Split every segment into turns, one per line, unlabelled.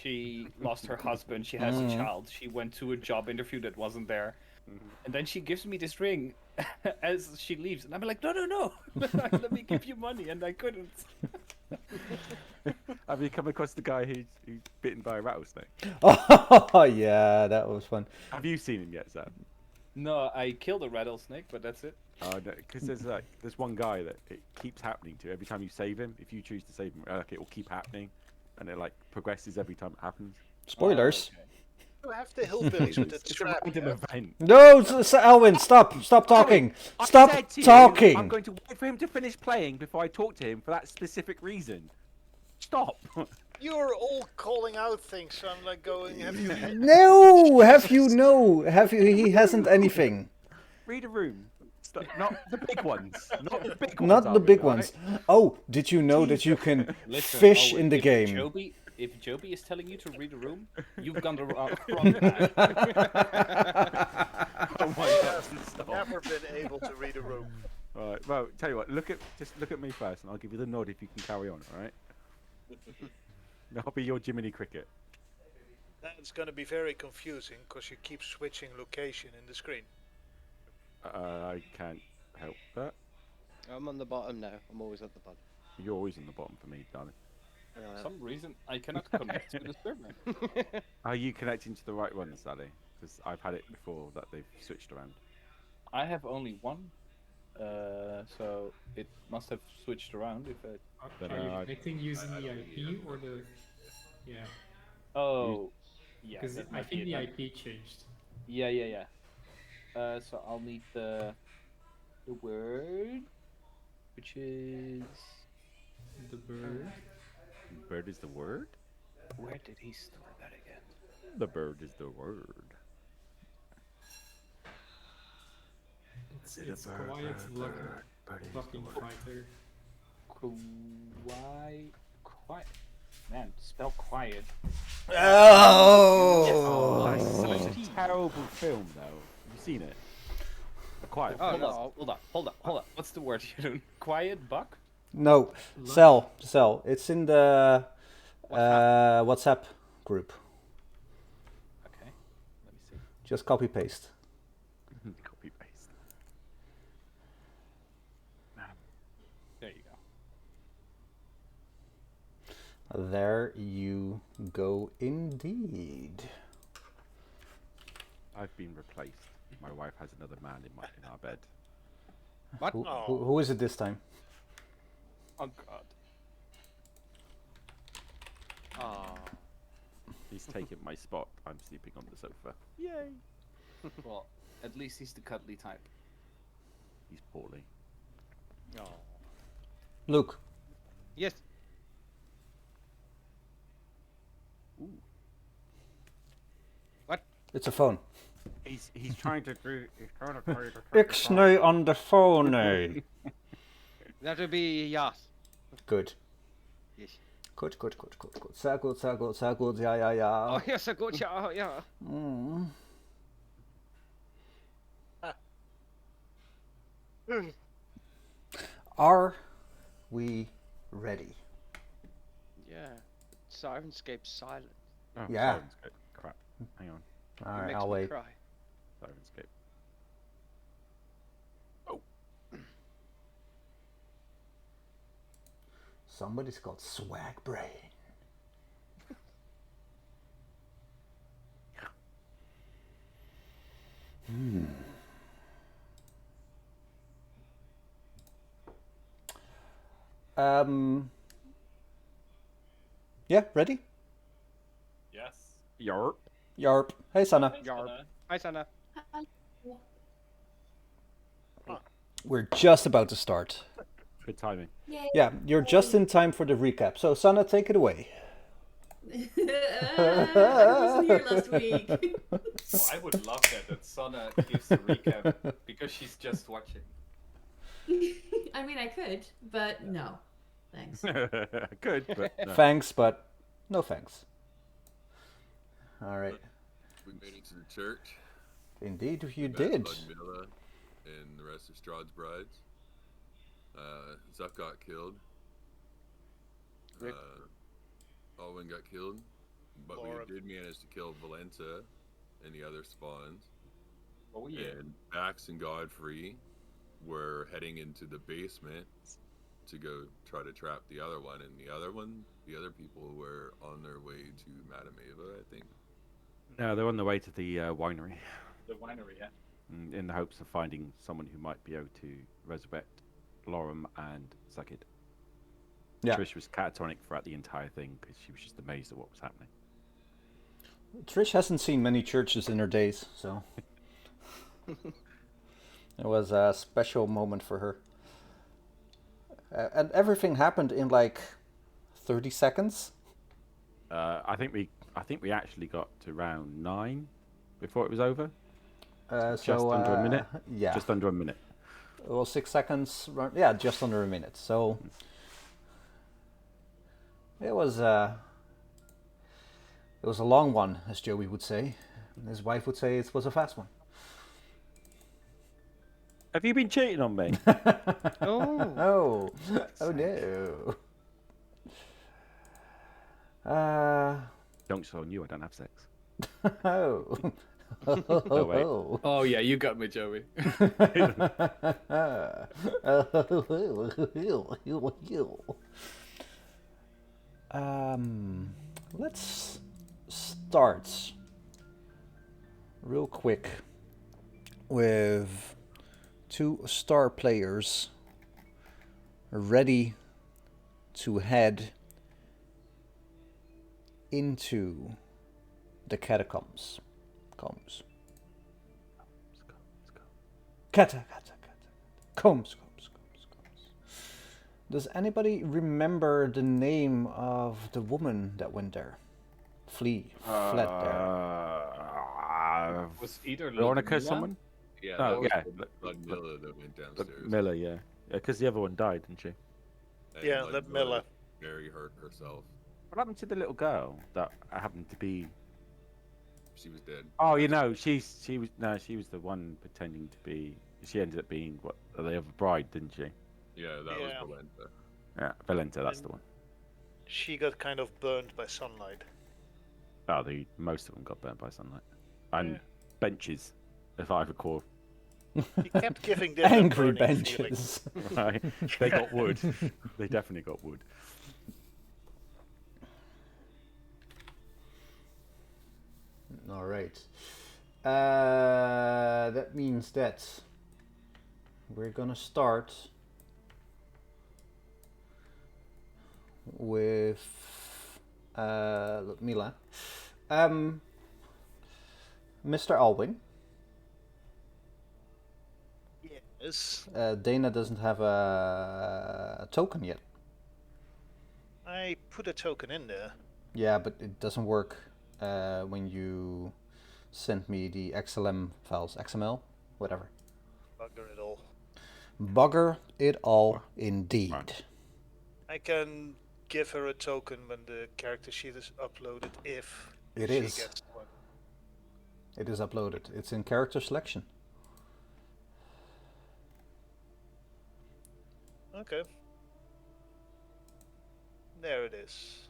She lost her husband. She has a child. She went to a job interview that wasn't there, and then she gives me this ring as she leaves, and I'm like, no, no, no, let me give you money, and I couldn't.
Have you come across the guy who's bitten by a rattlesnake?
Oh yeah, that was fun.
Have you seen him yet, Sam?
No, I killed a rattlesnake, but that's it.
Oh no, because there's one guy that it keeps happening to every time you save him. If you choose to save him, it will keep happening, and it like progresses every time it happens.
Spoilers.
Okay.
You have the hillbillies with the
It's a
trap.
random event.
No, Alwyn, stop talking. Stop
I said to you,
talking.
I'm going to wait for him to finish playing before I talk to him for that specific reason. Stop.
You're all calling out things, so I'm like going, have you...
No, have you? No, have you? He hasn't anything.
Read a room. Not the big ones. Not the big ones.
Not the big
Alvin,
ones. Oh, did you know that you can fish in the game?
If Joby is telling you to read a room, you've gone the wrong path.
Oh my god. Stop.
Never been able to read a room.
All right. Well, tell you what. Just look at me first, and I'll give you the nod if you can carry on. All right. I'll be your Jiminy Cricket.
That's going to be very confusing because you keep switching location in the screen.
I can't help that.
I'm on the bottom now. I'm always at the bottom.
You're always on the bottom for me, darling.
For some reason, I cannot connect to the server.
Are you connecting to the right one, Sally? Because I've had it before that they've switched around.
I have only one, so it must have switched around. If it...
Then,
Are you connecting using the IP or the... Yeah.
Oh, yeah.
Because
that
I
might
think
be
the
it
IP changed.
then. Yeah. So I'll need the word, which is...
The bird.
Bird is the word?
Where did he store that again?
The bird is the word.
It's quiet blocking fighter.
Quiet. Man, spell quiet.
Oh.
That's such a terrible film, though. Have you seen it? Quiet.
Oh,
Hold on. What's the word you're doing? Quiet buck?
No, Cell. It's in the WhatsApp group.
Okay, let me see.
Just copy paste.
Copy paste.
There you go.
There you go, indeed.
I've been replaced. My wife has another man in our bed.
What?
Who is it this time?
Oh god.
Oh.
He's taken my spot. I'm sleeping on the sofa. Yay!
Well, at least he's the cuddly type.
He's poorly.
Oh.
Luke.
Yes.
Ooh.
What?
It's a phone.
He's trying to do. He's trying to create a.
It's nu on the phone.
That would be yes.
Good.
Yes.
Good. Sehr gut. Ja.
Oh, ja, so gut, ja, ja.
Mm. Are we ready?
Yeah. Sirenscape's silent.
Oh,
Yeah.
Sirenscape. Crap. Hang on.
All
It
right,
makes
I'll
me
wait.
cry.
Sirenscape.
Somebody's got swag brain. Yeah, ready?
Yes.
Yarp.
Yarp. Hey, Sana.
Yarp. Hi, Sana.
We're just about to start.
Good timing.
Yay.
Yeah, you're just in time for the recap. So, Sana, take it away.
I wasn't here last week.
Oh, I would love that Sana gives the recap because she's just watching.
I mean, I could, but no. Thanks.
Good, but no.
Thanks, but no thanks. All right.
We made it to the church.
Indeed, you
Met
did.
Ludmilla and the rest of Strahd's brides. Zuck got killed.
Rip.
Alwyn got killed. But
Laura.
we did manage to kill Valenta and the other spawns.
Oh yeah.
And Bax and Godfrey were heading into the basement to go try to trap the other one. And the other people were on their way to Madame Eva, I think.
No, they're on the way to the winery.
The winery, yeah.
In the hopes of finding someone who might be able to resurrect Lorem and Sakid.
Yeah.
Trish was catatonic throughout the entire thing because she was just amazed at what was happening.
Trish hasn't seen many churches in her days, so it was a special moment for her. And everything happened in like 30 seconds.
I think we actually got to round 9 before it was over. Just under a minute.
Yeah.
Just under a minute.
Well, 6 seconds. Yeah, just under a minute. So it was a long one, as Joey would say. His wife would say it was a fast one.
Have you been cheating on me?
Oh no.
Don't show on you. I don't have sex.
Oh.
wait.
Oh yeah, you got me, Joey.
Let's start real quick with 2 star players ready to head into the catacombs. Combs. Does anybody remember the name of the woman that went there? Fled there.
Was either
Veronica,
Ludmilla?
someone?
Yeah,
Oh,
that was
yeah.
Ludmilla that went downstairs.
Miller, yeah. Because the other one died, didn't she?
And
Yeah, Ludmilla.
Very hurt herself.
What happened to the little girl that happened to be?
She was dead.
Oh, you know, she was the one pretending to be. She ended up being the other bride, didn't she?
Yeah, that
Yeah.
was Valenta.
Yeah, Valenta, that's the one.
She got kind of burned by sunlight.
Oh, most of them got burnt by sunlight. And
Yeah.
benches, if I recall.
He kept giving them
Angry
a burning feeling.
benches.
Right? They got wood. They definitely got wood.
All right. That means that we're gonna start with Mila. Mr. Alwyn.
Yes.
Dana doesn't have a token yet.
I put a token in there.
Yeah, but it doesn't work when you send me the XLM files. XML? Whatever.
Bugger it all.
Bugger it all indeed.
Right.
I can give her a token when the character sheet is uploaded if
It
she
is.
gets one.
It is uploaded. It's in character selection.
Okay. There it is.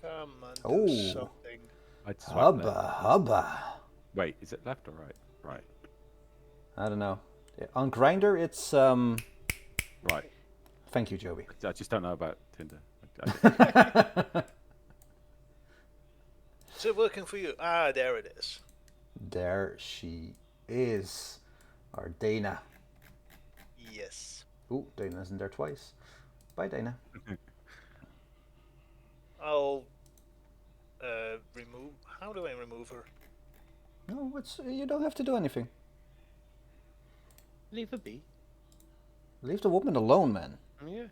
Come on, do
Oh.
something.
I'd swipe left.
Hubba.
Wait, is it left or right? Right.
I don't know. Yeah, on Grindr, it's
Right.
Thank you, Joby.
I just don't know about Tinder.
Is it working for you? Ah, there it is.
There she is. Our Dana.
Yes.
Ooh, Dana isn't there twice. Bye, Dana.
I'll remove. How do I remove her?
No, you don't have to do anything.
Leave her be.
Leave the woman alone, man.
Yeah.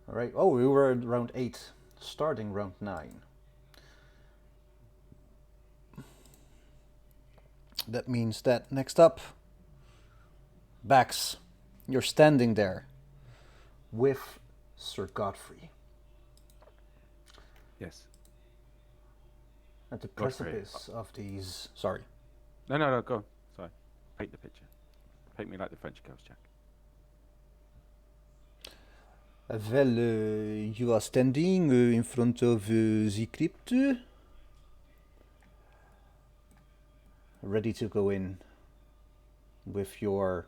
All right. Oh, we were at round 8, starting round 9. That means that next up, Bax, you're standing there with Sir Godfrey.
Yes.
At the
Godfrey.
precipice of these. Sorry.
No, go on. Sorry. Paint the picture. Paint me like the French girls, Jack.
Well, you are standing in front of the crypt, ready to go in with your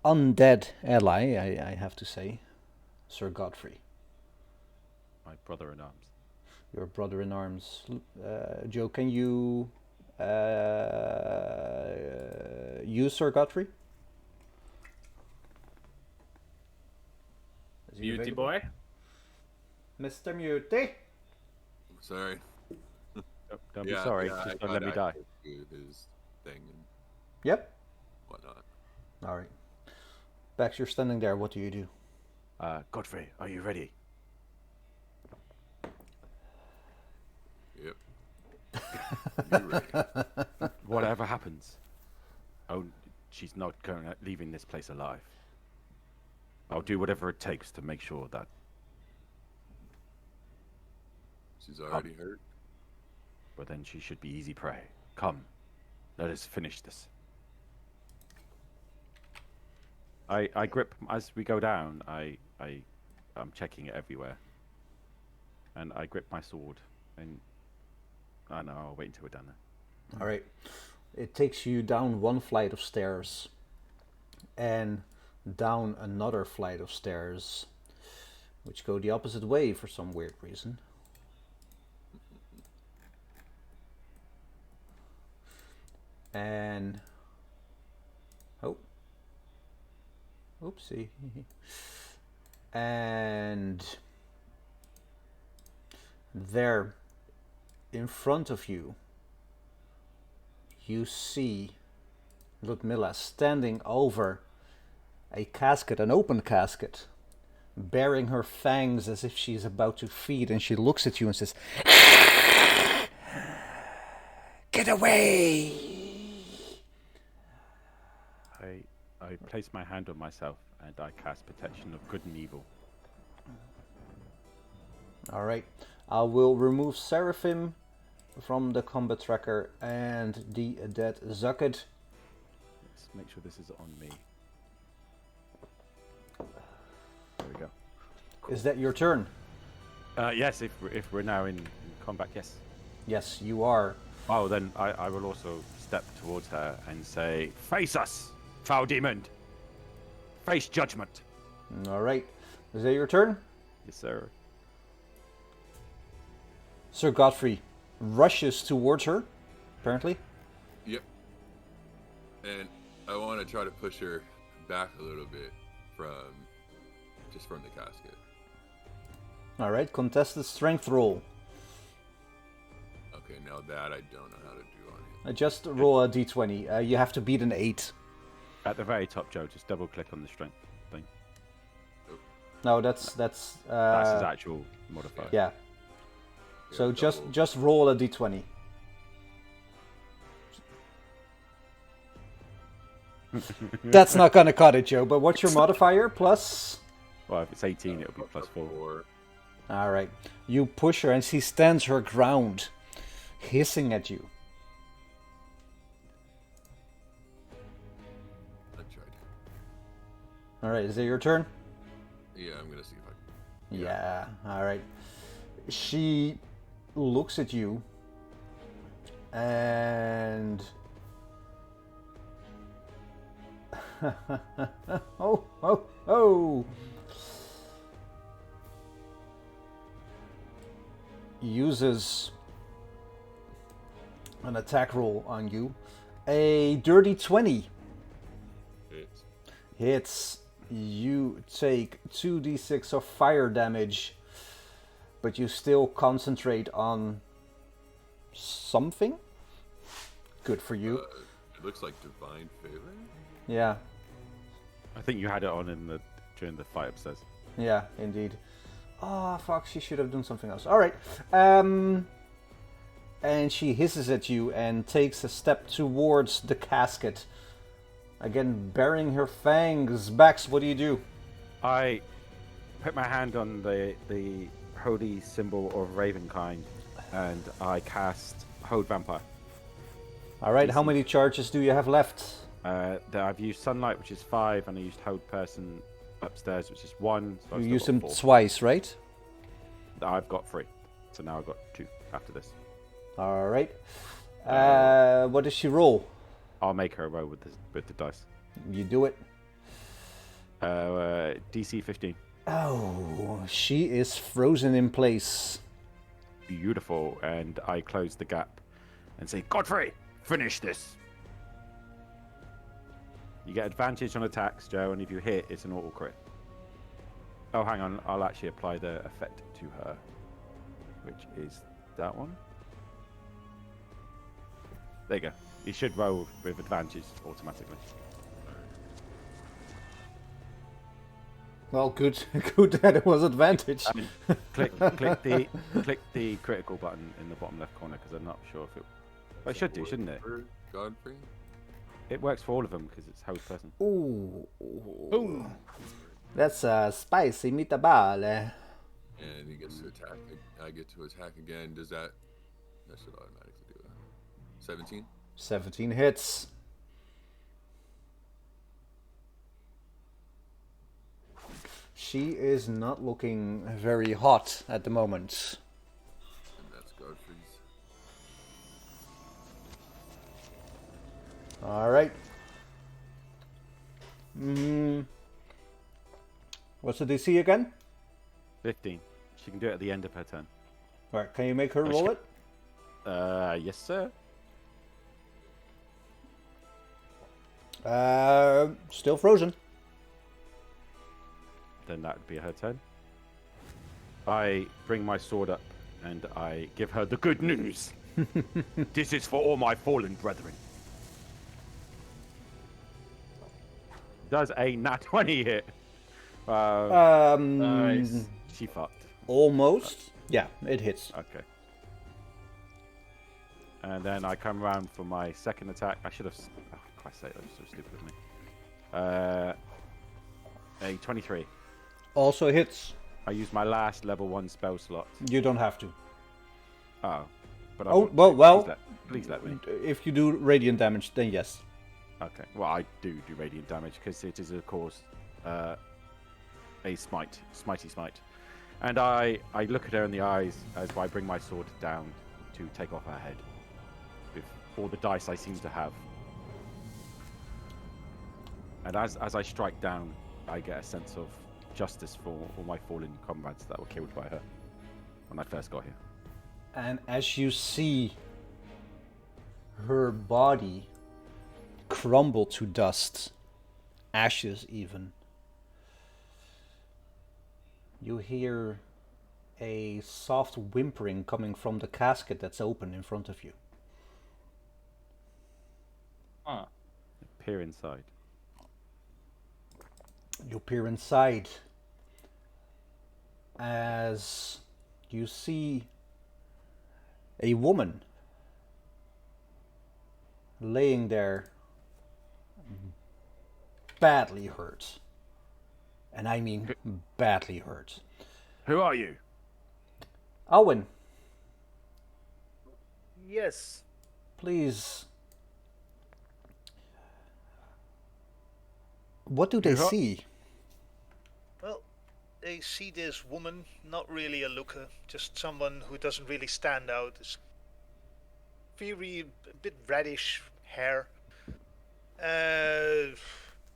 undead ally, I have to say, Sir Godfrey.
My brother in arms.
Your brother in arms. Joe, can you use Sir Godfrey? Is he
Beauty
available?
boy.
Mr. Muty.
Sorry.
Don't be sorry.
I
Just don't
got
let me die.
access to his thing and
Yep.
whatnot.
All right. Bax, you're standing there. What do you do?
Godfrey, are you ready?
Yep. You're ready.
Whatever happens, she's not leaving this place alive. I'll do whatever it takes to make sure that.
She's already hurt.
But then she should be easy prey. Come, let us finish this. I grip as we go down. I'm checking it everywhere, and I grip my sword. And I know I'll wait until we're done.
All right. It takes you down one flight of stairs and down another flight of stairs, which go the opposite way for some weird reason. And oopsie. And there in front of you, you see Ludmilla standing over a casket, an open casket, baring her fangs as if she's about to feed, and she looks at you and says, "Get away!"
I place my hand on myself and I cast protection of good and evil.
All right. I will remove Seraphim from the combat tracker and the dead Zucked.
Let's make sure this is on me. There we go.
Is that your turn?
Yes, if we're now in combat, yes.
Yes, you are.
Oh, then I will also step towards her and say, "Face us, foul demon! Face judgment!"
All right. Is that your turn?
Yes, sir.
Sir Godfrey rushes towards her, apparently.
Yep. And I want to try to push her back a little bit from the casket.
All right. Contested strength roll.
Okay, now that I don't know how to do on it.
Just roll a d20. You have to beat an 8.
At the very top, Joe, just double click on the strength thing.
No, that's
That's his actual modifier.
yeah. So
Yeah,
just roll a d20. That's not gonna cut it, Joe. But what's your modifier? Plus.
Well, if it's 18, it'll be plus 4.
Or
All right. You push her, and she stands her ground, hissing at you.
I tried.
All right. Is it your turn?
Yeah, I'm gonna see if I can.
Yeah. All right. She looks at you and oh. Uses an attack roll on you. A dirty 20
It's
hits. You take 2d6 of fire damage, but you still concentrate on something. Good for you.
it looks like divine favor.
Yeah,
I think you had it on during the fight upstairs.
yeah, indeed. Oh, fuck, she should have done something else. Alright. And she hisses at you and takes a step towards the casket. Again, baring her fangs. Bax, what do you do?
I put my hand on the holy symbol of Ravenkind and I cast Hold Vampire.
All right, how
DC.
many charges do you have left?
I've used Sunlight, which is 5, and I used Hold Person upstairs, which is 1. So I've
You
still
used
got
them
4.
twice, right?
I've got 3, so now I've got 2 after this.
All right. What does she roll?
I'll make her roll with the dice.
You do it.
DC 15.
Oh, she is frozen in place.
Beautiful, and I close the gap and say, Godfrey, finish this. You get advantage on attacks, Joe, and if you hit, it's an auto crit. Oh, hang on, I'll actually apply the effect to her, which is that one. There you go. You should roll with advantage automatically.
Well, good, good that it was advantage.
Click the critical button in the bottom left corner because I'm not sure if it. Well, it should do, shouldn't it?
Godfrey?
It works for all of them because it's Hold Person.
Ooh,
Boom.
that's a spicy meatball.
And he gets to attack. I get to attack again. Does that? That should automatically do that. 17.
17 hits. She is not looking very hot at the moment.
And that's Godfrey's.
All right. What's the DC again?
15. She can do it at the end of her turn.
All right, can you make her roll it?
Yes, sir.
Still frozen.
Then that would be her turn. I bring my sword up and I give her the good news. This is for all my fallen brethren. Does a nat 20 hit?
Nice.
She fucked.
Almost. Yeah, it hits.
Okay. And then I come around for my second attack. I should have. Oh, Christ's sake, that was so stupid of me. A 23.
Also hits.
I use my last level 1 spell slot.
You don't have to.
Oh. But I
Oh,
want to.
well.
Please let me.
If you do radiant damage, then yes.
Okay. Well, I do radiant damage because it is, of course, a smitey smite. And I look at her in the eyes as I bring my sword down to take off her head with all the dice I seem to have. And as I strike down, I get a sense of justice for all my fallen comrades that were killed by her when I first got here.
And as you see her body crumble to dust, ashes even, you hear a soft whimpering coming from the casket that's open in front of you.
Huh.
Peer inside.
You peer inside as you see a woman laying there badly hurt. And I mean badly hurt.
Who are you?
Owen,
Yes.
please. What do they see?
Well, they see this woman, not really a looker, just someone who doesn't really stand out. It's very, a bit reddish hair.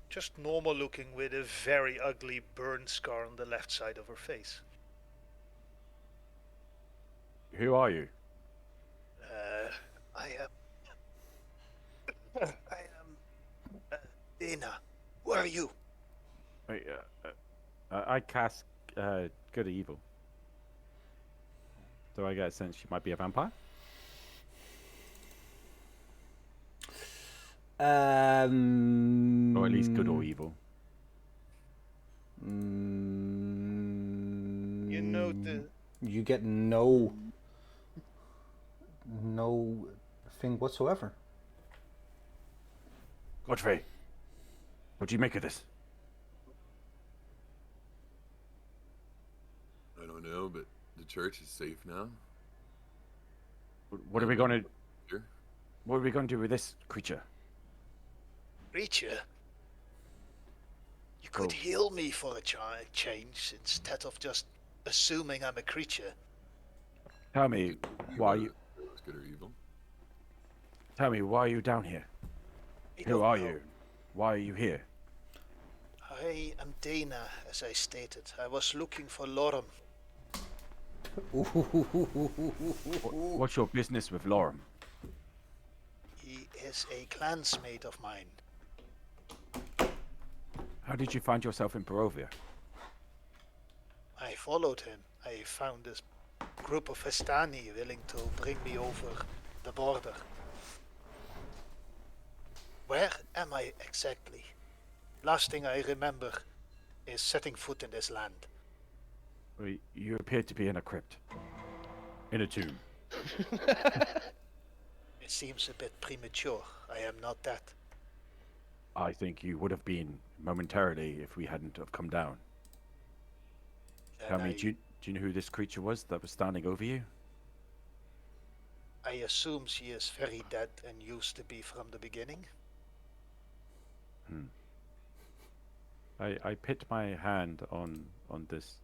Just normal looking with a very ugly burn scar on the left side of her face.
Who are you?
I am Dana. Who are you?
I cast good or evil. Do I get a sense she might be a vampire? Or at least good or evil?
You know the...
You get no thing whatsoever.
Godfrey, what do you make of this?
I don't know, but the church is safe now.
What are we gonna?
Here?
What are we gonna do with this creature?
Creature? You could
Oh.
heal me for a change instead of just assuming I'm a creature.
Tell me why you.
It was good or evil.
Tell me why are you down here?
I
Who
don't
are
know.
you? Why are you here?
I am Dana, as I stated. I was looking for Lorem.
What's your business with Lorem?
He is a clansmate of mine.
How did you find yourself in Barovia?
I followed him. I found this group of Vestani willing to bring me over the border. Where am I exactly? Last thing I remember is setting foot in this land.
Well, you appear to be in a crypt. In a tomb.
It seems a bit premature. I am not that.
I think you would have been momentarily if we hadn't have come down. Tell me, do you know who this creature was that was standing over you?
I assume she is very dead and used to be from the beginning.
I put my hand on this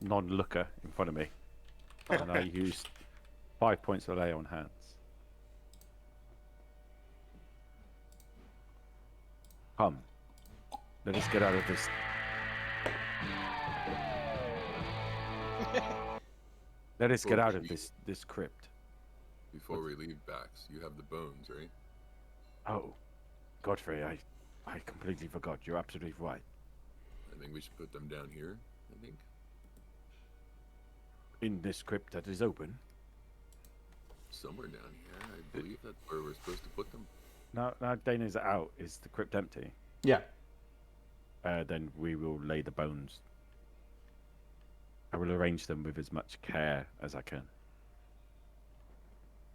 non-looker in front of me, and I used 5 points of lay on hands. Come, let us get out of this. Let us get out of this crypt.
Before we leave, Bax, you have the bones, right?
Oh, Godfrey, I completely forgot. You're absolutely right.
I think we should put them down here, I think.
In this crypt that is open.
Somewhere down here. I believe that's where we're supposed to put them.
Now Dana's out. Is the crypt empty?
Yeah.
Then we will lay the bones. I will arrange them with as much care as I can.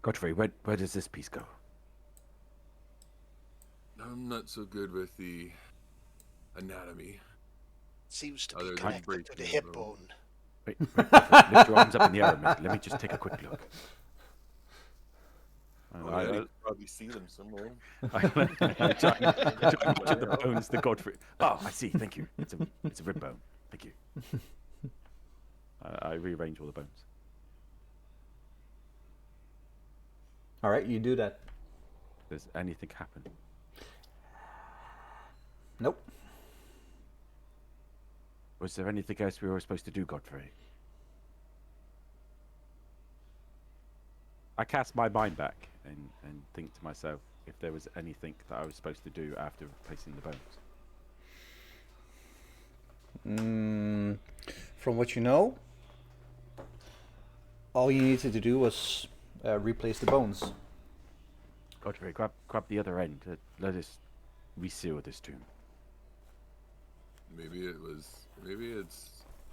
Godfrey, where does this piece go?
I'm not so good with the anatomy.
Seems to
Other
be
than
connected to
breaking
the
the
hip
bone.
bone.
Wait, Godfrey, lift your arms up in the air a minute. Let me just take a quick look. And
Oh, yeah, you could probably see them somewhere.
I try and picture the bones, the Godfrey. Oh, I see. Thank you. It's a rib bone. Thank you. I rearrange all the bones.
All right, you do that.
Does anything happen?
Nope.
Was there anything else we were supposed to do, Godfrey? I cast my mind back and think to myself if there was anything that I was supposed to do after replacing the bones.
From what you know, all you needed to do was replace the bones.
Godfrey, grab the other end. Let us reseal this tomb.
Maybe it's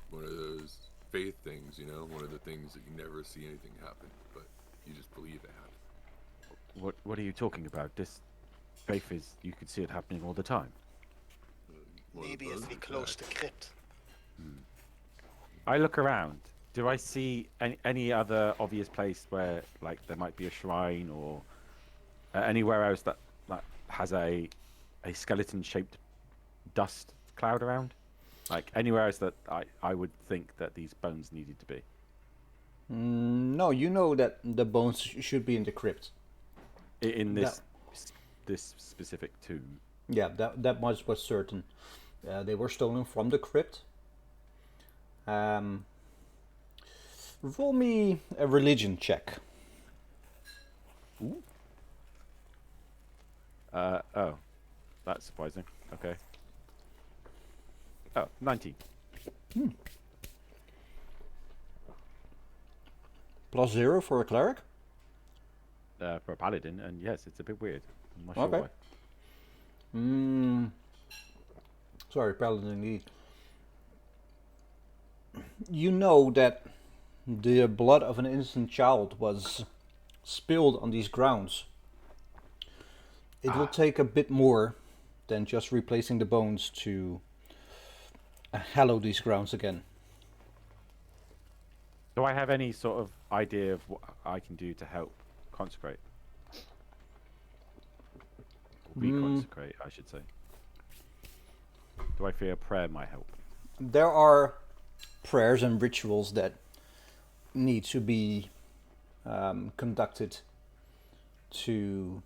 one of those faith things, you know, one of the things that you never see anything happen, but you just believe it happened.
What are you talking about? This faith is, you can see it happening all the time.
One of
Maybe
those
if we
is
close
that.
the crypt.
I look around. Do I see any other obvious place where, like, there might be a shrine or anywhere else that has a skeleton-shaped dust cloud around? Like, anywhere else that I would think that these bones needed to be?
No, you know that the bones should be in the crypt.
In this specific tomb?
Yeah, that much was certain. They were stolen from the crypt. Roll me a religion check.
Ooh. Oh, that's surprising. Okay. Oh, 19.
+0 for a cleric.
For a paladin, and yes, it's a bit weird. I'm not
Okay.
sure why.
Sorry, paladin indeed. You know that the blood of an innocent child was spilled on these grounds. It will take a bit more than just replacing the bones to hallow these grounds again.
Do I have any sort of idea of what I can do to help consecrate? Reconsecrate, I should say. Do I fear a prayer might help?
There are prayers and rituals that need to be conducted to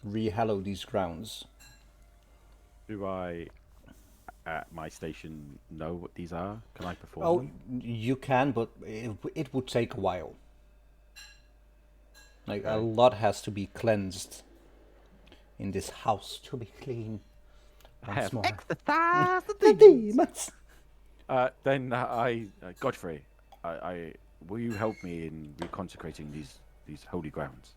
re-hallow these grounds.
Do I, at my station, know what these are? Can I perform
Oh,
them?
you can, but it would take a while. Like, a
Okay.
lot has to be cleansed in this house to be clean. Once more. The demons!
Then Godfrey, will you help me in reconsecrating these holy grounds?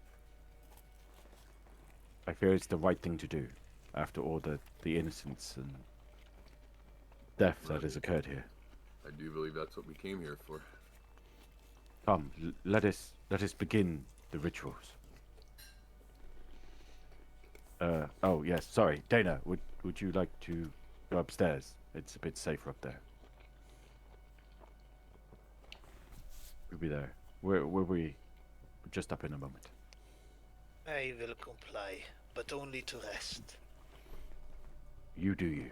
I fear it's the right thing to do after all the innocence and death that has occurred here.
I do believe that's what we came here for.
Come, let us begin the rituals. Oh yes, sorry, Dana. Would you like to go upstairs? It's a bit safer up there. We'll be there. We'll be just up in a moment.
I will comply, but only to rest.
You do you.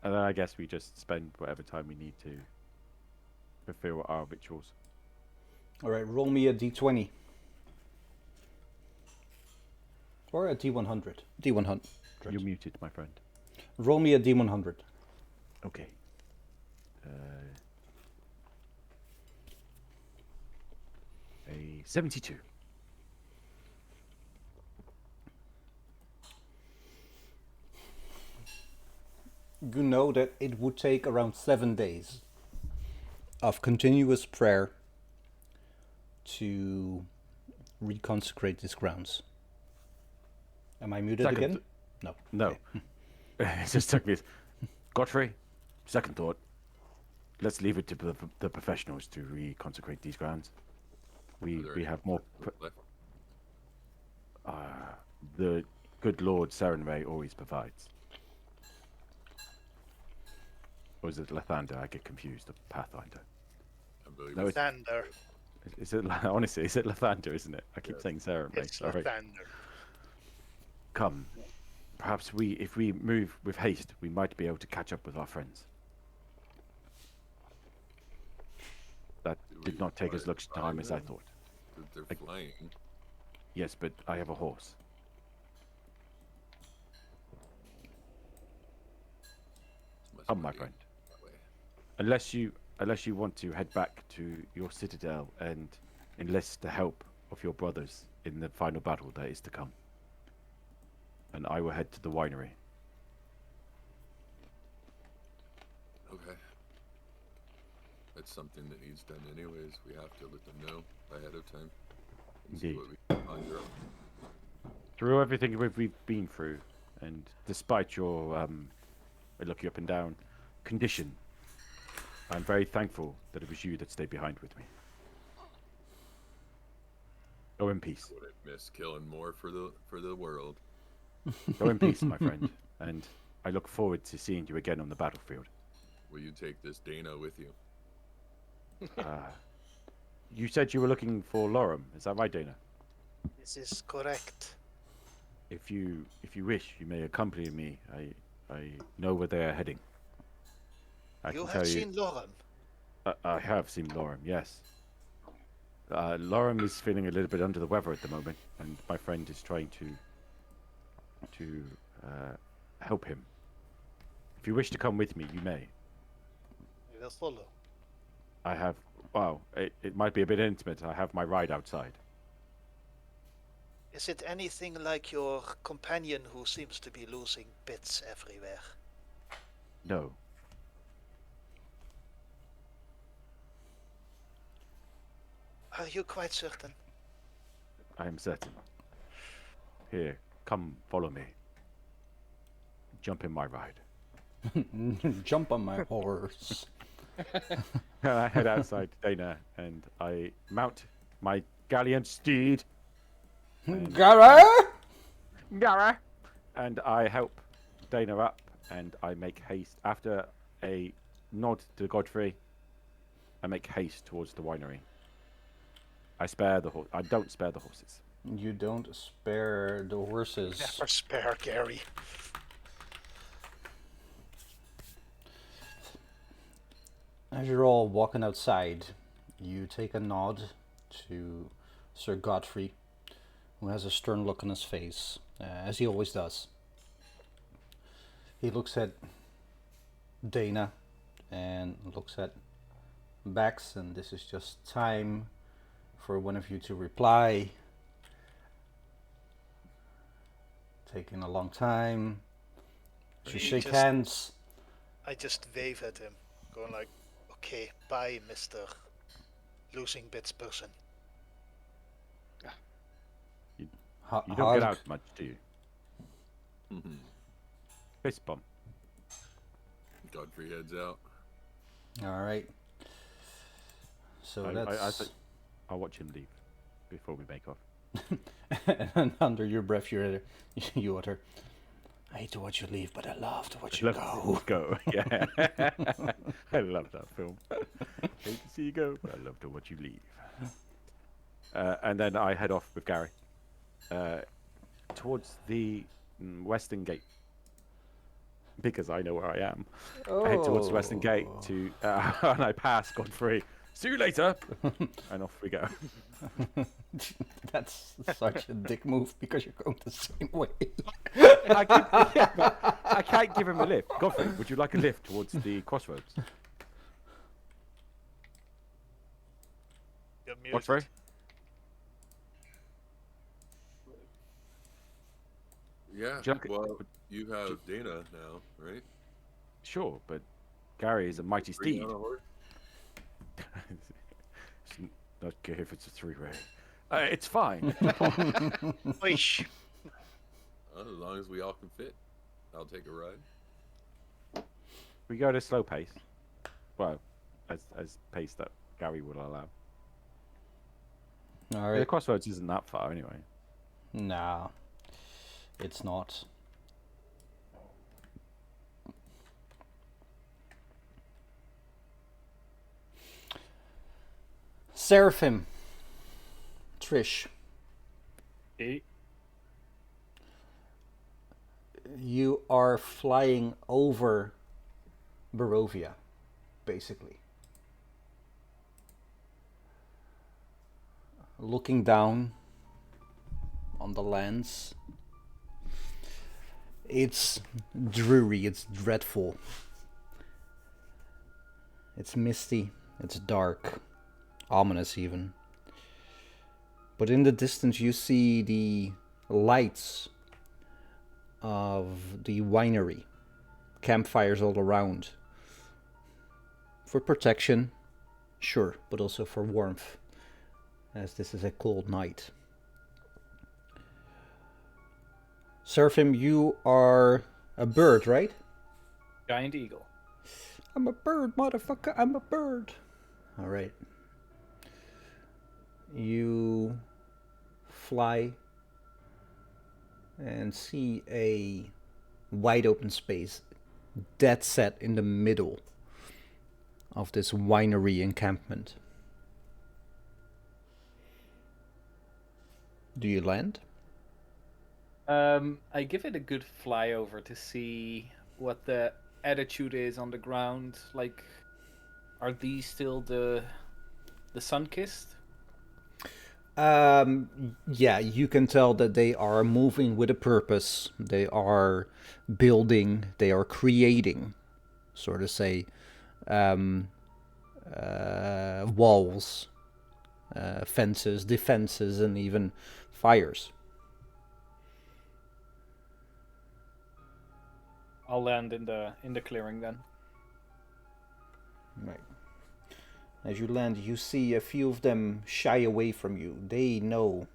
And then I guess we just spend whatever time we need to fulfill our rituals.
Alright, roll me a d20. Or a d100. D100.
You're muted, my friend.
Roll me a d100.
Okay. A 72.
You know that it would take around 7 days of continuous prayer to reconsecrate these grounds. Am I muted
Second
again? No.
No.
Okay.
It just took me. Godfrey, second thought. Let's leave it to the professionals to reconsecrate these grounds. We have more. The good Lord Serenray always provides. Or is it Lathander? I get confused. The Pathfinder.
I believe
No,
it's
Thunder.
Is it honestly? Is it Lathander? Isn't it? I keep saying Serenray.
It's
Sorry.
Thunder.
Come. Perhaps if we move with haste, we might be able to catch up with our friends. That did not take as much time as I thought.
They're flying.
Yes, but I have a horse. Come, my friend. Unless you want to head back to your citadel and enlist the help of your brothers in the final battle that is to come. And I will head to the winery.
Okay. That's something that needs done anyways. We have to let them know ahead of time. And see
Indeed.
what we can conjure up.
Through everything we've been through, and despite your I look you up and down condition, I'm very thankful that it was you that stayed behind with me. Go in peace.
Wouldn't miss killing more for the world.
Go in peace, my friend, and I look forward to seeing you again on the battlefield.
Will you take this Dana with you?
You said you were looking for Lorem, is that right, Dana?
This is correct.
If you wish, you may accompany me. I know where they are heading. I
You
can
have
tell
seen Lauren.
I have seen Lorem, yes. Lorem is feeling a little bit under the weather at the moment, and my friend is trying to help him. If you wish to come with me, you may.
We will follow.
I have, well, it might be a bit intimate. I have my ride outside.
Is it anything like your companion who seems to be losing bits everywhere?
No.
Are you quite certain?
I am certain. Here, come follow me. Jump in my ride.
Jump on my horse.
I head outside Dana and I mount my gallant steed.
Gara!
And I help Dana up and I make haste. After a nod to Godfrey and make haste towards the winery. I don't spare the horses.
You don't spare the horses.
Never spare Gary.
As you're all walking outside, you take a nod to Sir Godfrey, who has a stern look on his face, as he always does. He looks at Dana and looks at Bax, and this is just time for one of you to reply. Taking a long time. You shake hands.
I just wave at him, going like, okay, bye, Mr. Losing Bits person.
You don't get out much, do you?
Mm-hmm.
Fist bump.
Godfrey heads out.
All right. So that's.
I'll watch him leave before we make off.
And under your breath, you utter, "I hate to watch you leave, but I love to watch you go."
Go, yeah. I love that film. Hate to see you go, but I love to watch you leave. And then I head off with Gary towards the western gate, because I know where I am. I head towards the western gate and I pass Godfrey. See you later, and off we go.
That's such a dick move because you're going the same way.
I can't give him a lift. Godfrey, would you like a lift towards the crossroads? Godfrey?
Yeah, well, you have Dana now, right?
Sure, but Gary is a mighty steed. Not care if it's a three-way. It's fine.
Wish.
As long as we all can fit, I'll take a ride.
We go at a slow pace. Well, as pace that Gary will allow.
All right.
The crossroads isn't that far anyway.
Nah, it's not. Seraphim. Trish.
Hey.
You are flying over Barovia, basically. Looking down on the lands. It's dreary, it's dreadful. It's misty, it's dark, ominous even. But in the distance you see the lights of the winery. Campfires all around. For protection, sure, but also for warmth, as this is a cold night. Seraphim, you are a bird, right?
Giant eagle.
I'm a bird, motherfucker, I'm a bird. Alright. You fly and see a wide open space, dead set in the middle of this winery encampment. Do you land?
I give it a good flyover to see what the attitude is on the ground. Like, are these still the sun-kissed?
Yeah, you can tell that they are moving with a purpose. They are building, they are creating, sort of say, walls, fences, defenses, and even fires.
I'll land in the clearing then.
Right. As you land, you see a few of them shy away from you. They know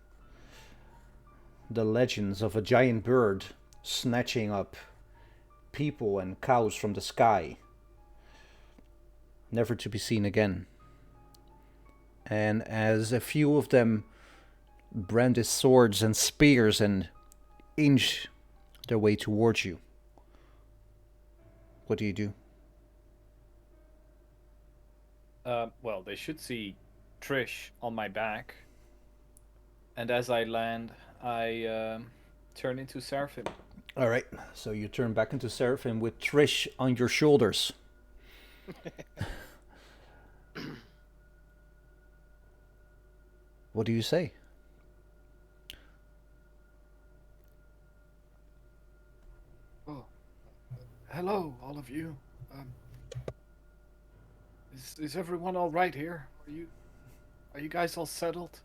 the legends of a giant bird snatching up people and cows from the sky, never to be seen again. And as a few of them brandish swords and spears and inch their way towards you, what do you do?
Well, they should see Trish on my back. And as I land, I turn into Seraphim.
All right, so you turn back into Seraphim with Trish on your shoulders. What do you say?
Oh, hello, all of you. Is everyone all right here? Are you guys all settled?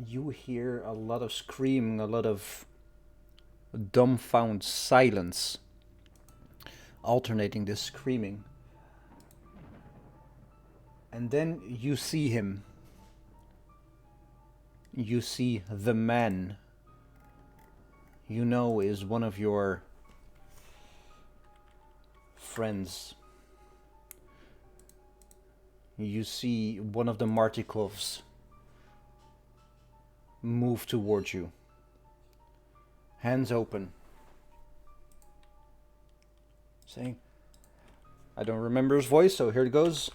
You hear a lot of screaming, a lot of dumbfound silence, alternating this screaming. And then you see him. You see the man you know is one of your friends. You see one of the Martikovs move towards you. Hands open. Saying, I don't remember his voice, so here it goes.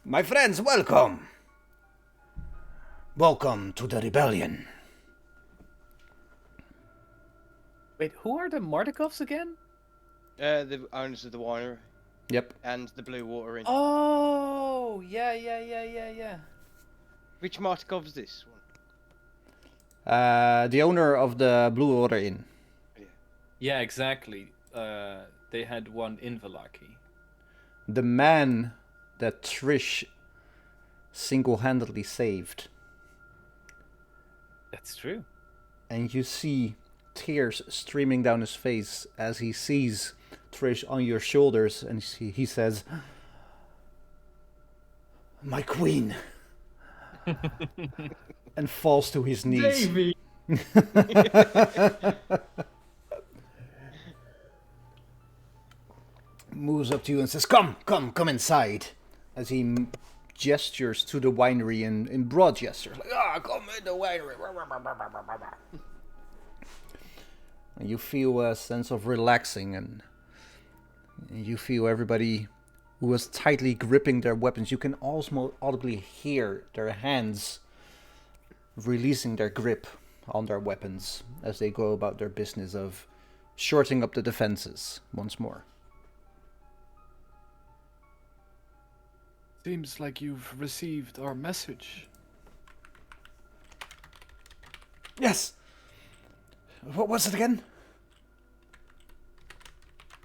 My friends, welcome! Welcome to the rebellion.
Wait, who are the Martikovs again?
The owners of the winery.
Yep.
And the Blue Water Inn.
Oh, yeah.
Which Martikov is this one?
The owner of the Blue Water Inn.
Yeah, exactly. They had one in Vallaki.
The man that Trish single-handedly saved.
That's true.
And you see tears streaming down his face as he sees Trish on your shoulders, and he says, my queen. And falls to his knees.
Davey!
Moves up to you and says, come inside. As he gestures to the winery in broad gestures. Like, come in the winery. And you feel a sense of relaxing, and you feel everybody who was tightly gripping their weapons. You can almost audibly hear their hands releasing their grip on their weapons as they go about their business of shorting up the defenses once more.
Seems like you've received our message.
Yes! What was it again?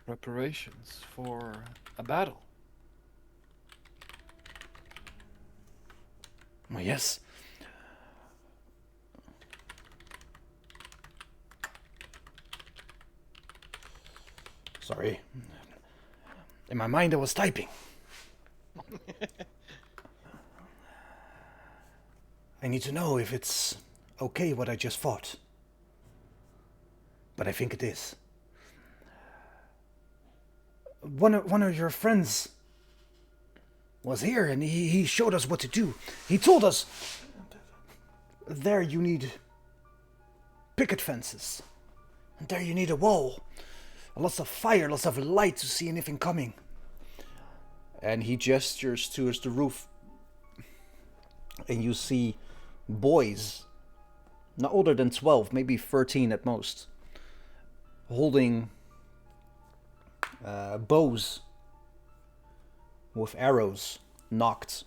Preparations for a battle.
Oh, yes. Sorry. In my mind I was typing. I need to know if it's okay what I just fought. But I think it is. One of your friends was here and he showed us what to do. He told us, there you need picket fences. And there you need a wall. Lots of fire, lots of light to see anything coming. And he gestures towards the roof. And you see boys, not older than 12, maybe 13 at most, holding bows with arrows knocked,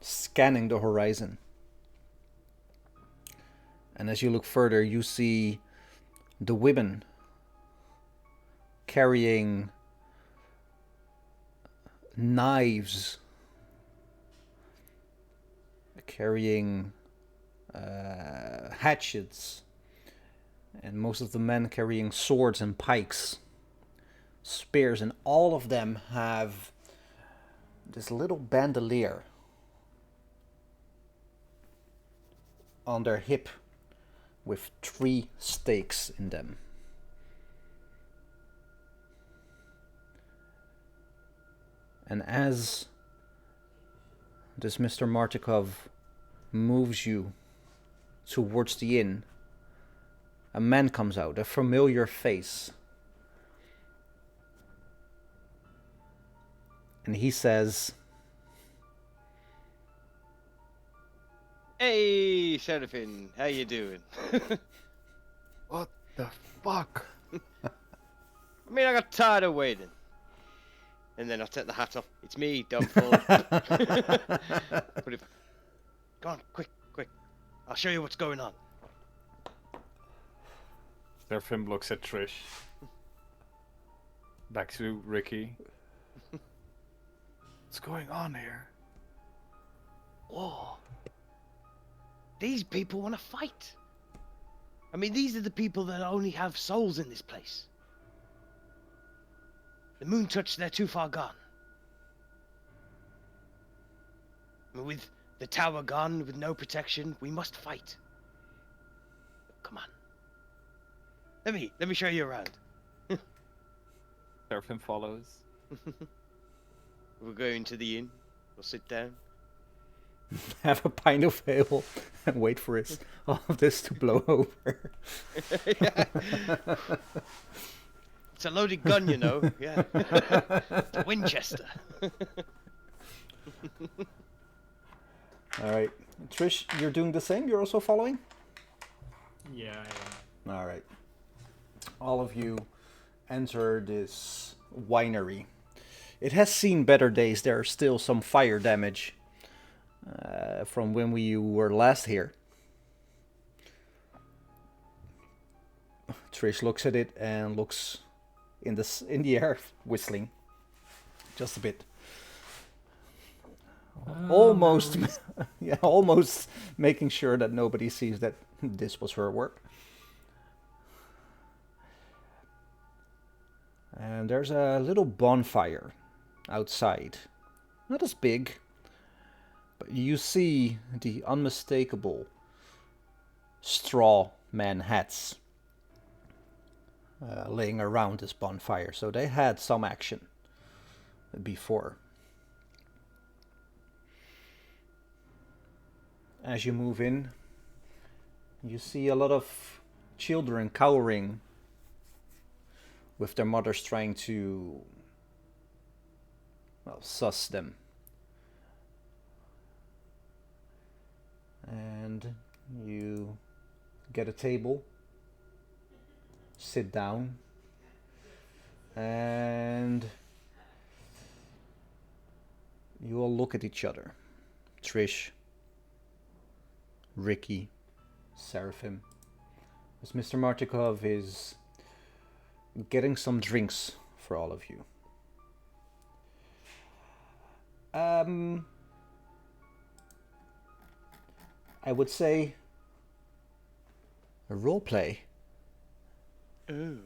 scanning the horizon. And as you look further, you see the women carrying knives, carrying hatchets, and most of the men carrying swords and pikes, spears, and all of them have this little bandolier on their hip with 3 stakes in them. And as this Mr. Martikov moves you towards the inn, a man comes out, a familiar face. and he says,
Hey, Sheriffin, how you doing?
What the fuck?
I mean, I got tired of waiting. And then I take the hat off. It's me, Dumbful. Put it back. Go on, quick, quick. I'll show you what's going on.
Seraphim looks at Trish. Back to Ricky. What's going on here?
Whoa. These people want to fight. I mean, these are the people that only have souls in this place. The moon touch, they're too far gone. I mean, with the tower gone, with no protection, we must fight. Come on. Let me show you around.
Seraphim follows.
We'll go into the inn. We'll sit down.
have a pint of ale and wait for all of this to blow over.
It's a loaded gun, you know. Yeah. It's a Winchester.
All right. Trish, you're doing the same? You're also following?
Yeah, I am.
All right. All of you enter this winery. It has seen better days. There are still some fire damage from when we were last here. Trish looks at it and looks in the air, whistling just a bit. Almost, yeah, almost making sure that nobody sees that this was her work. And there's a little bonfire outside. Not as big, but you see the unmistakable straw man hats laying around this bonfire. So they had some action before. As you move in, you see a lot of children cowering with their mothers trying to, well, suss them. And you get a table, sit down, and you all look at each other. Trish, Ricky, Seraphim, as Mr. Martikov is getting some drinks for all of you. I would say a role play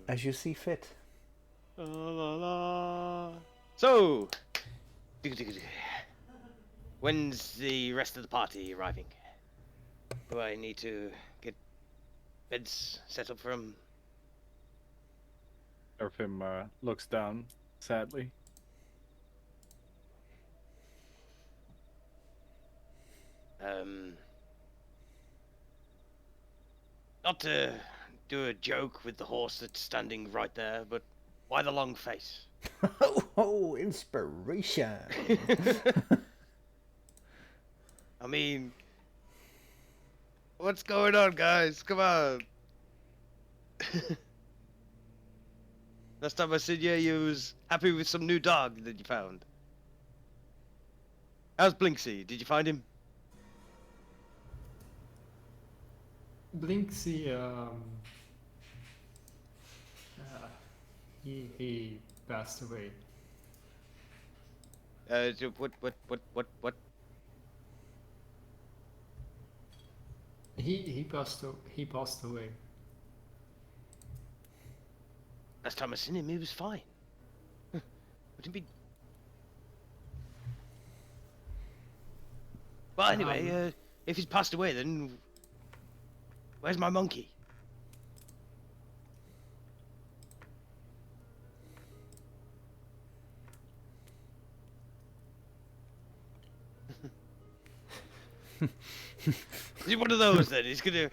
as you see fit.
La, la, la. So, when's the rest of the party arriving? Do I need to get beds set up for them?
Seraphim looks down sadly.
Not to do a joke with the horse that's standing right there, but why the long face?
Oh, inspiration.
I mean, what's going on, guys? Come on. Last time I seen you, you was happy with some new dog that you found. How's Blinxy? Did you find him?
Blinxy, he passed away.
What?
He passed away.
Last time I seen him, he was fine. Would he be? Well, anyway, if he's passed away, then where's my monkey? Is he one of those then? He's gonna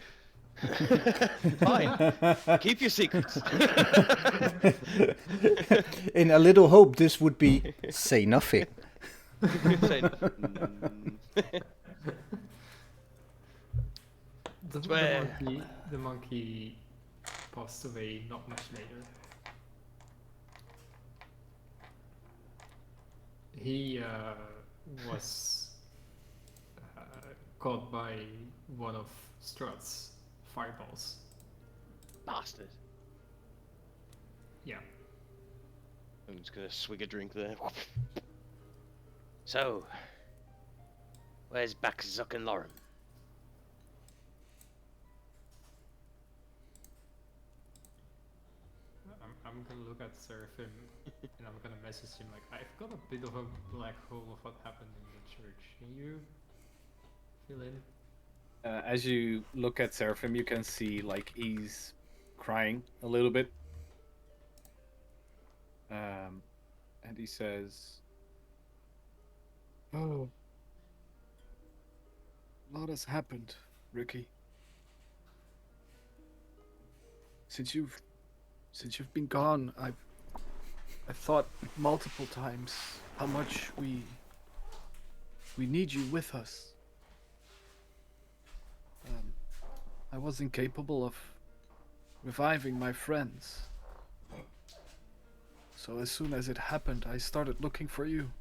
Fine. Keep your secrets.
In A Little Hope, this would be say nothing.
Say Swear.
The monkey passed away not much later. He was caught by one of Strahd's fireballs.
Bastard.
Yeah.
I'm just gonna swig a drink there. So, where's back Zuck and Lauren?
I'm gonna look at Seraphim and I'm gonna message him like, I've got a bit of a black hole of what happened in the church. Can you fill in?
As you look at Seraphim, you can see like he's crying a little bit. And he says, "Oh, a lot has happened, Ricky. Since you've been gone, I've thought multiple times how much we need you with us. I was incapable of reviving my friends. So as soon as it happened, I started looking for you.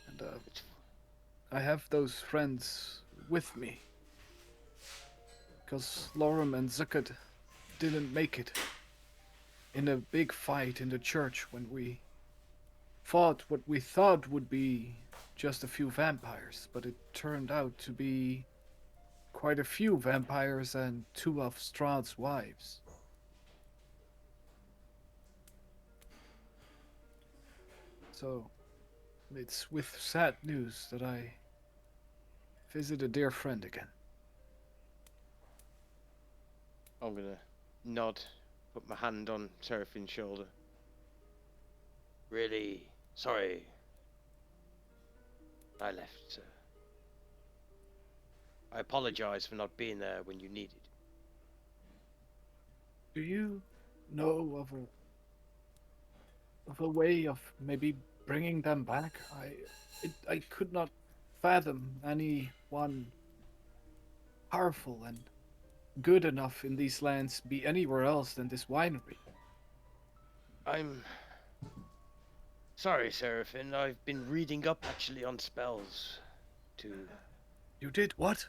And I have those friends with me. Because Lorem and Zuckert didn't make it. In a big fight in the church when we fought what we thought would be just a few vampires, but it turned out to be quite a few vampires and 2 of Strahd's wives. So, it's with sad news that I visit a dear friend again."
I'm gonna nod, put my hand on Seraphine's shoulder. Really sorry I left, sir. I apologize for not being there when you needed.
Do you know of a way of maybe bringing them back? I could not fathom anyone powerful and good enough in these lands be anywhere else than this winery.
I'm sorry, Seraphine. I've been reading up actually on spells to...
You did what?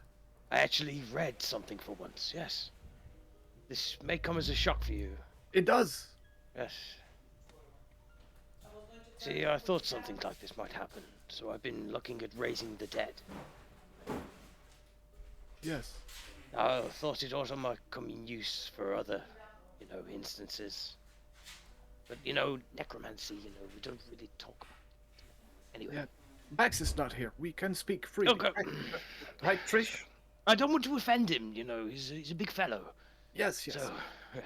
I actually read something for once, yes. This may come as a shock for you.
It does.
Yes. See, I thought something like this might happen, so I've been looking at raising the dead.
Yes.
I thought it also might come in use for other, instances. But, necromancy, we don't really talk about it. Anyway.
Yeah. Max is not here. We can speak freely.
Okay.
Right, Trish?
I don't want to offend him, he's a big fellow.
Yes.
So,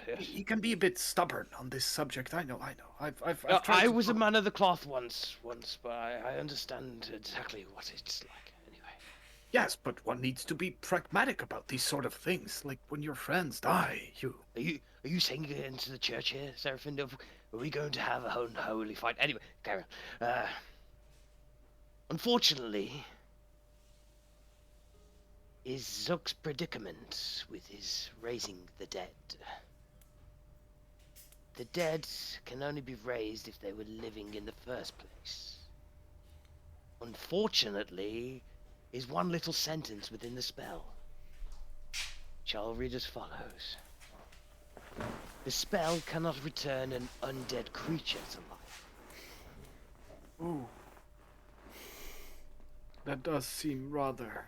yes.
He can be a bit stubborn on this subject. I know. I've
I was a man of the cloth once, but I understand exactly what it's like. Anyway.
Yes, but one needs to be pragmatic about these sort of things. Like when your friends die, you...
Are you saying you're into the church here, Seraphine? Are we going to have a unholy fight? Anyway, carry on. Unfortunately, is Zuck's predicament with his raising the dead. The dead can only be raised if they were living in the first place. Unfortunately, is one little sentence within the spell, which I'll read as follows. The spell cannot return an undead creature to life.
Ooh. That does seem rather...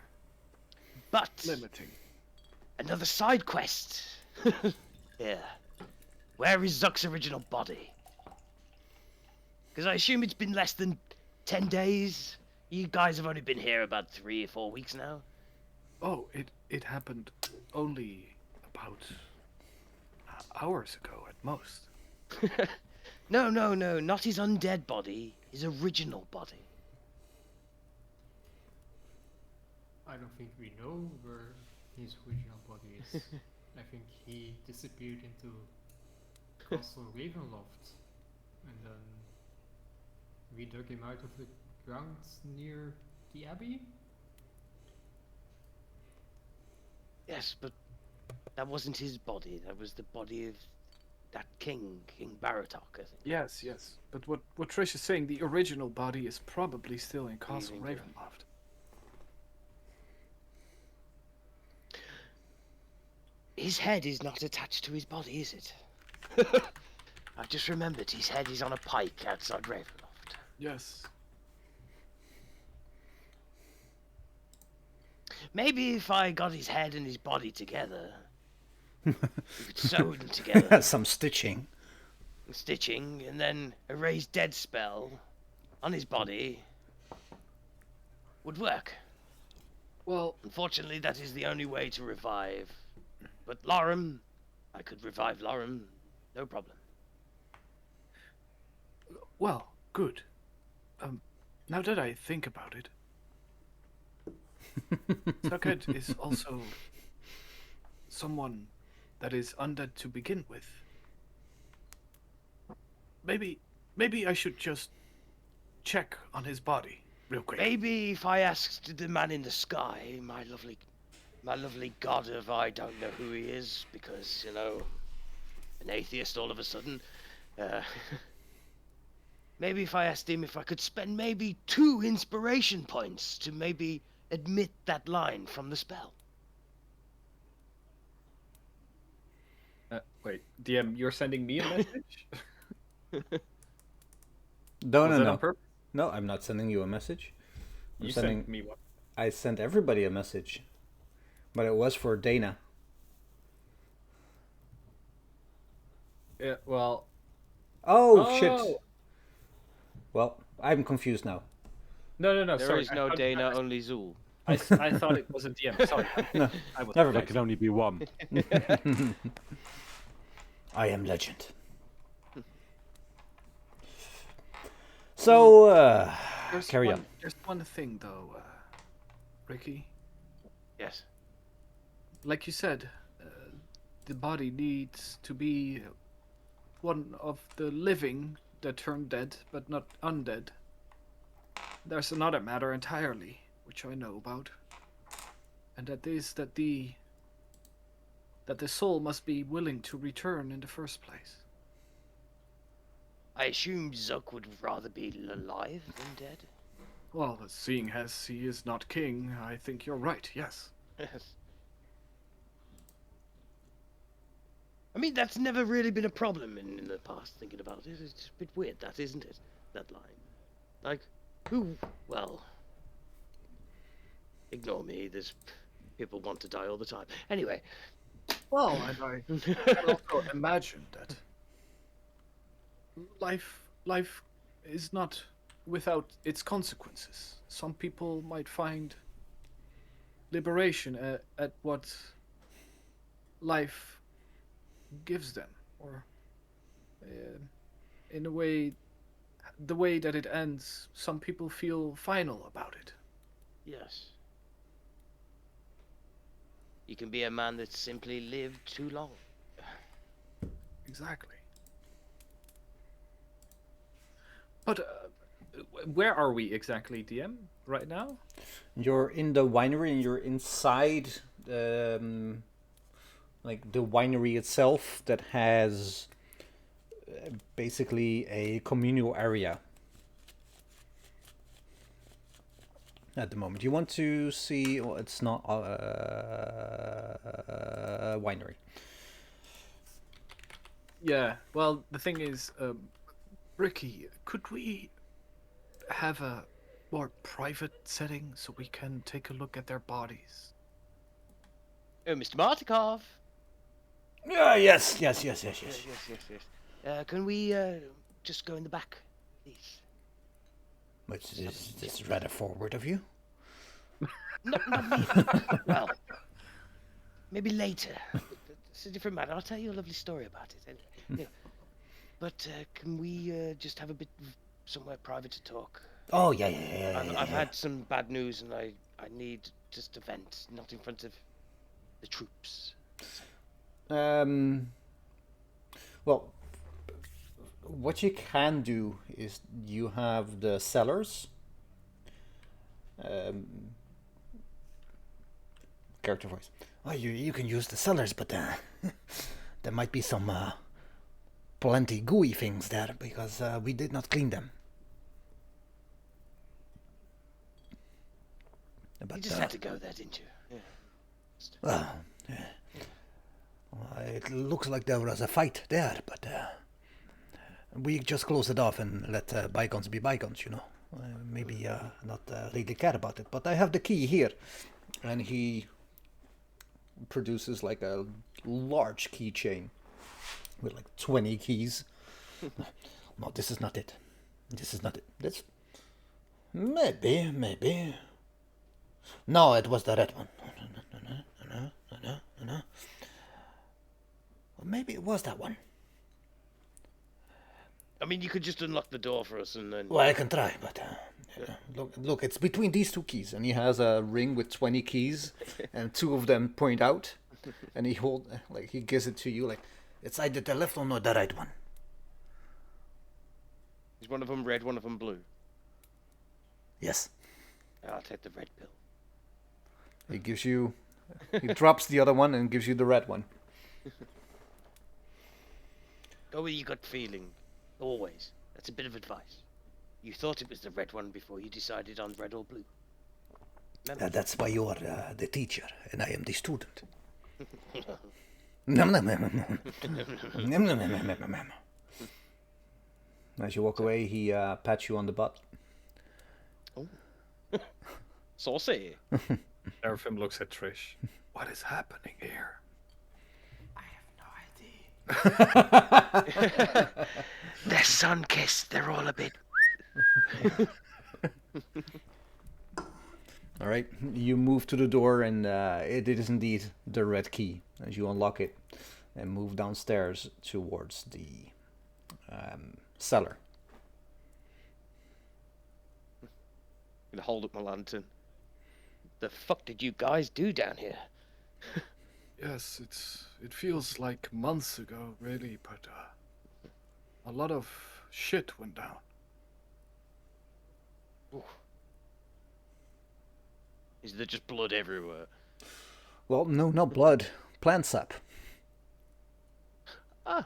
But...
limiting.
Another side quest! Yeah. Where is Zuck's original body? Because I assume it's been less than 10 days? You guys have only been here about 3 or 4 weeks now?
Oh, it happened only about hours ago at most.
No, not his undead body, his original body.
I don't think we know where his original body is. I think he disappeared into Castle Ravenloft, and then we dug him out of the ground near the abbey.
Yes, but that wasn't his body. That was the body of that king, King Baratok, I think.
Yes, yes. But what Trish is saying, the original body is probably still in Castle
Ravenclaw.
Ravenloft.
His head is not attached to his body, is it? I've just remembered his head is on a pike outside Ravenloft.
Yes.
Maybe if I got his head and his body together, we could sew them together,
Some stitching.
stitching, and then a raise dead spell on his body would work.
Well,
Unfortunately, that is the only way to revive. But Lorem, I could revive Lorem, no problem.
well, good. Now that I think about it, Tucket is also someone that is undead to begin with. Maybe I should just check on his body real quick.
Maybe if I asked the man in the sky, my lovely god of I don't know who he is, because, you know, an atheist all of a sudden. Maybe if I asked him if I could spend maybe 2 inspiration points to maybe admit that line from the spell.
Wait, DM, you're sending me a message?
No,
Was
no,
that
no.
on purpose?
No, I'm not sending you a message. I'm
You
sending.
sent me one.
I sent everybody a message, but it was for Dana.
Yeah, well...
Oh, shit. Well, I'm confused now.
No,
There
sorry.
is no Dana, only Zool.
I thought it was a DM. Sorry.
No,
I was
never
There
mind.
can only be one.
I am legend. So, carry on.
There's one thing though, Ricky.
Yes.
Like you said, the body needs to be one of the living that turn dead, but not undead. There's another matter entirely, which I know about, and that is that the soul must be willing to return in the first place.
I assume Zuck would rather be alive than dead.
Well, seeing as he is not king, I think you're right, yes.
Yes. I mean, that's never really been a problem in the past, thinking about it. It's a bit weird, that, isn't it? That line. Like, who... Well... Ignore me, there's... People want to die all the time. Anyway.
Well, and I also imagine that life is not without its consequences. Some people might find liberation at what life gives them, or in a way, the way that it ends, some people feel final about it.
Yes. You can be a man that simply lived too long.
Exactly. But
Where are we exactly, DM, right now?
You're in the winery and you're inside, like the winery itself that has basically a communal area at the moment. You want to see? Well, it's not a winery.
yeah, well, the thing is, Ricky, could we have a more private setting so we can take a look at their bodies?
Oh, Mr. Martikov!
Yes.
Yes. Can we just go in the back, please?
But this is rather forward of you.
Not me. Well, maybe later. It's a different matter. I'll tell you a lovely story about it. Yeah. But can we just have a bit somewhere private to talk?
Oh yeah.
I've had some bad news, and I need just a vent, not in front of the troops.
Well, what you can do is you have the cellars. Character voice. Oh, you can use the cellars, but there might be some plenty gooey things there because we did not clean them. But,
You just had to go there, didn't you? Yeah.
Well, it looks like there was a fight there, but we just close it off and let bygones be bygones, you know. Maybe not really care about it, but I have the key here. And he produces like a large keychain with like 20 keys. No, this is not it. This is not it. This... Maybe. No, it was the red one. No. Or maybe it was that one.
I mean, you could just unlock the door for us and then...
Well, I can try, but look, it's between these two keys, and he has a ring with 20 keys, and 2 of them point out, and he gives it to you, like, it's either the left one or the right one.
Is one of them red, one of them blue?
Yes.
I'll take the red pill.
He drops the other one and gives you the red one.
Go with your gut feeling. Always. That's a bit of advice. You thought it was the red one before you decided on red or blue.
That's why you are the teacher and I am the student. As you walk away, he pats you on the butt.
Oh. Saucy.
Seraphim looks at Trish.
What is happening here?
They're sun-kissed. They're all a bit...
All right, you move to the door, and it is indeed the red key. As you unlock it and move downstairs towards the cellar.
I'm gonna hold up my lantern. The fuck did you guys do down here?
Yes, it feels like months ago, really, but a lot of shit went down.
Ooh. Is there just blood everywhere?
Well, no, not blood. Plant sap.
Ah.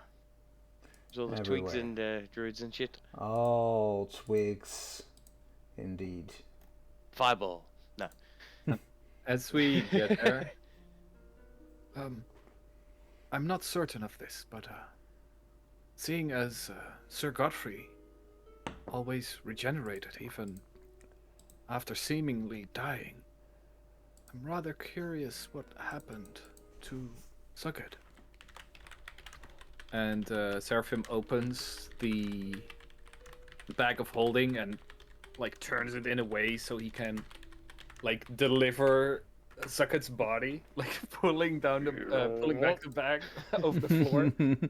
There's all the twigs
Everywhere.
and druids and shit.
Oh, twigs. Indeed.
Fireball. No.
As we get there,
I'm not certain of this, but seeing as Sir Godfrey always regenerated even after seemingly dying, I'm rather curious what happened to Sukkot.
and Seraphim opens the bag of holding and like turns it in a way so he can like deliver Sucket's body, like pulling back the bag over the floor, and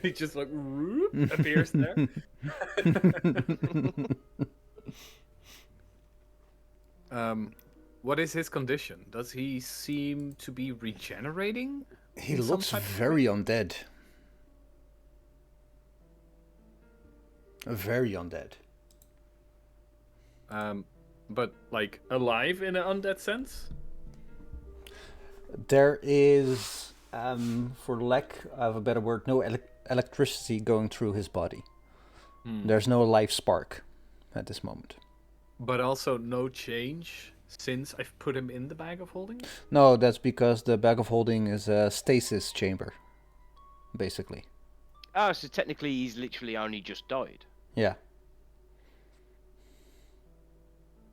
he just like whoop, appears there. What is his condition? Does he seem to be regenerating?
He
in some
looks
type of
very undead. Very undead.
But like alive in an undead sense?
There is, for lack of a better word, no electricity going through his body. There's no life spark at this moment.
But also no change since I've put him in the bag of holding?
No, that's because the bag of holding is a stasis chamber, basically.
Oh, so technically he's literally only just died.
Yeah.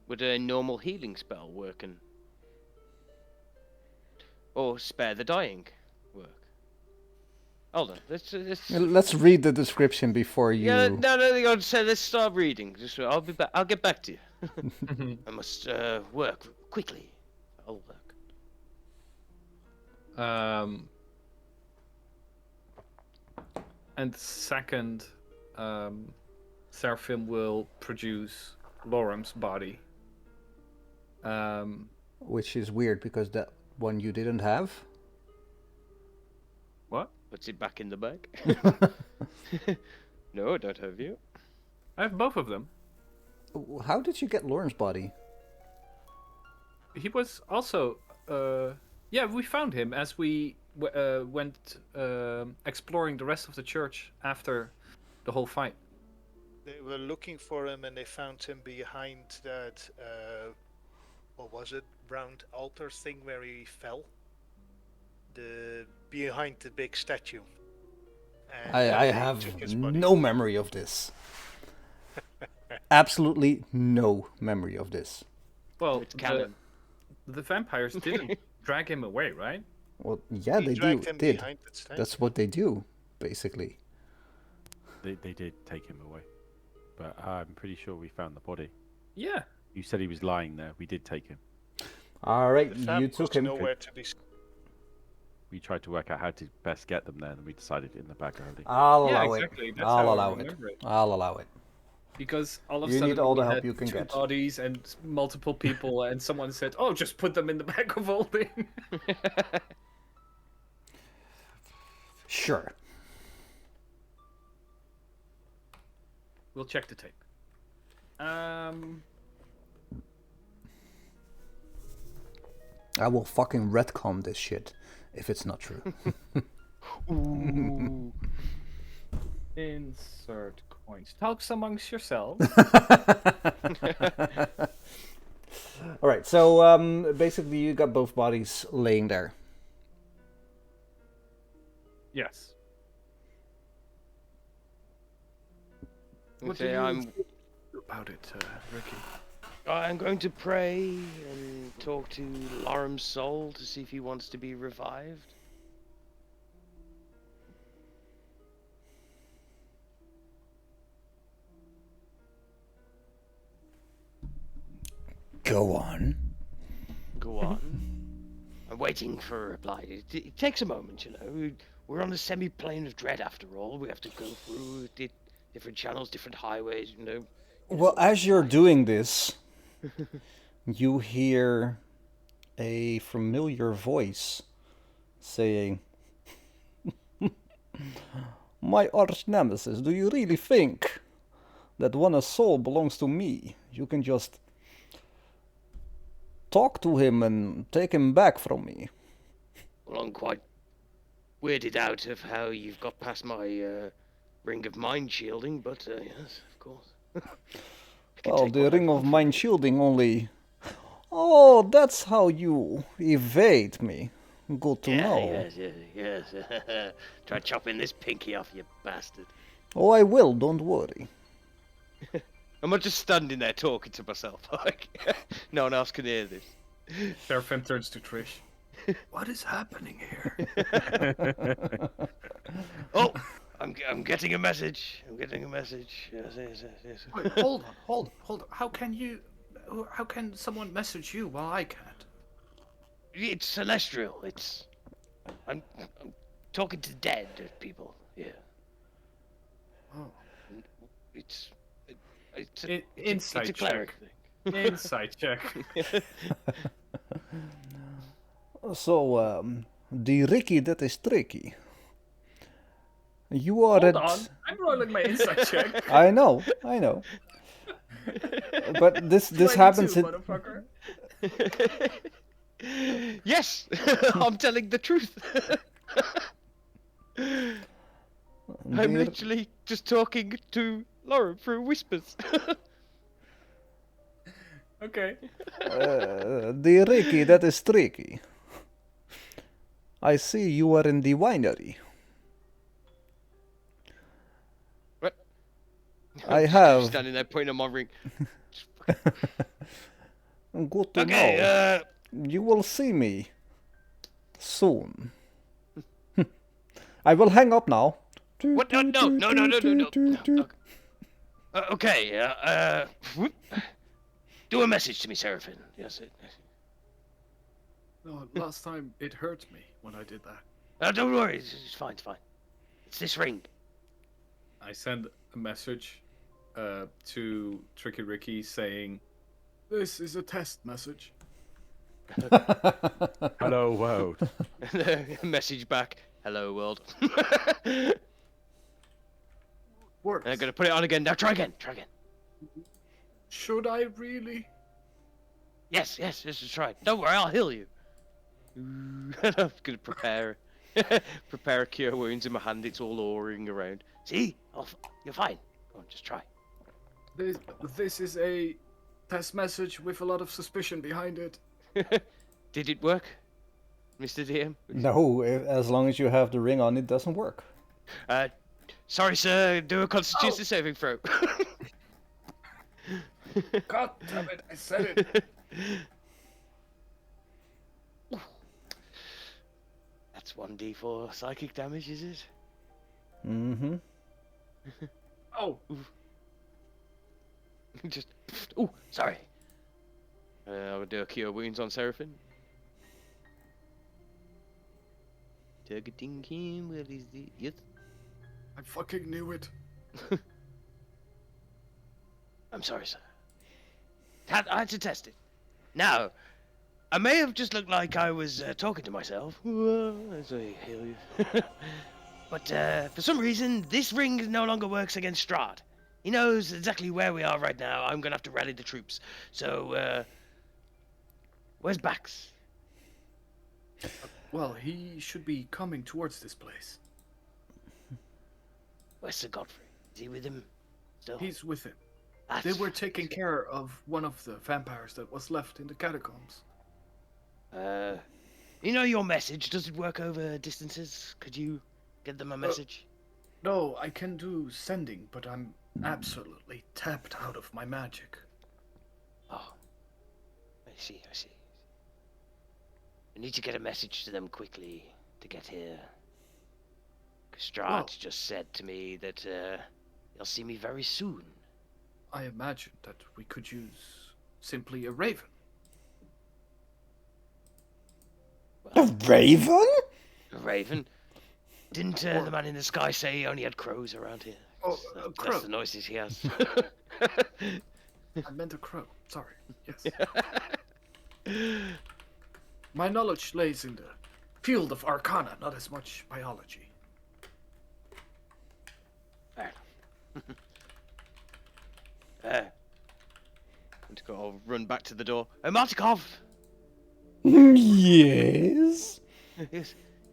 Would a normal healing spell work and... or spare the dying work? Hold on,
Let's read the description before you...
Yeah, no, I'll say let's start reading. Just I'll be back. I'll get back to you. I must work quickly. I'll work.
And second, Seraphim will produce Lorem's body.
Which is weird because that one you didn't have.
Puts it back in the bag. No, I don't have you.
I have both of them.
How did you get Lauren's body?
He was also. Yeah, we found him as we went exploring the rest of the church after the whole fight.
They were looking for him and they found him behind that, what was it, round altar thing where he fell? Behind the big statue. And
I
they
have
took his body.
no memory of this. Absolutely no memory of this.
Well,
It's canon.
the vampires didn't drag him away, right?
Well, yeah,
He
they
dragged him
did.
behind that statue.
That's what they do, basically.
They did take him away, but I'm pretty sure we found the body.
Yeah.
You said he was lying there. We did take him.
All right,
The fam
you
was
took him.
nowhere to be.
We tried to work out how to best get them there, and we decided in the bag of holding.
I'll
Yeah,
allow
exactly.
it.
That's
I'll
how I
allow it.
remember it.
I'll allow it.
Because all of a
You
sudden
need all the
we
help
had
you can
two
get.
bodies and multiple people, and someone said, "Oh, just put them in the bag of holding."
Sure.
We'll check the tape.
I will fucking retcon this shit if it's not true.
Ooh. Insert coins. Talks amongst yourselves.
All right, so basically you got both bodies laying there.
Yes.
What do
Okay,
you
I'm
think about it, Ricky?
I'm going to pray and talk to Lorem's soul to see if he wants to be revived.
Go on.
Go on. I'm waiting for a reply. It takes a moment, you know. We're on the semi-plane of dread after all. We have to go through different channels, different highways, you know.
Well, as you're doing this, you hear a familiar voice saying, "My arch nemesis, do you really think that when a soul belongs to me, you can just talk to him and take him back from me?"
Well, I'm quite weirded out of how you've got past my ring of mind shielding, but yes, of course.
Well, the ring of mind shielding only... Oh, that's how you evade me. Good to know.
Yes. Try chopping this pinky off, you bastard.
Oh, I will, don't worry.
I'm not just standing there talking to myself. Like, no one else can hear this.
Seraphim turns to Trish.
What is happening here?
Oh, I'm getting a message. I'm getting a message. Yes.
Wait, hold on. How can someone message you while I can't?
It's celestial. I'm talking to dead people. Yeah.
Oh.
It's
Insight
a cleric
check.
thing.
Insight check.
So, the Ricky that is tricky. You are
Hold
at...
on. I'm rolling my insight check.
I know. But this
22,
happens in...
motherfucker.
Yes, I'm telling the truth. I'm literally just talking to Laura through whispers.
Okay.
The Ricky that is tricky. I see you are in the winery.
What?
I
Just
have.
standing there pointing on my ring.
Good to
Okay,
know. You will see me soon. I will hang up now.
What? No. Okay, whoop. Do a message to me, Seraphim. Yes.
No, last time it hurt me when I did that.
Don't worry, it's fine. It's this ring.
I send a message to Tricky Ricky saying,
This is a test message.
Hello, world.
Message back. Hello, world.
Works.
I'm gonna put it on again. Now try again. Try again.
Should I really?
Yes, just try. Don't worry, I'll heal you. I'm gonna prepare a cure wounds in my hand. It's all oaring around. See? You're fine. Go on, just try.
This is a test message with a lot of suspicion behind it.
Did it work, Mr. DM?
No, as long as you have the ring on, it doesn't work.
Sorry, sir. Do a Constitution saving throw.
God damn it! I said it.
That's 1d4 psychic damage, is it?
Mm-hmm.
Oh.
Just. Sorry. I'll do a cure wounds on Seraphim. Targeting him. Where is the? Yes.
I fucking knew it.
I'm sorry, sir. I had to test it. Now, I may have just looked like I was talking to myself as I heal you. But for some reason, this ring no longer works against Strahd. He knows exactly where we are right now. I'm gonna have to rally the troops. So, where's Bax?
Well, he should be coming towards this place.
Where's Sir Godfrey? Is he with him still?
He's with him.
That's
They were taking care of one of the vampires that was left in the catacombs.
You know your message? Does it work over distances? Could you get them a message?
No, I can do sending, but I'm absolutely tapped out of my magic.
Oh, I see. I need to get a message to them quickly to get here. Strahd just said to me that he'll see me very soon.
I imagine that we could use simply a raven.
A raven?
A raven? Didn't the man in the sky say he only had crows around here?
Oh, a crow.
That's the noises he has.
I meant a crow. Sorry. Yes. My knowledge lays in the field of arcana, not as much biology.
Fair enough. I'll run back to the door. Martikov!
Yes.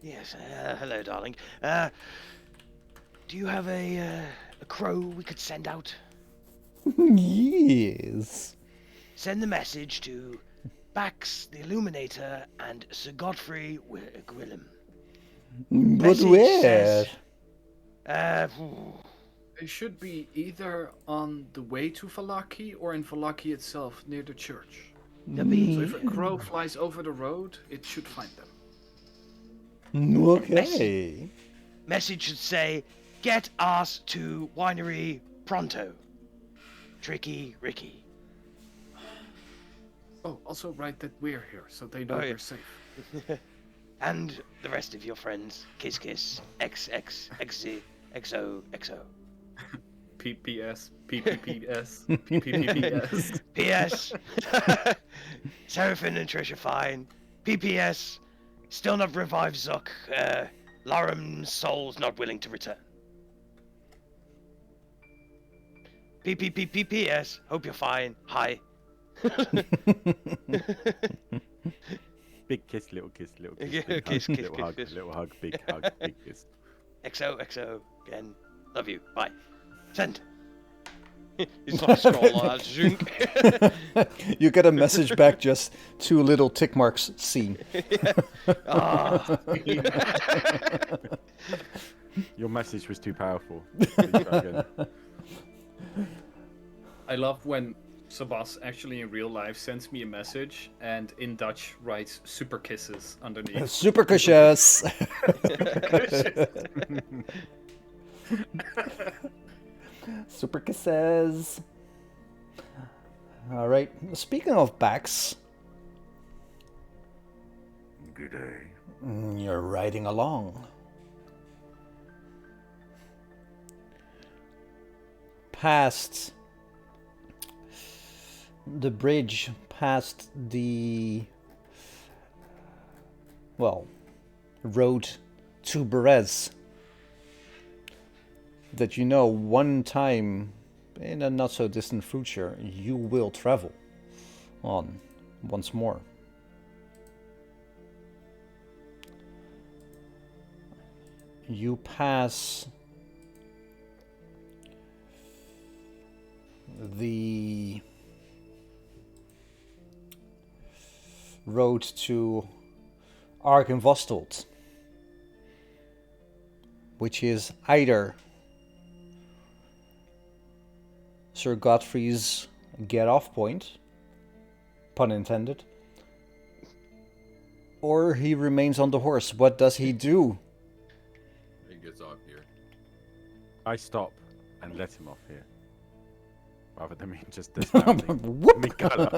Yes. Hello, darling. Do you have a crow we could send out?
Yes.
Send the message to Bax the Illuminator and Sir Godfrey Gwillem.
But
Message
where?
says,
They should be either on the way to Valaki or in Valaki itself, near the church. So if a crow flies over the road, it should find them.
Okay.
Message should say, get us to winery pronto. Tricky Ricky.
Oh, also write that we're here, so they know we're safe.
And the rest of your friends. Kiss kiss. XX. XZ. XO. XO.
PPS. PPPS. PPPS.
PS. Seraphim and Trish are fine. PPS. Still not revived Zuck. Laram's soul's not willing to return. PPPPS. Hope you're fine. Hi.
Big kiss, little kiss, little kiss.
Yeah,
big
kiss,
hug,
kiss,
little
kiss,
hug,
kiss.
little hug, big hug, big kiss.
XO again. Love you. Bye. Send. It's not a scroll on Zhunk.
You get a message back, just 2 little tick marks seen.
Your message was too powerful. Big dragon.
I love when Sabas actually in real life sends me a message and in Dutch writes super kisses underneath.
Super kusjes. Super kisses. All right. Speaking of backs,
Good day.
you're riding along. Past the bridge, past the road to Berez that you know one time in a not so distant future you will travel on once more. You pass the road to Arkenvostold, which is either Sir Godfrey's get-off point, pun intended, or he remains on the horse. What does he do?
He gets off here.
I stop and let him off here. Rather than me just dismounting.
Whoop!
Me gallop.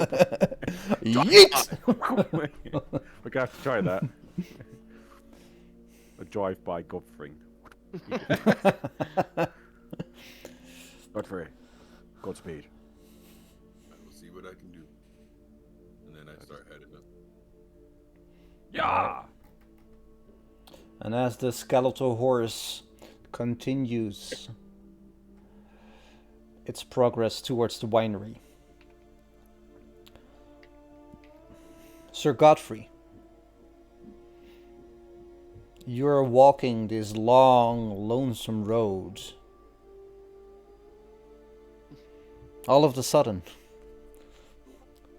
Yeet!
We're going to have to try that. A drive-by Godfrey. Godfrey, Godspeed.
I will see what I can do. And then I start heading up.
Yeah!
And as the skeletal horse continues its progress towards the winery, Sir Godfrey, you're walking this long, lonesome road. All of a sudden,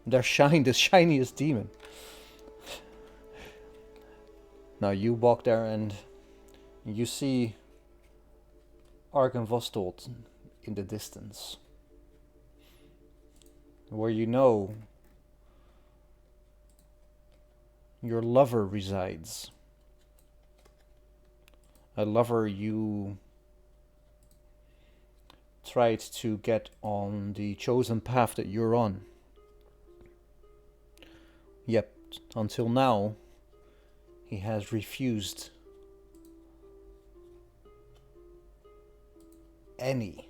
there shined the shiniest demon. Now you walk there and you see Arkenvostold in the distance, where you know your lover resides. A lover you tried to get on the chosen path that you're on. Yet, until now, he has refused any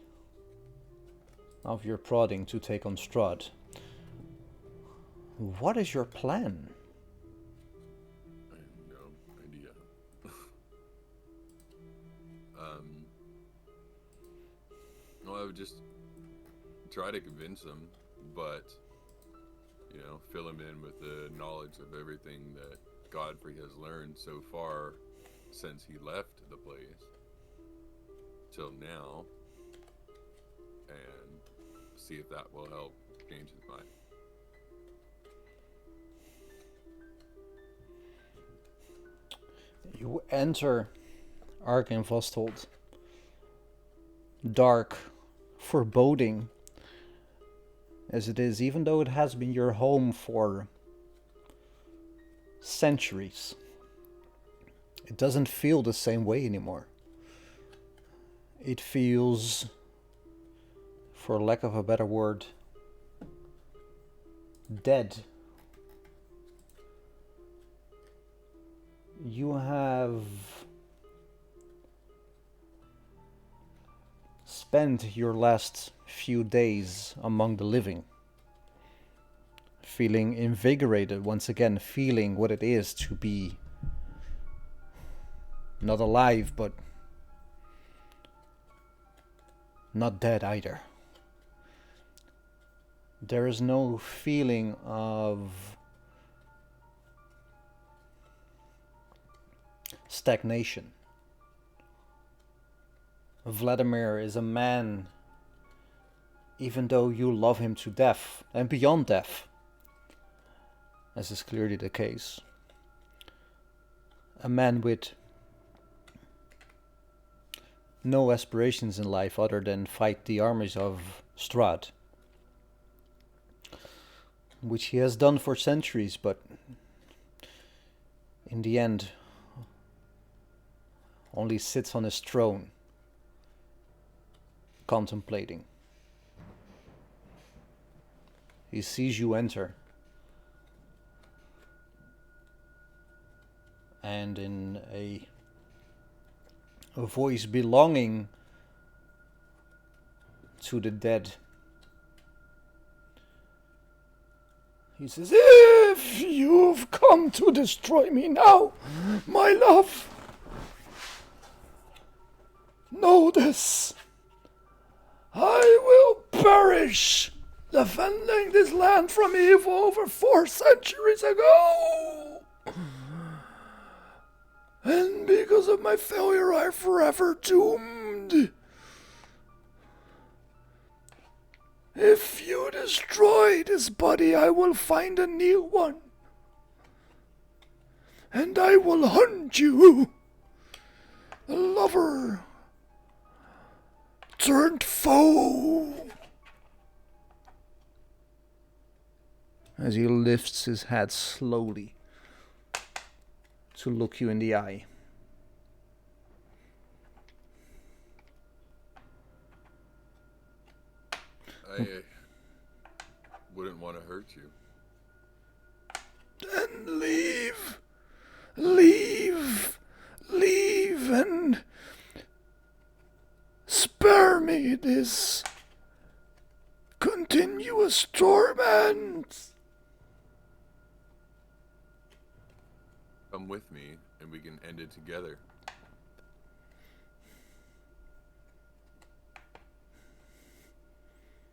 of your prodding to take on Strahd. What is your plan?
I have no idea. Well, I would just try to convince him, but, you know, fill him in with the knowledge of everything that Godfrey has learned so far since he left the place till now, and see if that will help change his mind.
You enter Arkenvostold. Dark, foreboding as it is, even though it has been your home for centuries. It doesn't feel the same way anymore. It feels, for lack of a better word, dead. You have spent your last few days among the living, feeling invigorated once again, feeling what it is to be not alive, but not dead either. There is no feeling of stagnation. Vladimir is a man, even though you love him to death and beyond death, as is clearly the case. A man with no aspirations in life other than fight the armies of Strahd, which he has done for centuries, but in the end only sits on his throne contemplating. He sees you enter, and in a voice belonging to the dead, he says, "If you've come to destroy me now, my love,
Know this. I will perish defending this land from evil over 4 centuries ago. And because of my failure, I'm forever doomed. If you destroy this body, I will find a new one. And I will hunt you. A lover turned foe.
As he lifts his head slowly to look you in the eye.
I wouldn't want to hurt you.
Then leave. Leave. Leave and spare me this continuous torment.
Come with me and we can end it together.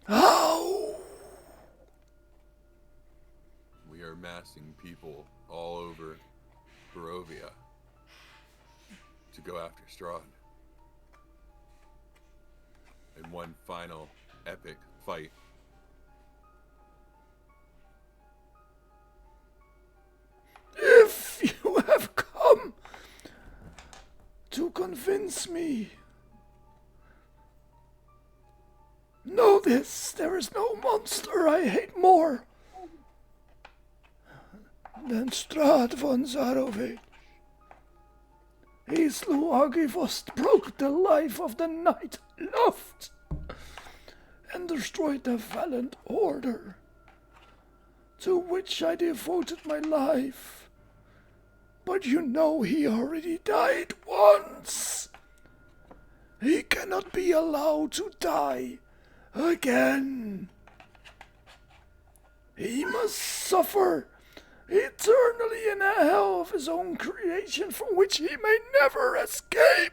How?
We are massing people all over Barovia to go after Strahd. In one final epic fight.
If you have come to convince me, know this, there is no monster I hate more than Strahd von Zarovich. He slew Argivost, broke the life of the knight I loved, and destroyed the valiant order to which I devoted my life. But you know he already died once. He cannot be allowed to die again. He must suffer eternally in a hell of his own creation from which he may never escape.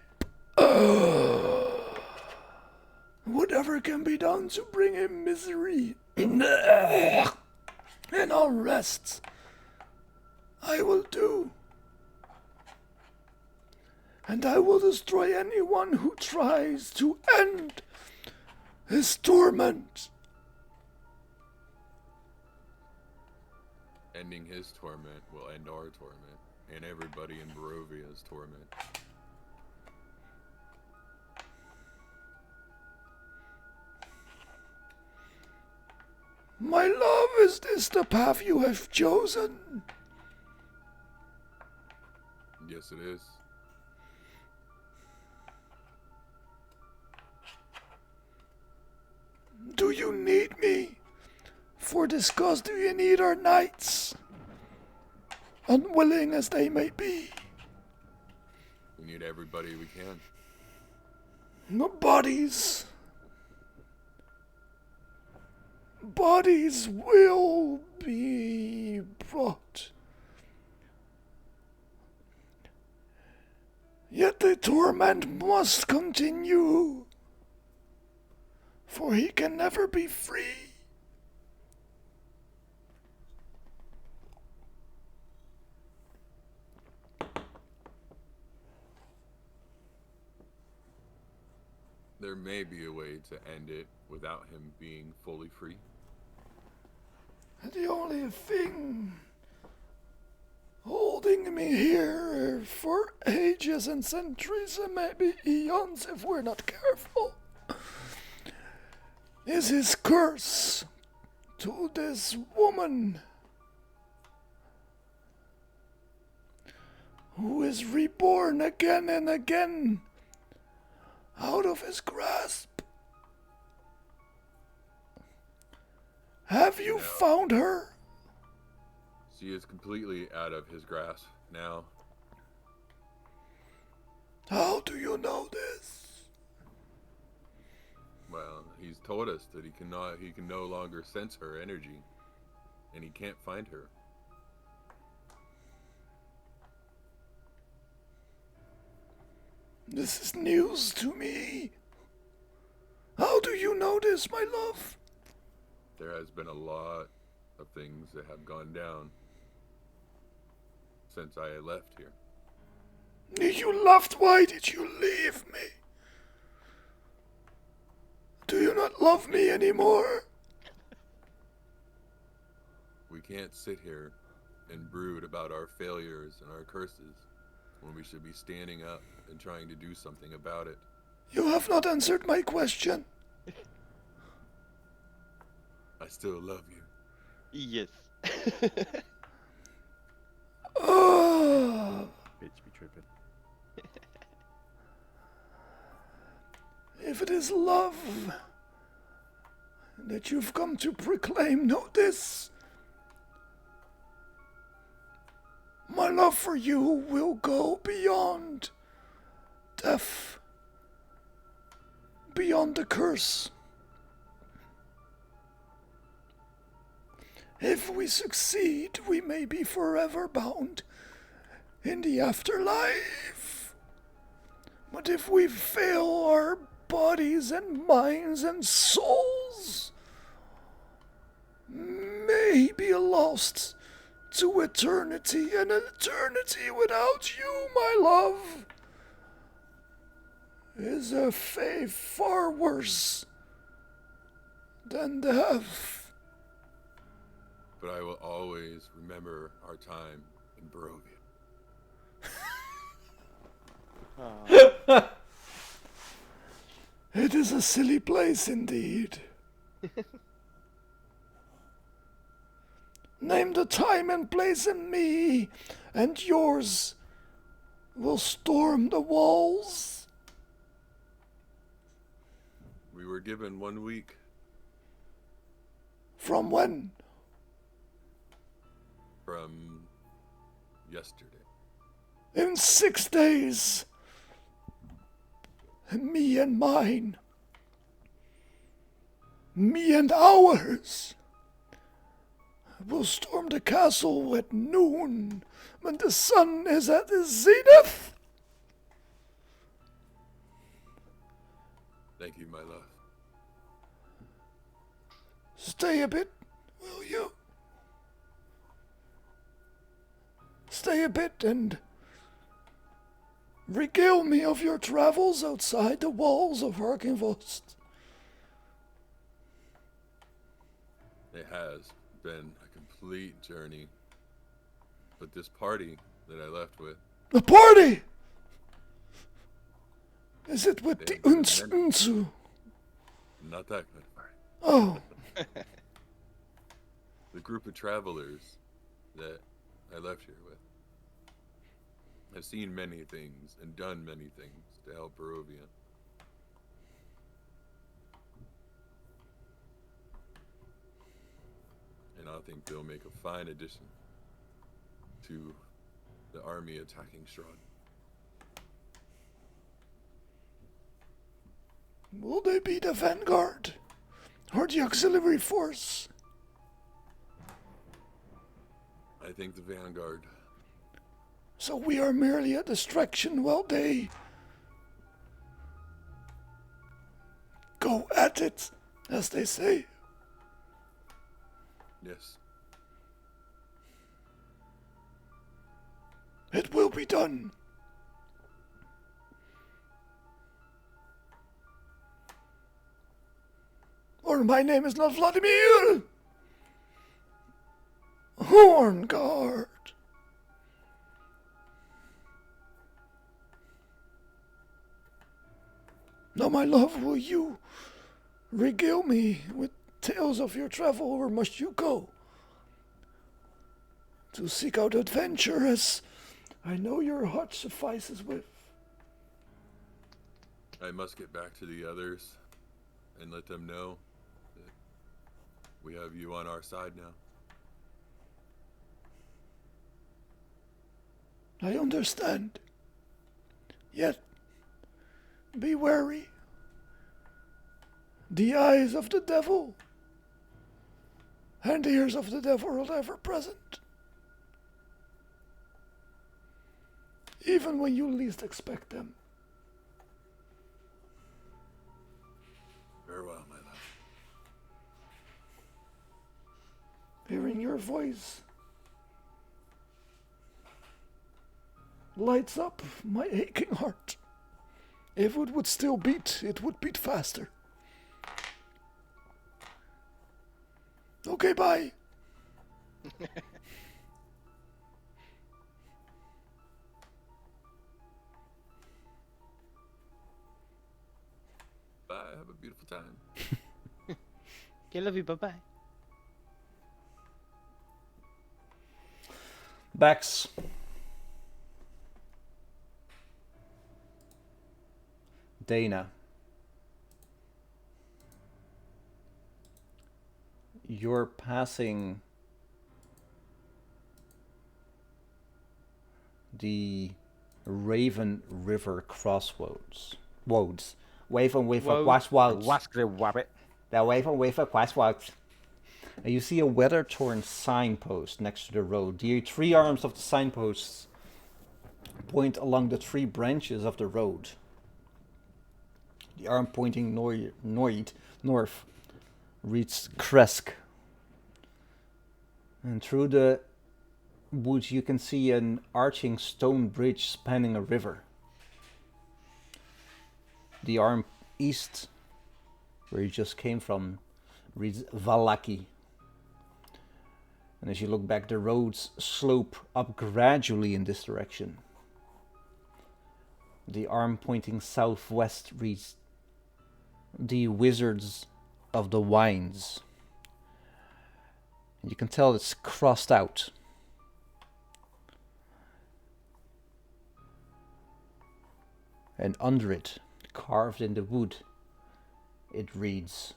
Whatever can be done to bring him misery and unrest, I will do. And I will destroy anyone who tries to end his torment.
Ending his torment will end our torment, and everybody in Barovia's torment.
My love, is this the path you have chosen?
Yes, it is.
Do you need me? For this cause do you need our knights? Unwilling as they may be.
We need everybody we can.
The bodies. Bodies will be brought. Yet the torment must continue. For he can never be free.
There may be a way to end it without him being fully free.
The only thing holding me here for ages and centuries and maybe eons if we're not careful is his curse to this woman who is reborn again and again out of his grasp. Have you found her?
She is completely out of his grasp now.
How do you know this?
Well, he's told us that he can no longer sense her energy, and he can't find her.
This is news to me. How do you know this, my love?
There has been a lot of things that have gone down since I left here.
You left. Why did you leave me? Do you not love me anymore?
We can't sit here and brood about our failures and our curses when we should be standing up and trying to do something about it.
You have not answered my question.
I still love you.
Yes.
Oh,
Bitch be tripping.
if it is love that you've come to proclaim, know this. My love for you will go beyond death, beyond the curse. If we succeed, we may be forever bound in the afterlife. But if we fail, our bodies and minds and souls may be lost to eternity, and an eternity without you, my love, is a fate far worse than death.
But I will always remember our time in Barovia.
It is a silly place indeed. Name the time and place, and me and yours will storm the walls.
We were given 1 week.
From when?
From yesterday.
In 6 days. Me and mine. Me and ours. Will storm the castle at noon when the sun is at the zenith.
Thank you, my love.
Stay a bit, will you? Stay a bit and regale me of your travels outside the walls of Arkenvost.
It has been a complete journey. But this party that I left with,
A party! Is it with the Unsu?
not that kind of party.
Oh,
The group of travelers that I left here with have seen many things and done many things to help Barovia. And I think they'll make a fine addition to the army attacking Strahd.
will they be the vanguard or the auxiliary force?
I think the vanguard.
So we are merely a distraction while they go at it, as they say.
Yes.
It will be done. Or my name is not Vladimir. Hornguard. Now, my love, will you regale me with tales of your travel, or must you go to seek out adventure, as I know your heart suffices with?
I must get back to the others and let them know that we have you on our side now.
I understand. Yet, be wary. The eyes of the devil and ears of the devil are ever present. Even when you least expect them.
Farewell, my love.
Hearing your voice lights up my aching heart. If it would still beat, it would beat faster. Okay, bye.
Bye. Have a beautiful time.
Okay, love you. Bye bye.
Bax. Dana. You're passing the Raven River crossroads. Raven River crossroads.
Wabbit.
The Raven River crossroads. And you see a weather-torn signpost next to the road. The three arms of the signposts point along the three branches of the road. The arm pointing north reads Kresk. And through the woods you can see an arching stone bridge spanning a river. The arm east, where you just came from, reads Valaki. And as you look back, the roads slope up gradually in this direction. The arm pointing southwest reads the Wizards of the Wines. You can tell it's crossed out. And under it, carved in the wood, it reads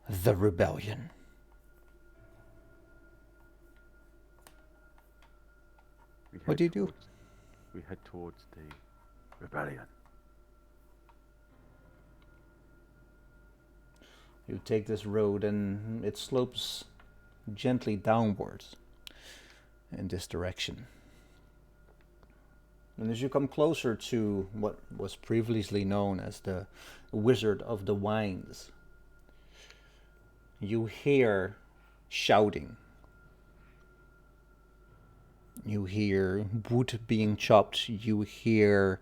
The Rebellion. What do you do?
We head towards the rebellion.
You take this road and it slopes gently downwards in this direction. And as you come closer to what was previously known as the Wizard of the Wines, you hear shouting. You hear wood being chopped. You hear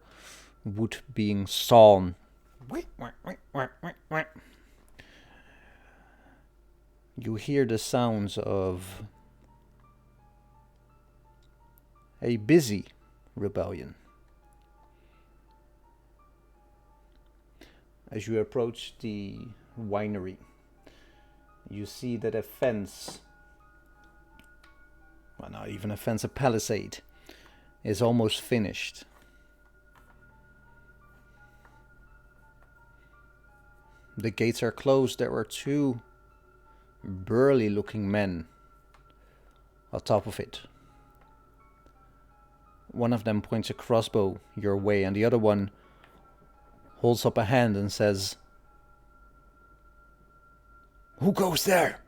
wood being sawn. You hear the sounds of a busy rebellion. As you approach the winery, you see that a fence, well, not even a fence, a palisade, is almost finished. The gates are closed. There are two burly looking men on top of it. One of them points a crossbow your way, and the other one holds up a hand and says, "Who goes there?"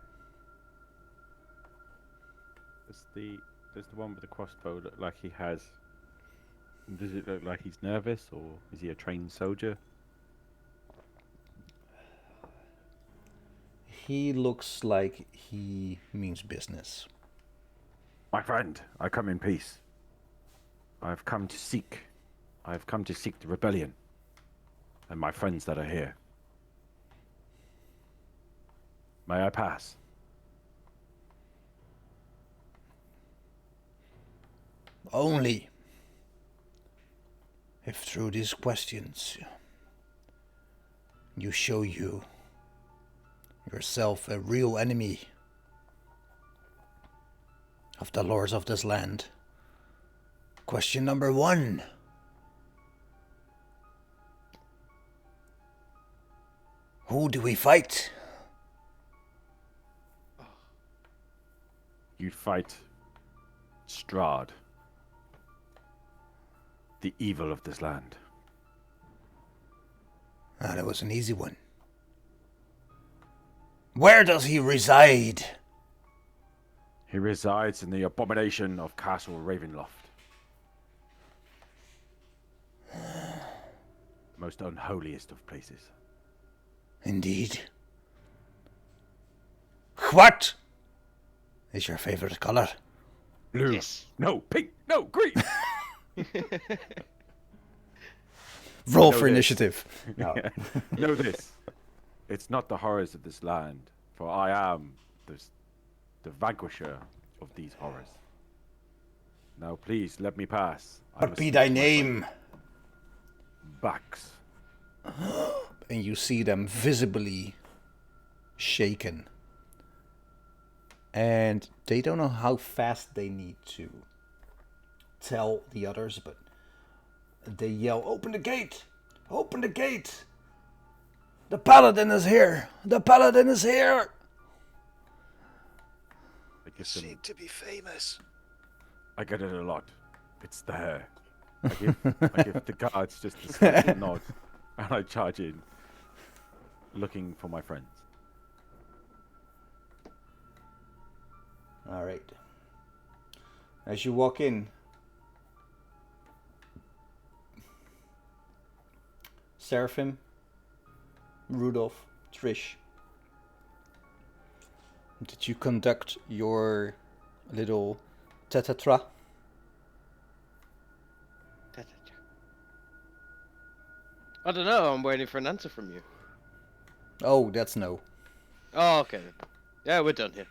Does the one with the crossbow look like he has... Does it look like he's nervous, or is he a trained soldier?
He looks like he means business.
My friend, I come in peace. I have come to seek the rebellion and my friends that are here. May I pass?
Only if through these questions you show yourself a real enemy of the lords of this land. Question number 1. Who do we fight?
You fight Strahd, the evil of this land.
Ah, that was an easy one. Where does he reside?
He resides in the abomination of Castle Ravenloft. Most unholiest of places.
Indeed. What is your favorite color?
Blue.
Yes.
No, pink. No, green.
Roll
Know
for
this.
initiative. No.
Know this. It's not the horrors of this land, for I am the vanquisher of these horrors. Now, please let me pass. I
What
must
be
speak
thy
to my friend.
name?
Bax.
And you see them visibly shaken. And they don't know how fast they need to tell the others, but they yell, "Open the gate! Open the gate! The paladin is here! The paladin is here!"
I give them,
Seem to be famous.
I get it a lot. It's there. I give the guards just a slight nod, and I charge in, looking for my friends.
All right. As you walk in, Seraphim, Rudolph, Trish, did you conduct your little tete-a-tra?
I don't know. I'm waiting for an answer from you.
Oh, that's no.
Oh, okay. Yeah, we're done here.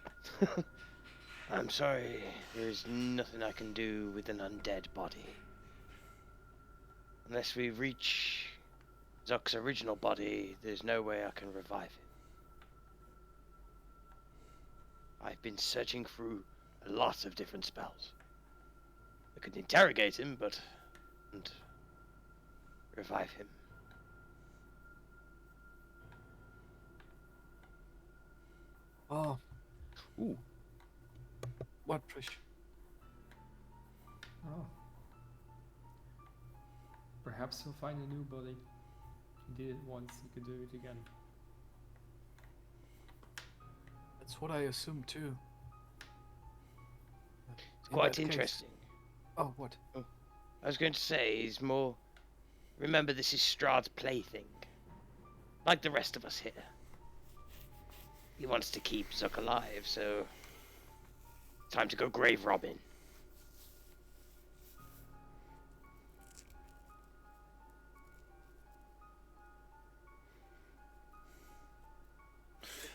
I'm sorry. There's nothing I can do with an undead body. Unless we reach Zuck's original body, there's no way I can revive him. I've been searching through a lot of different spells. I could interrogate him, but and revive him.
Oh,
Ooh.
what, Trish?
Oh. Perhaps he'll find a new body. He did it once, he could do it again.
That's what I assumed too.
It's
In
quite
that case-
interesting.
Oh, what?
I was going to say, he's more... Remember, this is Strahd's plaything. Like the rest of us here. He wants to keep Zuck alive, so... Time to go grave robbing.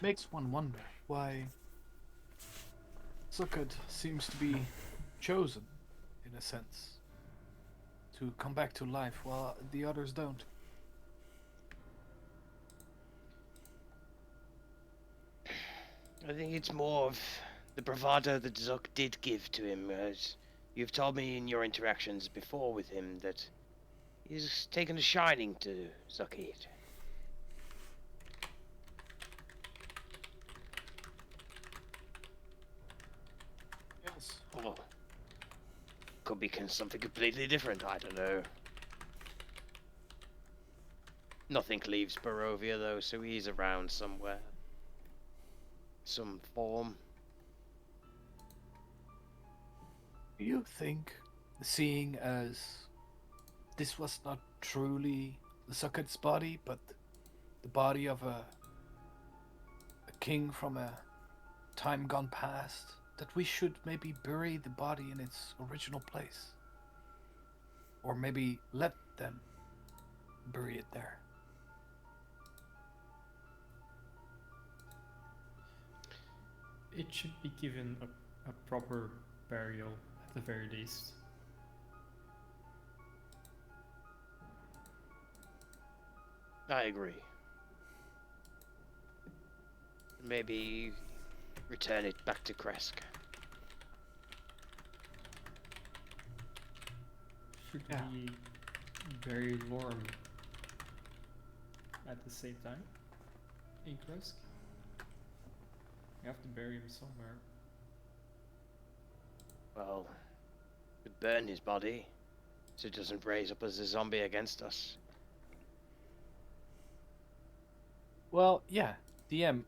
Makes one wonder why Zuckert seems to be chosen, in a sense, to come back to life while the others don't.
I think it's more of the bravado that Zuck did give to him, as you've told me in your interactions before with him that he's taken a shining to Zuckheed.
Yes.
Oh. Could be something completely different, I don't know. Nothing leaves Barovia though, so he's around somewhere. Some form.
Do you think, seeing as this was not truly the Zuckert's body, but the body of a king from a time gone past, that we should maybe bury the body in its original place? Or maybe let them bury it there?
It should be given a proper burial at the very least.
I agree. Maybe return it back to Kresk.
Should
Yeah.
we bury Lorm at the same time in Kresk? We have to bury him somewhere.
Well, we'd burn his body so it doesn't raise up as a zombie against us.
Well, yeah. DM,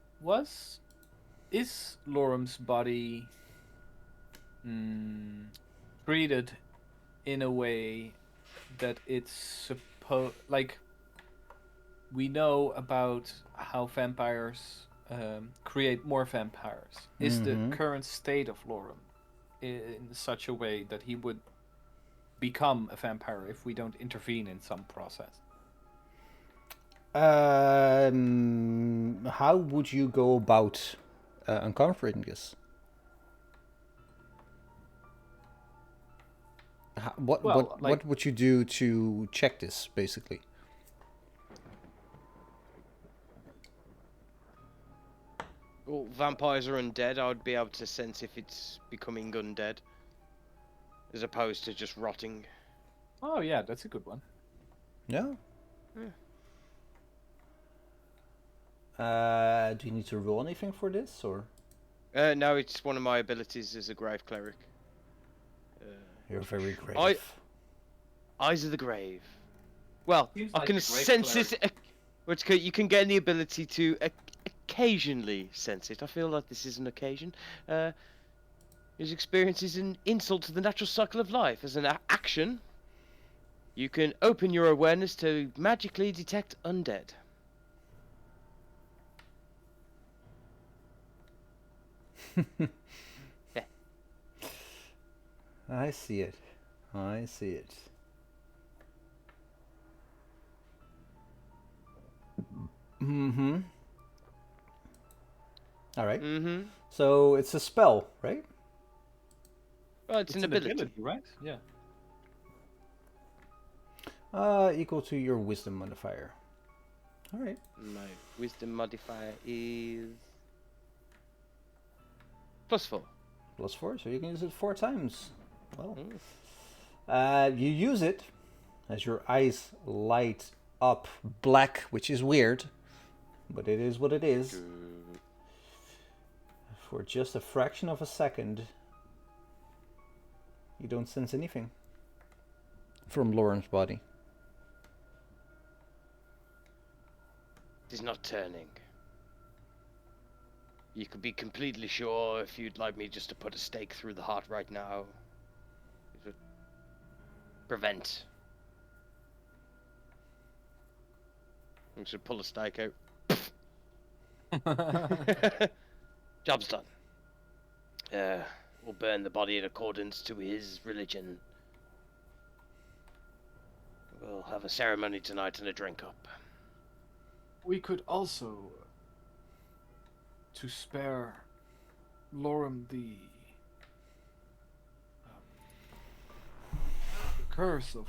is Lorum's body treated in a way that it's we know about how vampires create more vampires. Is the current state of Lorem in such a way that he would become a vampire if we don't intervene in some process?
How would you go about uncovering this? What would you do to check this, basically?
Well, vampires are undead. I would be able to sense if it's becoming undead, as opposed to just rotting.
Oh yeah, that's a good one.
Yeah. Do you need to roll anything for this, or?
No, it's one of my abilities as a grave cleric.
You're very grave.
Eyes of the grave. Well,
Seems
I
like
can
a grave
sense
cleric.
it. You can gain the ability to occasionally sense it. I feel like this is an occasion. His experience is an insult to the natural cycle of life. As an action, you can open your awareness to magically detect undead. Yeah.
I see it. I see it. Mm-hmm. All right.
Mm-hmm.
So it's a spell, right?
Well, it's an ability.
right? Yeah.
Equal to your wisdom modifier. All right.
My wisdom modifier is +4.
+4, so you can use it 4 times. Well,
Mm.
you use it as your eyes light up black, which is weird, but it is what it is. For just a fraction of a second, you don't sense anything from Lauren's body.
It is not turning. You could be completely sure if you'd like me just to put a stake through the heart right now. It would prevent. I should pull a stake out. Job's done. We'll burn the body in accordance to his religion. We'll have a ceremony tonight and a drink up.
We could also, to spare Lorem the curse of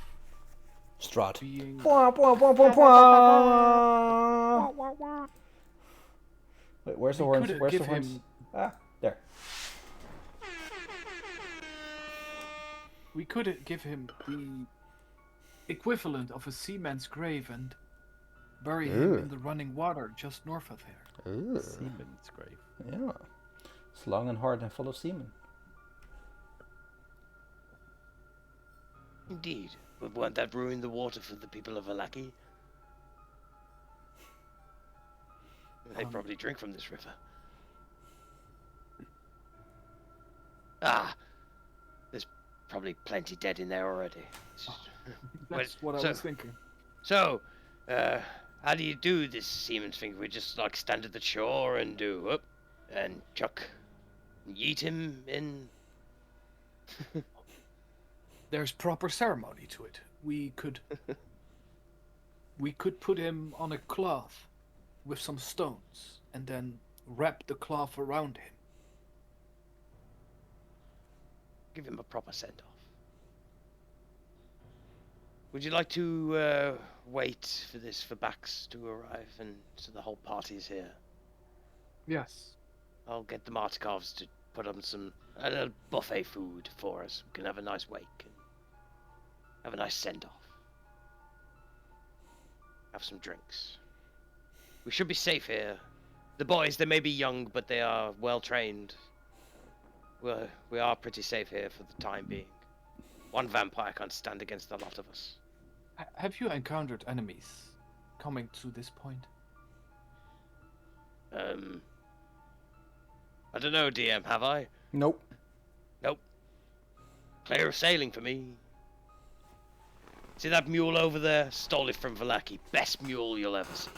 Strahd.
being.
Wait, where's the
We
horns?
could
Where's the
give
horns?
him-
Ah, there.
We could give him the equivalent of a seaman's grave and bury him in the running water just north of here.
Ooh.
Seaman's grave.
Yeah. It's long and hard and full of semen.
Indeed. But won't that ruin the water for the people of Alaki? They probably drink from this river. Ah! There's probably plenty dead in there already.
That's what I was thinking.
So, how do you do this seaman's thing? We just like stand at the shore and do up and chuck, yeet him in.
There's proper ceremony to it. We could put him on a cloth with some stones and then wrap the cloth around him.
Give him a proper send-off. Would you like to wait for this for Bax to arrive and so the whole party's here?
Yes.
I'll get the Martikovs to put on some buffet food for us. We can have a nice wake and have a nice send-off. Have some drinks. We should be safe here. The boys, they may be young, but they are well trained. We are pretty safe here for the time being. One vampire can't stand against a lot of us.
Have you encountered enemies coming to this point?
I don't know, DM, have I?
Nope.
Nope. Clear of sailing for me. See that mule over there? Stole it from Vallaki. Best mule you'll ever see.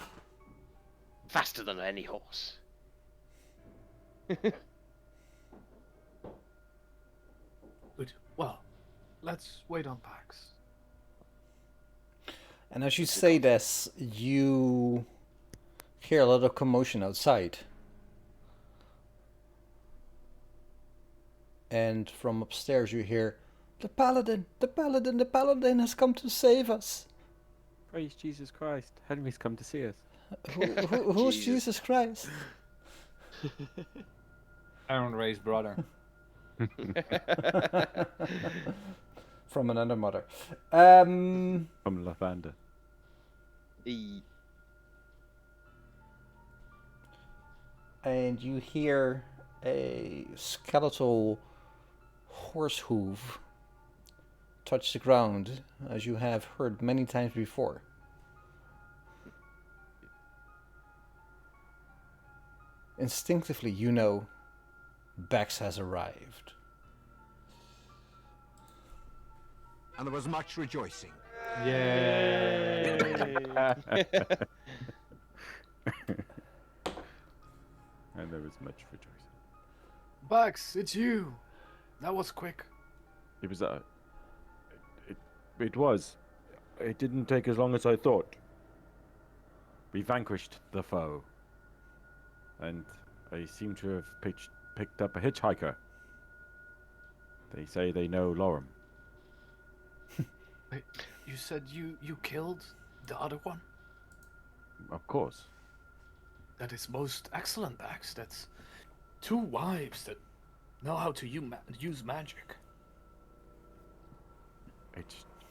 Faster than any horse.
Good. Well, let's wait on Pax.
And as you say this, you hear a lot of commotion outside. And from upstairs you hear, "The paladin! The paladin! The paladin has come to save us!"
Praise Jesus Christ. Henry's come to see us.
Who's Jesus Christ?
Aaron Ray's brother.
From another mother.
From Lavanda.
And you hear a skeletal horse hoof touch the ground, as you have heard many times before. Instinctively, you know Bex has arrived.
And there was much rejoicing.
Yay! And there was much rejoicing.
Bax, it's you. That was quick.
It was it was. It didn't take as long as I thought. We vanquished the foe. And I seem to have picked up a hitchhiker. They say they know Lorem.
Wait, you said you killed the other one?
Of course.
That is most excellent, Bax. That's 2 wives that know how to use magic.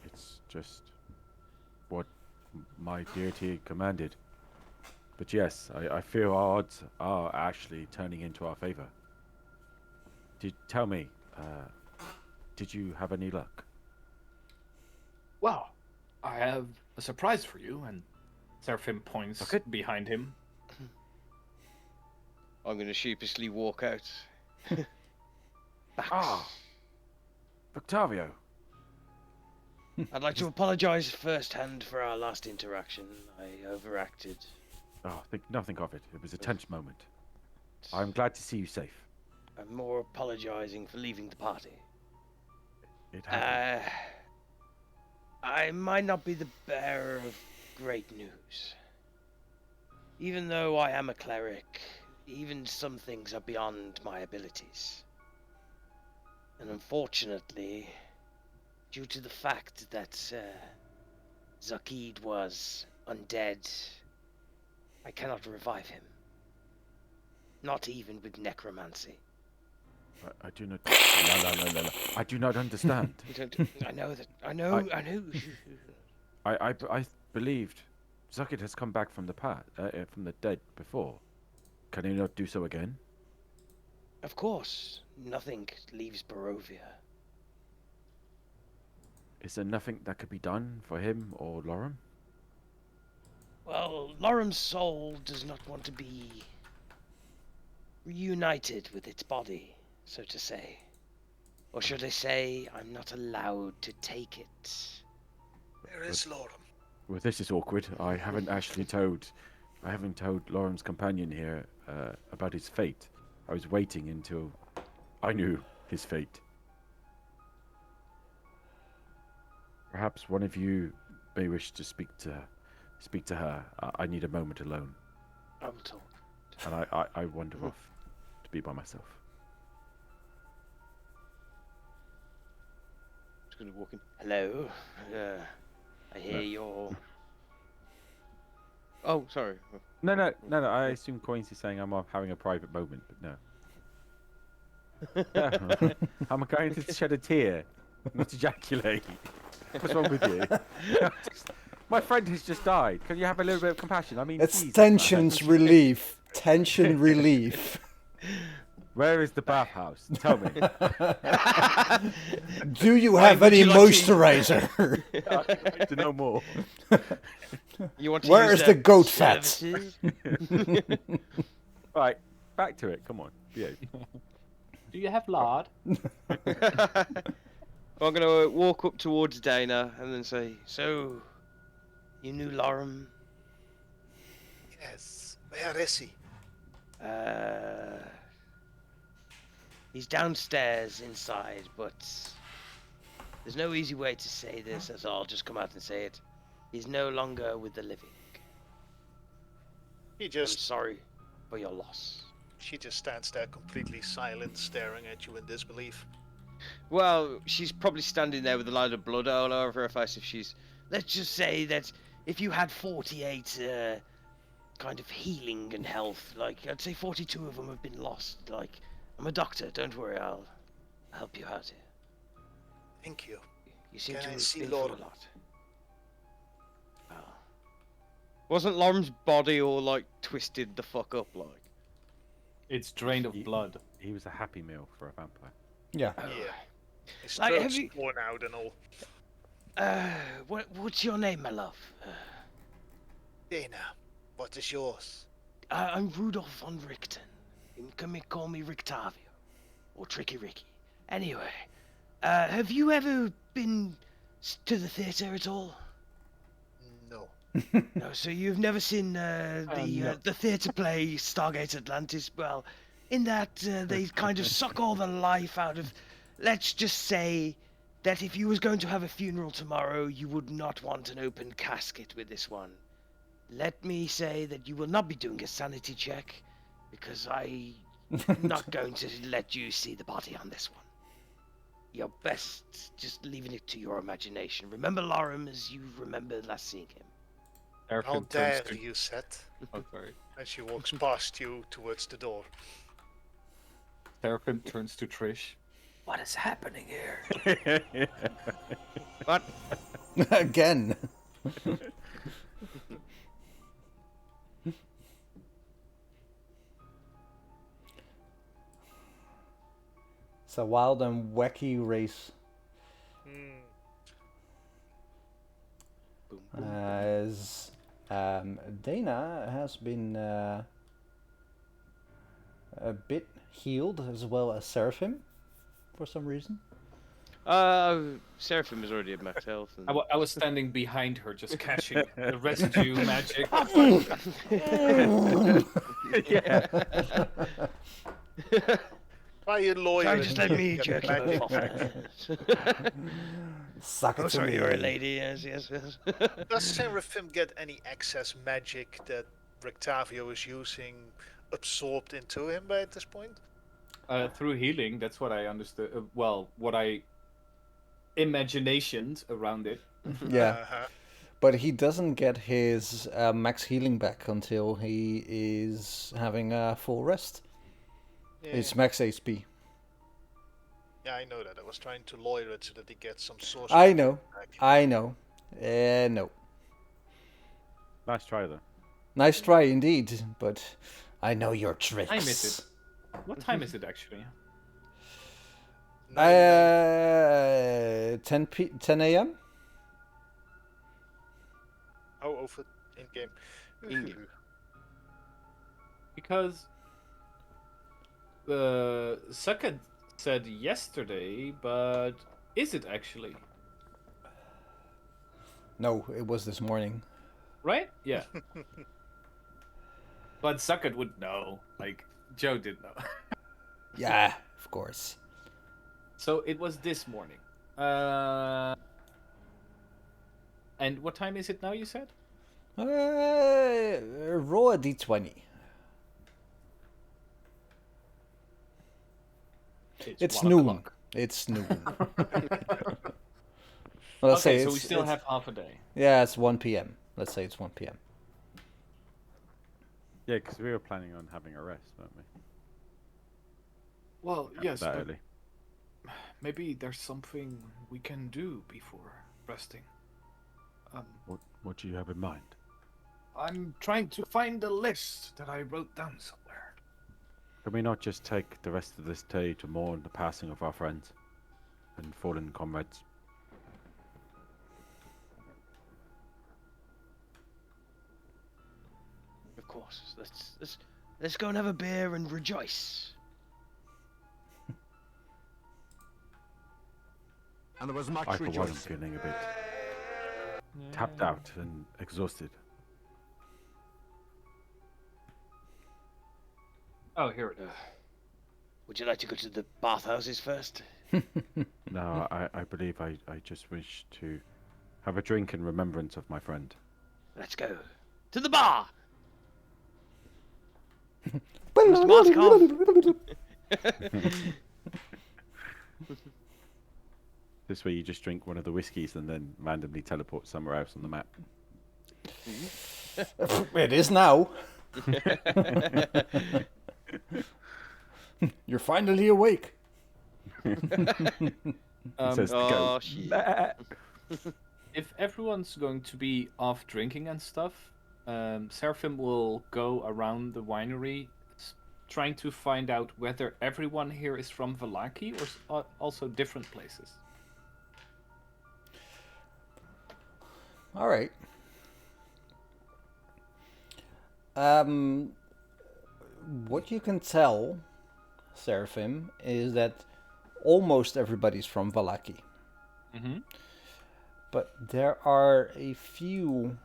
It's just what my deity commanded. But yes, I feel our odds are actually turning into our favor. Tell me, did you have any luck?
Well, I have a surprise for you, and Seraphim points behind him.
I'm going to sheepishly walk out.
Ah, Octavio.
I'd like to apologise firsthand for our last interaction. I overacted.
Oh, think nothing of it. It was a tense moment. I'm glad to see you safe.
I'm more apologising for leaving the party.
It happened.
I might not be the bearer of great news. Even though I am a cleric, even some things are beyond my abilities. And unfortunately, due to the fact that Zakid was undead, I cannot revive him. Not even with necromancy.
I do not. No. I do not understand.
I know that. I know.
I believed Zakid has come back from from the dead before. Can he not do so again?
Of course, nothing leaves Barovia.
Is there nothing that could be done for him or Lorem?
Well, Lorem's soul does not want to be reunited with its body, so to say. Or should I say, I'm not allowed to take it.
Where is Lorem?
Well, this is awkward. I haven't told Lorem's companion here about his fate. I was waiting until I knew his fate. Perhaps one of you may wish to speak to her. I need a moment alone.
I will talk.
And I wander off to be by myself.
Just gonna walk in. Hello. I hear your. Oh, sorry.
No. I assume Coins is saying I'm having a private moment, but no. I'm going to shed a tear, not ejaculate. What's wrong with you? My friend has just died. Can you have a little bit of compassion? I mean,
it's
Jesus,
tension's relief. Tension relief.
Where is the bathhouse? Tell me.
Do you have any moisturizer?
I'd like to know more.
You want to
Where
use
is the goat fat?
services?
Right, back to it. Come on. Yeah.
Do you have lard?
I'm gonna walk up towards Dana and then say, "So, you knew Lorem?
Yes. Where is he?
Uh, he's downstairs inside, but there's no easy way to say this, so I'll just come out and say it. He's no longer with the living.
He
I'm
just
sorry for your loss."
She just stands there completely silent, staring at you in disbelief.
Well, she's probably standing there with a lot of blood all over her face if she's... Let's just say that if you had 48 kind of healing and health, like, I'd say 42 of them have been lost. Like, I'm a doctor, don't worry, I'll help you out here.
Thank you.
You seem
Can
to
I
have
see
been through
Lord?
a lot. Oh. Wasn't Lorem's body all, like, twisted the fuck up, like?
It's drained of blood.
He was a happy meal for a vampire.
Yeah.
Yeah. His
Like,
throat's
have you-
torn out and all.
What's your name, my love?
Dana, what is yours?
I'm Rudolph von Richten. You can call me Rictavio. Or Tricky Ricky. Anyway, have you ever been to the theatre at all?
No.
No, so you've never seen the theatre play Stargate Atlantis? Well, in that they kind of suck all the life out of... Let's just say that if you was going to have a funeral tomorrow, you would not want an open casket with this one. Let me say that you will not be doing a sanity check, because I'm not going to let you see the body on this one. You're best just leaving it to your imagination. Remember Lorem as you remember last seeing him.
How
Seraphim
dare
turns to...
you, Seth?
Oh, sorry.
And she walks past you towards the door.
Seraphim turns to Trish.
What is happening here?
What?
Again. It's a wild and wacky race. As Dana has been a bit healed, as well as Seraphim, for some reason.
Seraphim is already at max health. And...
I was standing behind her, just catching the residue magic.
Yeah.
Why are you lawyer?
Sorry, just let me jerk you off.
Suck it
Oh,
to
sorry,
me.
you're a lady. Yes, yes, yes.
Does Seraphim get any excess magic that Rictavio is using absorbed into him by at this point?
Through healing, that's what I understood. Well, what I imaginationed around it.
Yeah.
Uh-huh.
But he doesn't get his max healing back until he is having a full rest.
Yeah.
It's max HP.
Yeah, I know that. I was trying to lawyer it so that he gets some source.
I know.
Back.
I know. No.
Nice try, though.
Nice try indeed, but I know your tricks.
What time is it? What time is it actually?
10 a.m.
Oh, over in game.
In-game.
Because Sukkot said yesterday, but is it actually?
No, it was this morning.
Right? Yeah. But Sukkot would know. Like, Joe did know.
Yeah, of course.
So it was this morning. And what time is it now, you said?
Roll a d20. It's
1
noon.
o'clock.
It's noon. Let's say
Okay, so we
it's-
still
it's-
have half a day.
Yeah, it's 1 p.m. Let's say it's 1 p.m.
Yeah, because we were planning on having a rest, weren't we?
Well, yes,
That
but
early.
maybe there's something we can do before resting.
What do you have in mind?
I'm trying to find a list that I wrote down somewhere.
Can we not just take the rest of this day to mourn the passing of our friends and fallen comrades?
Of course. Let's go and have a beer and rejoice.
And there was much
I, for one, am
rejoicing.
feeling a bit tapped out and exhausted.
Oh, here it is.
Would you like to go to the bathhouses first?
No, I believe I just wish to have a drink in remembrance of my friend.
Let's go. To the bar! Mr. Martikov!
This way you just drink one of the whiskies and then randomly teleport somewhere else on the map.
It is now. You're finally awake.
Says the
Oh,
goat.
shit.
If everyone's going to be off drinking and stuff, Seraphim will go around the winery trying to find out whether everyone here is from Vallaki or also different places.
All right. What you can tell, Seraphim, is that almost everybody's from Vallaki.
Mm-hmm.
But there are a few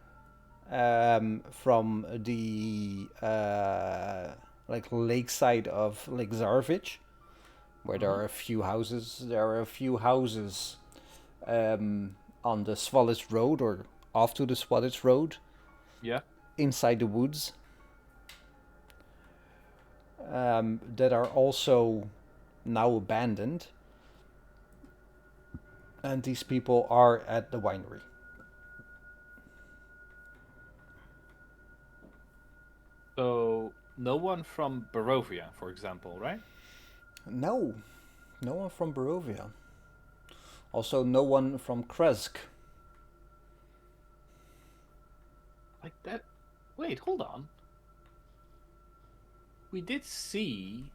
from the lakeside of Lake Zarvich, where there are a few houses. There are a few houses on the Swallets Road or off to the Swallets Road.
Yeah.
Inside the woods. That are also now abandoned. And these people are at the winery.
So, no one from Barovia, for example, right?
No. No one from Barovia. Also, no one from Kresk.
Like that? Wait, hold on. We did see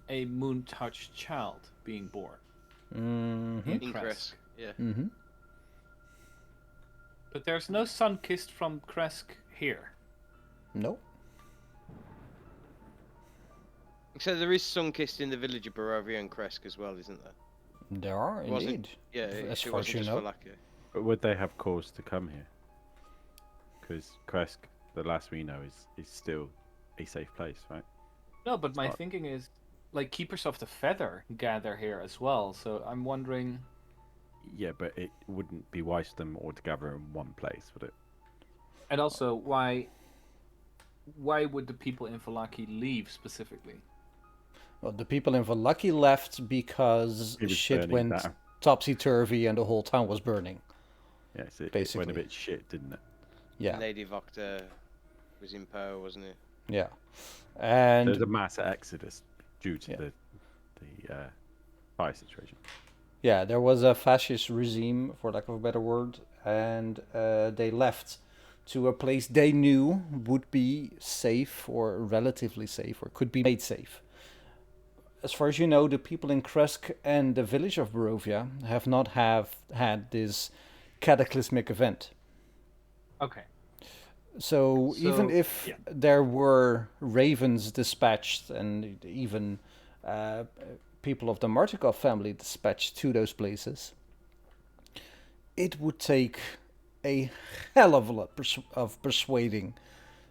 a moon-touched child being born.
Mm-hmm.
In
In
Kresk.
Kresk, yeah.
Mm-hmm.
But there's no sun-kissed from Kresk here.
No.
So there is sun-kissed in the village of Barovia and Kresk as well, isn't there?
There are
It wasn't-
indeed.
Yeah,
As
it
far as
wasn't
you
just
know.
Vallaki.
But would they have cause to come here? Because Kresk, the last we know, is still a safe place, right?
No, but my
Not-
thinking is, like, Keepers of the Feather gather here as well, so I'm wondering...
Yeah, but it wouldn't be wise for them all to gather in one place, would it?
And also, why would the people in Vallaki leave specifically?
Well, the people in Vallaki left because
It was
shit
burning
went
down.
topsy-turvy and the whole town was burning.
Yes, it went
Basically.
a bit shit, didn't it?
Yeah,
Lady Vocta was in power, wasn't it?
yeah. And
There's a mass exodus due to
Yeah.
the fire situation.
yeah, there was a fascist regime, for lack of a better word, and they left to a place they knew would be safe or relatively safe or could be made safe. As far as you know, the people in Kresk and the village of Barovia have not had this cataclysmic event.
Okay.
So even
So,
if
yeah.
there were ravens dispatched and even people of the Martikov family dispatched to those places, it would take a hell of a lot of persuading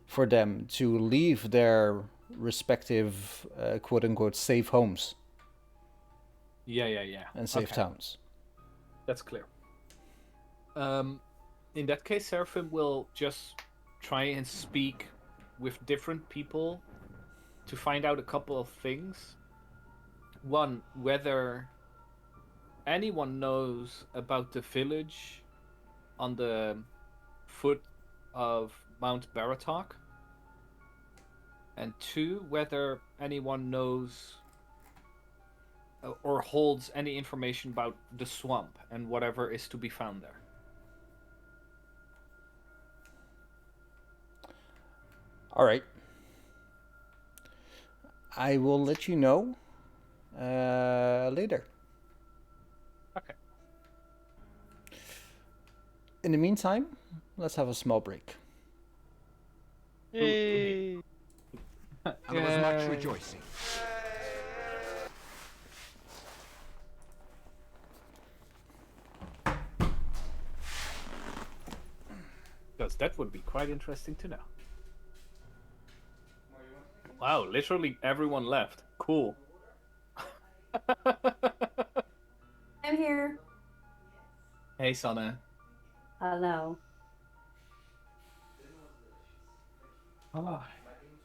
for them to leave their respective quote-unquote safe homes
Yeah.
and safe
Okay.
towns.
That's clear. In that case, Seraphim will just try and speak with different people to find out a couple of things. One, whether anyone knows about the village on the foot of Mount Baratok. And two, whether anyone knows or holds any information about the swamp and whatever is to be found there.
All right. I will let you know later.
Okay.
In the meantime, let's have a small break.
Yay!
And there was much rejoicing.
Because that would be quite interesting to know. Wow, literally everyone left. Cool.
I'm here.
Hey, Sana.
Hello.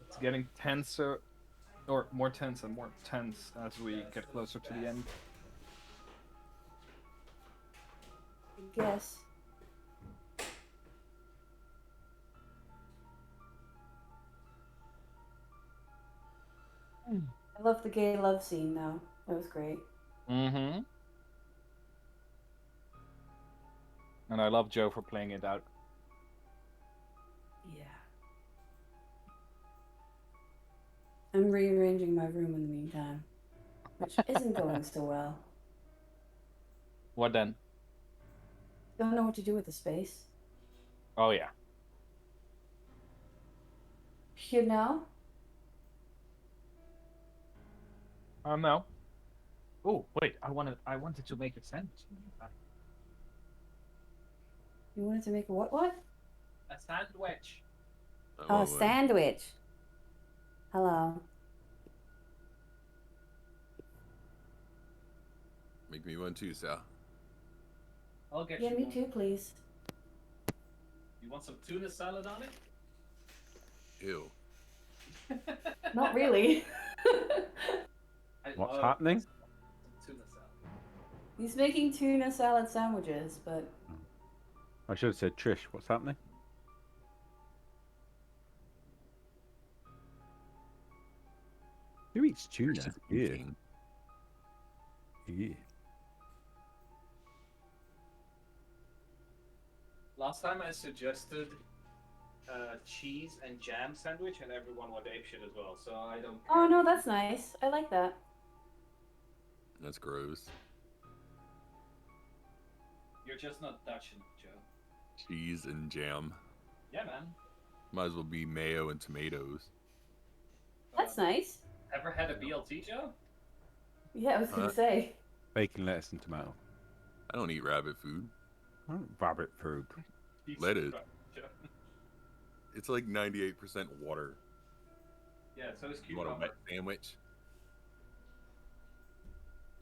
It's getting tenser, or more tense and more tense as we get closer to the end.
Yes. I love the gay love scene though. That was great.
Mm-hmm. And I love Joe for playing it out.
Yeah. I'm rearranging my room in the meantime, which isn't going so well.
What then?
Don't know what to do with the space.
Oh yeah.
You know?
No. Oh wait, I wanted to make a sandwich.
You wanted to make a what?
A sandwich.
Oh, a sandwich. Hello.
Make me one too, Sal.
I'll get
Yeah,
you
me
one.
too, please.
You want some tuna salad on it?
Ew.
Not really.
What's happening?
Tuna salad.
He's making tuna salad sandwiches, but
I should have said, Trish, what's happening? Who eats tuna? Yeah. Yeah.
Last time I suggested cheese and jam sandwich, and everyone went apeshit as well. So I don't.
oh no, that's nice. I like that.
That's gross.
You're just not Dutch enough, Joe.
Cheese and jam.
Yeah, man.
Might as well be mayo and tomatoes.
That's nice.
Ever had a BLT, Joe?
Yeah, I was gonna say.
Bacon, lettuce, and tomato.
I don't eat rabbit food.
Rabbit food.
Lettuce. It's like 98% water.
Yeah, so is
You want a
cucumber.
wet sandwich?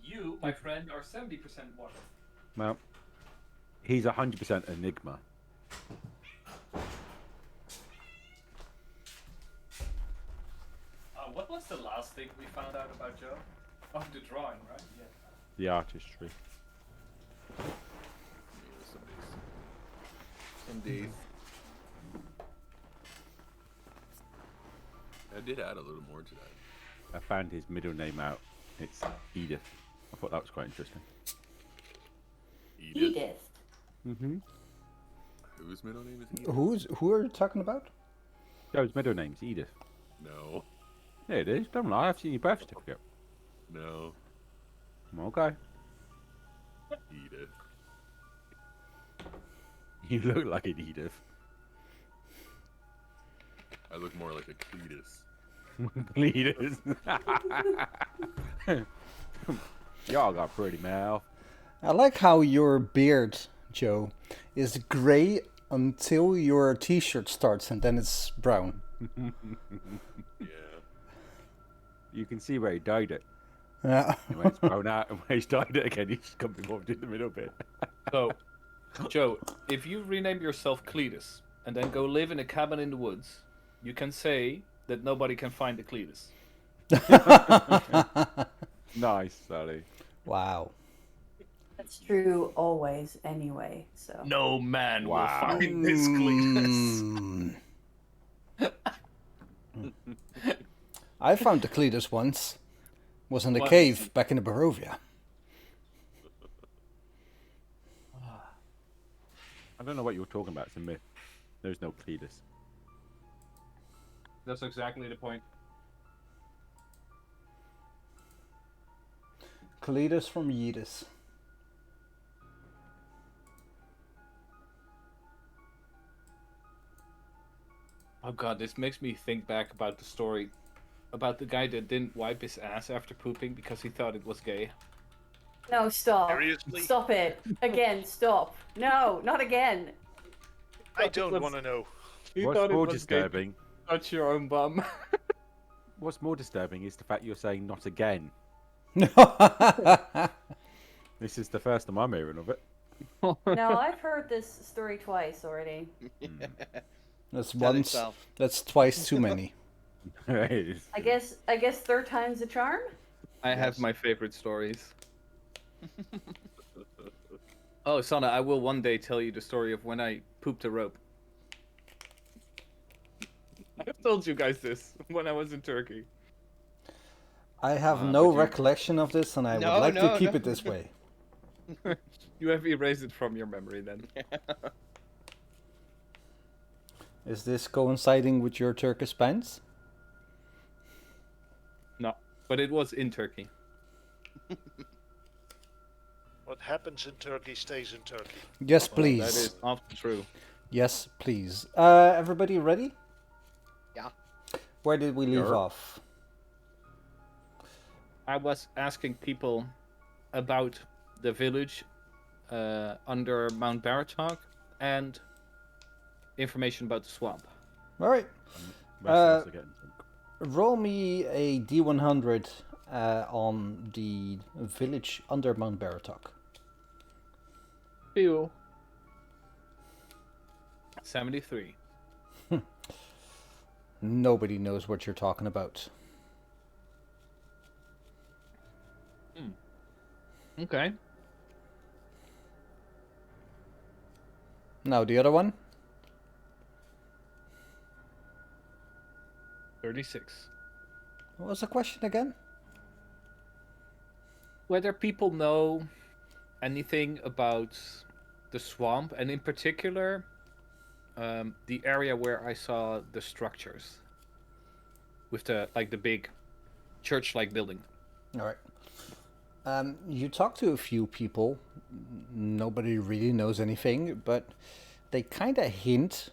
You, my friend, are 70% water.
Well, he's 100% enigma.
What was the last thing we found out about Joe? Oh, the drawing, right? Yeah.
The artistry.
Yeah, some days. I did add a little more to that.
I found his middle name out. It's Edith. I thought that was quite interesting.
Edith.
Mm-hmm.
Whose middle name is Edith?
Who are you talking about?
Joe's middle name's Edith.
No.
Yeah, it is. Don't lie. I've seen your birth certificate.
No.
Okay.
Edith.
You look like an Edith.
I look more like a Cletus.
Cletus. Y'all got pretty mouth.
I like how your beard, Joe, is gray until your t-shirt starts and then it's brown.
Yeah.
You can see where he dyed it.
Yeah.
And when it's brown out and when he's dyed it again, he's come involved in the middle bit.
So, Joe, if you rename yourself Cletus and then go live in a cabin in the woods, you can say that nobody can find the Cletus.
Nice, Sally.
Wow.
That's true always, anyway. So.
No man will
Wow.
find this Cletus.
I found the Cletus once. Was in the
What?
cave back in the Barovia.
I don't know what you're talking about. It's a myth. There's no Cletus.
That's exactly the point.
Cletus from Yidis.
Oh god, this makes me think back about the story about the guy that didn't wipe his ass after pooping because he thought it was gay.
No, stop.
Seriously?
Stop it. Again, stop. No, not again.
I don't want to know.
You
What's
thought it
more
was gay to
disturbing?
touch your own bum.
What's more disturbing is the fact you're saying not again. This is the first time I'm hearing of it.
No, I've heard this story twice already.
That's
Tell
once.
itself.
That's twice too many.
I guess third time's a charm.
I have my favorite stories. Oh, Sana, I will one day tell you the story of when I pooped a rope. I've told you guys this when I was in Turkey.
I have
but
no
you-
recollection of this, and I would
No,
like to
no,
keep
no.
it this way.
You have erased it from your memory then.
Is this coinciding with your Turkish pants?
No, but it was in Turkey.
What happens in Turkey stays in Turkey.
Yes, please.
That is often true.
Yes, please. Everybody ready?
Yeah.
Where did we leave
Sure.
off?
I was asking people about the village under Mount Baratok and information about the swamp.
All right.
Most of us are getting drunk.
Roll me a D100 on the village under Mount Baratok.
Ew. 73.
Nobody knows what you're talking about.
Okay.
Now the other one.
36.
What was the question again?
Whether people know anything about the swamp, and in particular, the area where I saw the structures with the big church-like building.
All right. You talk to a few people. Nobody really knows anything, but they kind of hint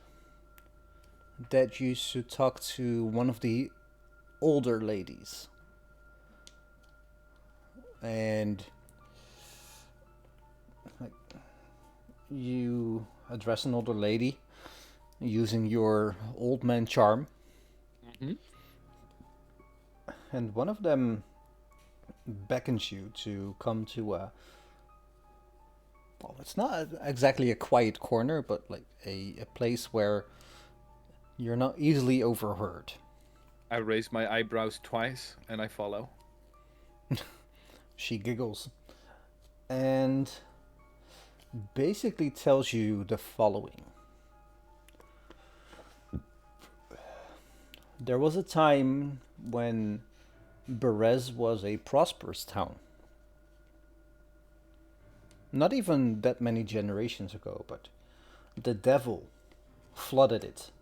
that you should talk to one of the older ladies. And you address an older lady using your old man charm.
Mm-hmm.
And one of them beckons you to come to a... Well, it's not exactly a quiet corner, but like a place where you're not easily overheard.
I raise my eyebrows twice and I follow.
She giggles and basically tells you the following. There was a time when Berez was a prosperous town. Not even that many generations ago, but the devil flooded it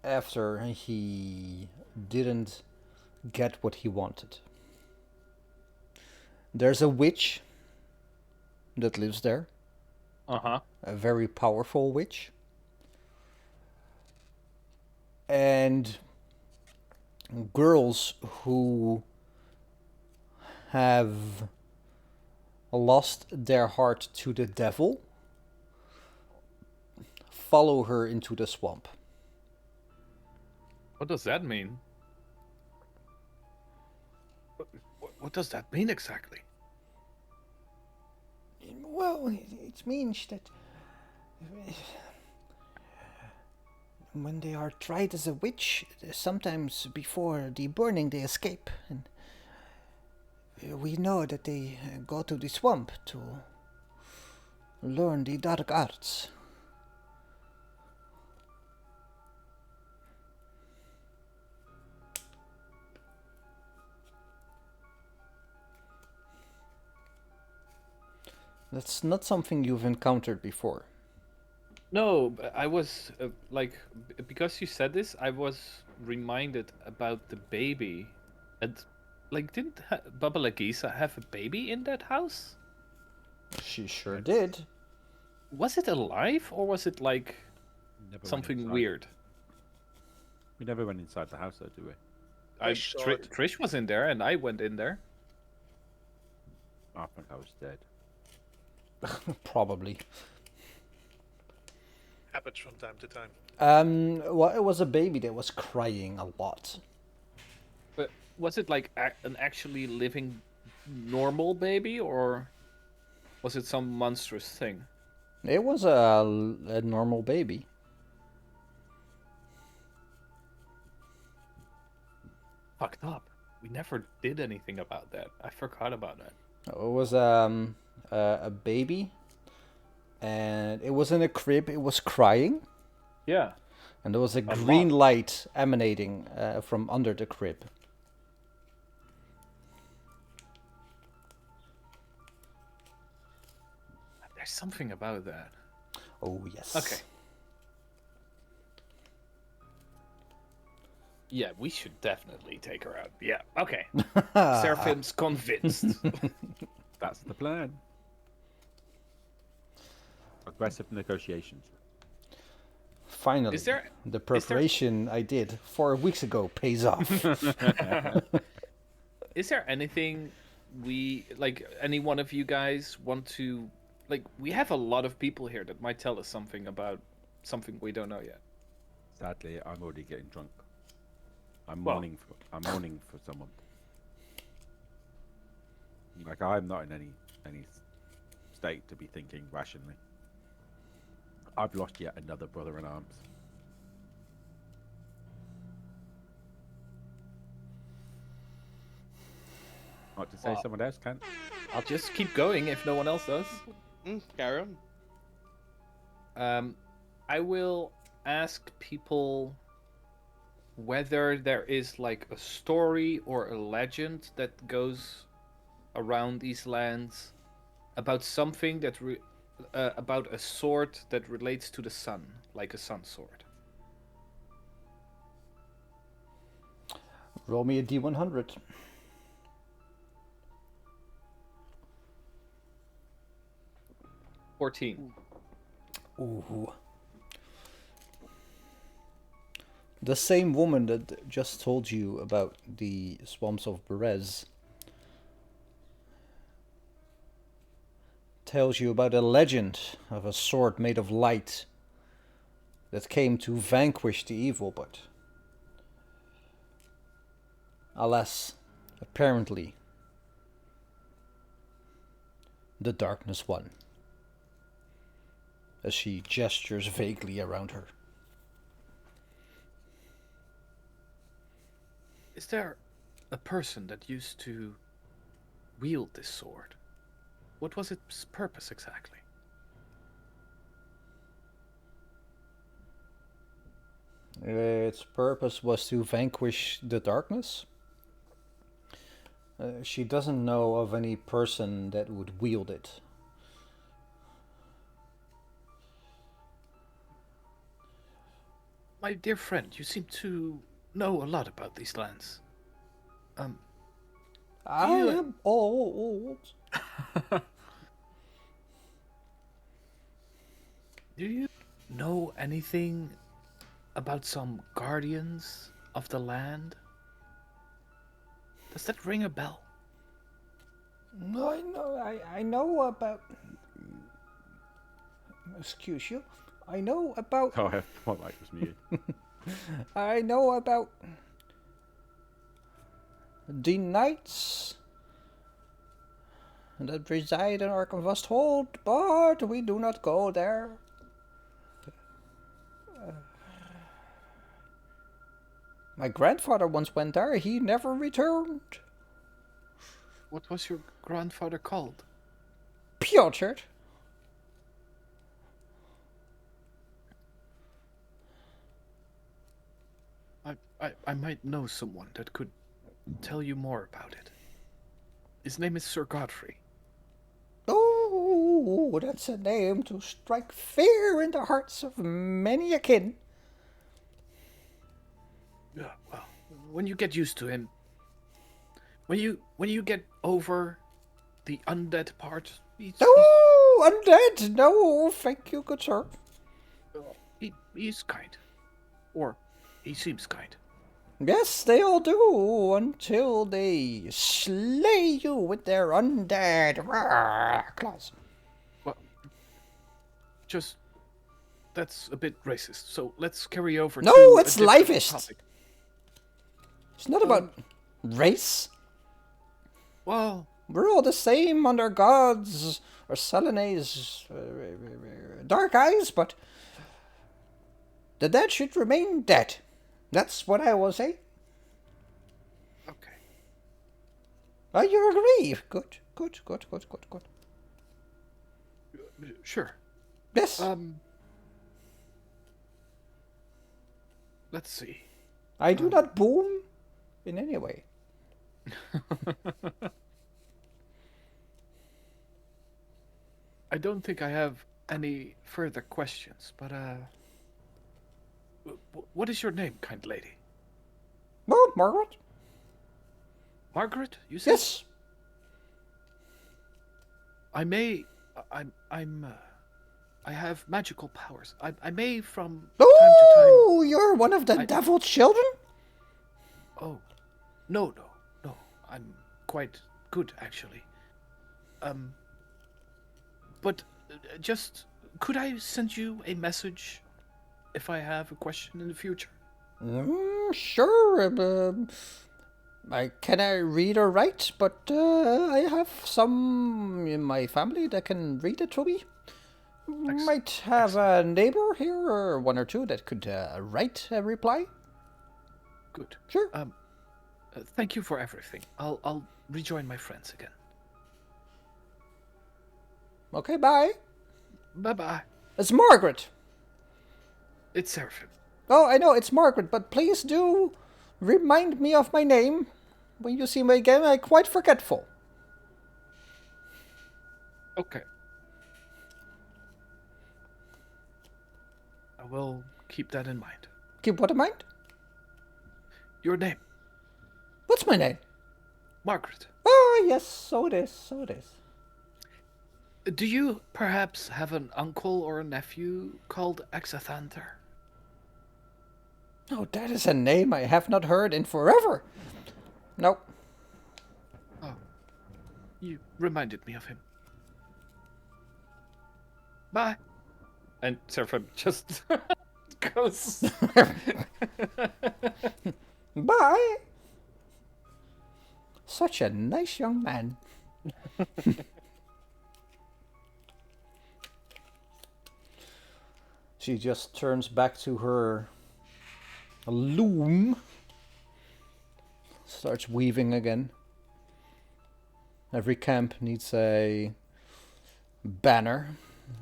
after he didn't get what he wanted. There's a witch that lives there.
Uh-huh.
A very powerful witch. And girls who have lost their heart to the devil follow her into the swamp.
What does that mean? What does that mean exactly?
Well, it means that when they are tried as a witch, sometimes before the burning they escape, and we know that they go to the swamp to learn the dark arts.
That's not something you've encountered before.
No, I was because you said this, I was reminded about the baby. And didn't Baba Lagisa have a baby in that house?
She sure did.
Was it alive or was it
Never went
something
inside.
weird?
We never went inside the house, though, do we?
Trish saw it.
Trish was in there and I went in there.
I think I was dead.
Probably.
happens from time to time.
Well, it was a baby that was crying a lot.
But was it like an actually living normal baby, or was it some monstrous thing?
It was a normal baby.
Fucked up. We never did anything about that. I forgot about that.
It was a baby, and it was in a crib. It was crying.
Yeah.
And there was a green light emanating from under the crib.
There's something about that.
Oh, yes.
Okay. Yeah, we should definitely take her out. Yeah, okay. Seraphim's convinced.
That's the plan. Aggressive negotiations.
Finally,
Is there-
the preparation I did 4 weeks ago pays off.
Is there anything any one of you guys want to, we have a lot of people here that might tell us something about something we don't know yet.
Sadly, I'm already getting drunk. I'm
Well-
mourning for someone. Like, I'm not in any state to be thinking rationally. I've lost yet another brother in arms. Not to say
Well-
someone else can.
I'll just keep going if no one else does.
Carry on.
I will ask people whether there is a story or a legend that goes around these lands about something that about a sword that relates to the sun, like a sun sword.
Roll me a D100. Ooh. The same woman that just told you about the swamps of Berez tells you about a legend of a sword made of light that came to vanquish the evil, but alas, apparently the darkness won, as she gestures vaguely around her.
Is there a person that used to wield this sword? What was its purpose exactly?
Its purpose was to vanquish the darkness. She doesn't know of any person that would wield it.
My dear friend, you seem to know a lot about these lands.
I am old.
Do you know anything about some guardians of the land? Does that ring a bell?
No, I know about. Excuse you. I know about.
Oh, my mic was muted.
I know about the knights that reside in Arkenvast Hold, but we do not go there. My grandfather once went there. He never returned.
What was your grandfather called?
Piotr.
I might know someone that could tell you more about it. His name is Sir Godfrey.
Oh, that's a name to strike fear in the hearts of many a kin.
Yeah, well, when you get used to him, when you get over the undead part,
Oh, undead! No, thank you, good sir.
he's kind, or he seems kind.
Yes, they all do, until they slay you with their undead claws.
Well, just
that's a bit racist. So let's carry over
No,
to
it's
a different
lifist.
topic.
It's not about race.
Well,
We're all the same under gods or Selene's dark eyes, but the dead should remain dead. That's what I will say.
okay.
Oh, you agree? Good.
Sure.
Yes.
Let's see.
I do not boom in any way.
I don't think I have any further questions, but what is your name, kind lady?
Well, Margaret?
Margaret, you said?
Yes.
I have magical powers. I may from time to time.
Oh, you're one of the devil's children?
Oh, no. I'm quite good, actually. But just could I send you a message if I have a question in the future?
Sure. I read or write, but I have some in my family that can read it to me. Might have a neighbor here or one or two that could write a reply.
Good.
Sure.
Thank you for everything. I'll rejoin my friends again.
Okay, bye.
Bye-bye.
It's Margaret.
It's Seraphim.
Oh, I know, it's Margaret, but please do remind me of my name when you see me again. I'm quite forgetful.
Okay. I will keep that in mind.
Keep what in mind?
Your name.
What's my name?
Margaret.
Oh, yes, so it is.
Do you perhaps have an uncle or a nephew called Exathanter?
Oh, that is a name I have not heard in forever. No.
Oh, you reminded me of him. Bye.
And Seraphim just goes.
Bye. Such a nice young man. She just turns back to her loom. Starts weaving again. Every camp needs a banner,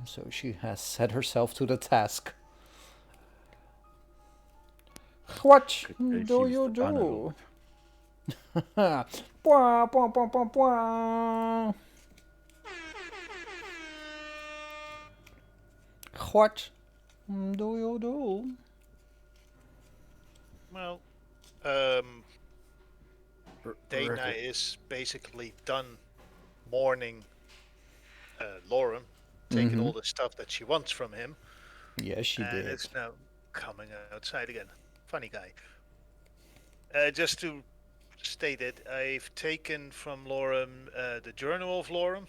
so she has set herself to the task. What do you do? Bwah, bwah, bwah, bwah, bwah. What do you do?
Well, Dana is basically done mourning Lauren, taking all the stuff that she wants from him.
Yes, she
and
did.
it's now coming outside again. Funny guy. Just to state it, I've taken from Lauren the Journal of Lauren.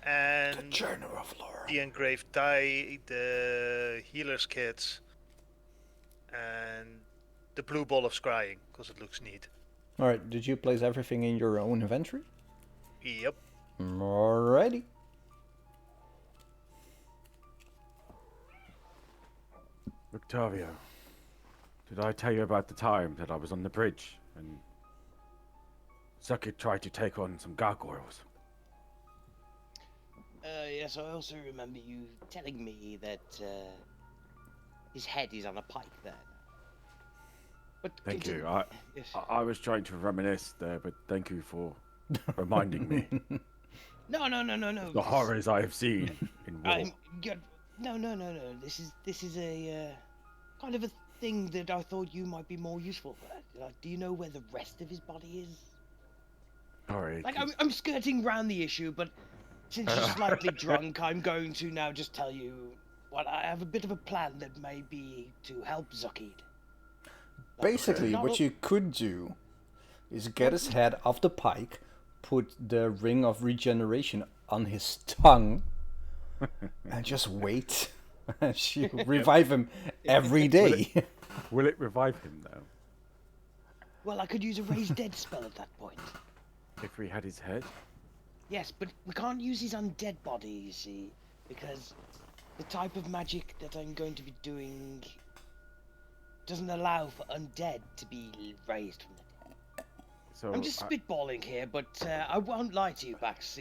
And
the Journal of Lauren.
The engraved die, the healer's kits, and the blue ball of scrying, because it looks neat.
Alright, did you place everything in your own inventory?
Yep.
Alrighty.
Octavio, did I tell you about the time that I was on the bridge and Zuckit tried to take on some gargoyles?
Yes, I also remember you telling me that his head is on a pike there. But
thank you.
Yes.
I was trying to reminisce there, but thank you for reminding me.
No.
The horrors I have seen in war.
No. This is a kind of a thing that I thought you might be more useful for. Do you know where the rest of his body is?
Sorry.
Like I'm skirting round the issue, but since you're slightly drunk, I'm going to now just tell you what I have a bit of a plan that may be to help Zuckid.
Basically, what you could do is get his head off the pike, put the ring of regeneration on his tongue, and just wait She revive him every day.
Will it revive him though?
Well, I could use a raise dead spell at that point.
If we had his head?
Yes, but we can't use his undead body, you see, because the type of magic that I'm going to be doing doesn't allow for undead to be raised from the dead.
So
I'm just spitballing here, but I won't lie to you, Bax.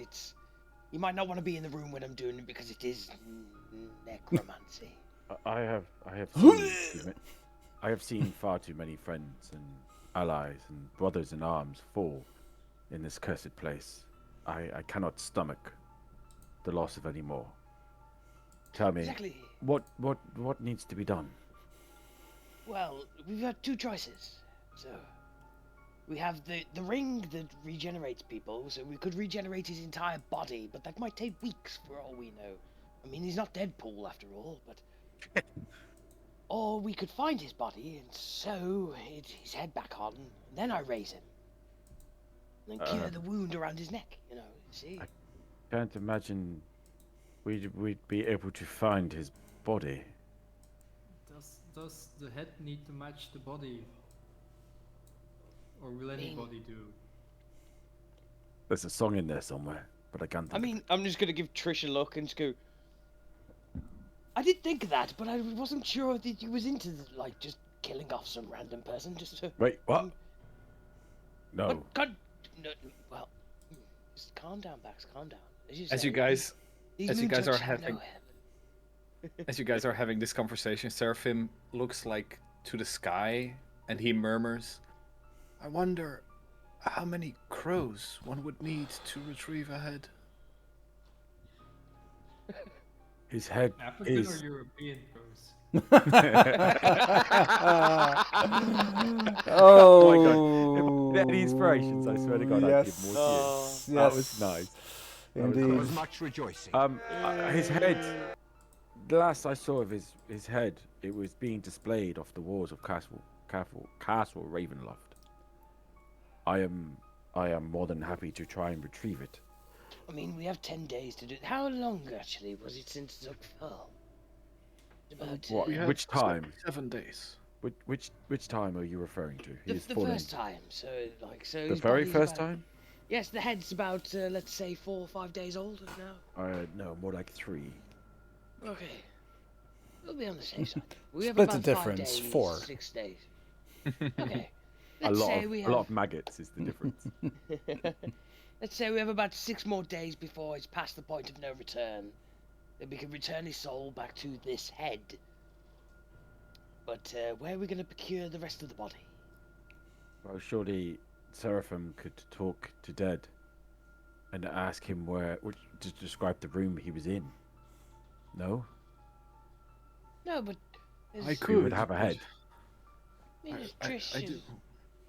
You might not want to be in the room when I'm doing it because it is necromancy.
I have seen far too many friends and allies and brothers in arms fall in this cursed place. I cannot stomach the loss of any more. Tell me,
Exactly.
what needs to be done?
Well, we've got two choices. So, we have the ring that regenerates people, so we could regenerate his entire body, but that might take weeks for all we know. I mean, he's not Deadpool after all, but... Or we could find his body and sew his head back on, and then I raise him. And then cure the wound around his neck, you see?
I can't imagine we'd be able to find his body.
Does the head need to match the body? Or will anybody do?
There's a song in there somewhere, but I can't think.
I'm just gonna give Trish a look and just go... I did think of that, but I wasn't sure that he was into, just killing off some random person just to...
Wait, what? No.
God... No, well... Just calm down, Bax, calm down.
As you guys are having this conversation, Seraphim looks to the sky and he murmurs,
I wonder how many crows one would need to retrieve a head.
His head
African
is...
or European crows?
Oh my god. Any inspirations, I swear to god, I'd give more to you.
Yes.
That was nice.
Indeed.
There
was much rejoicing.
His head, the last I saw of his head, it was being displayed off the walls of Castle Ravenloft. I am more than happy to try and retrieve it.
I mean, we have 10 days to do it. How long, actually, was it since Zuck fell?
What? Which time?
7 days.
Which time are you referring to?
The first time. So
the very first time?
Yes, the head's about, let's say, 4 or 5 days old now.
No, more like 3.
Okay. We'll be on the safe side. We have
Split
about
the
5
difference,
days,
4.
6 days. Okay.
A lot of maggots is the difference.
Let's say we have about 6 more days before it's past the point of no return. Then we can return his soul back to this head. But where are we going to procure the rest of the body?
Well, surely Seraphim could talk to Dead and ask him to describe the room he was in. No?
No, but...
I could.
We would have a head.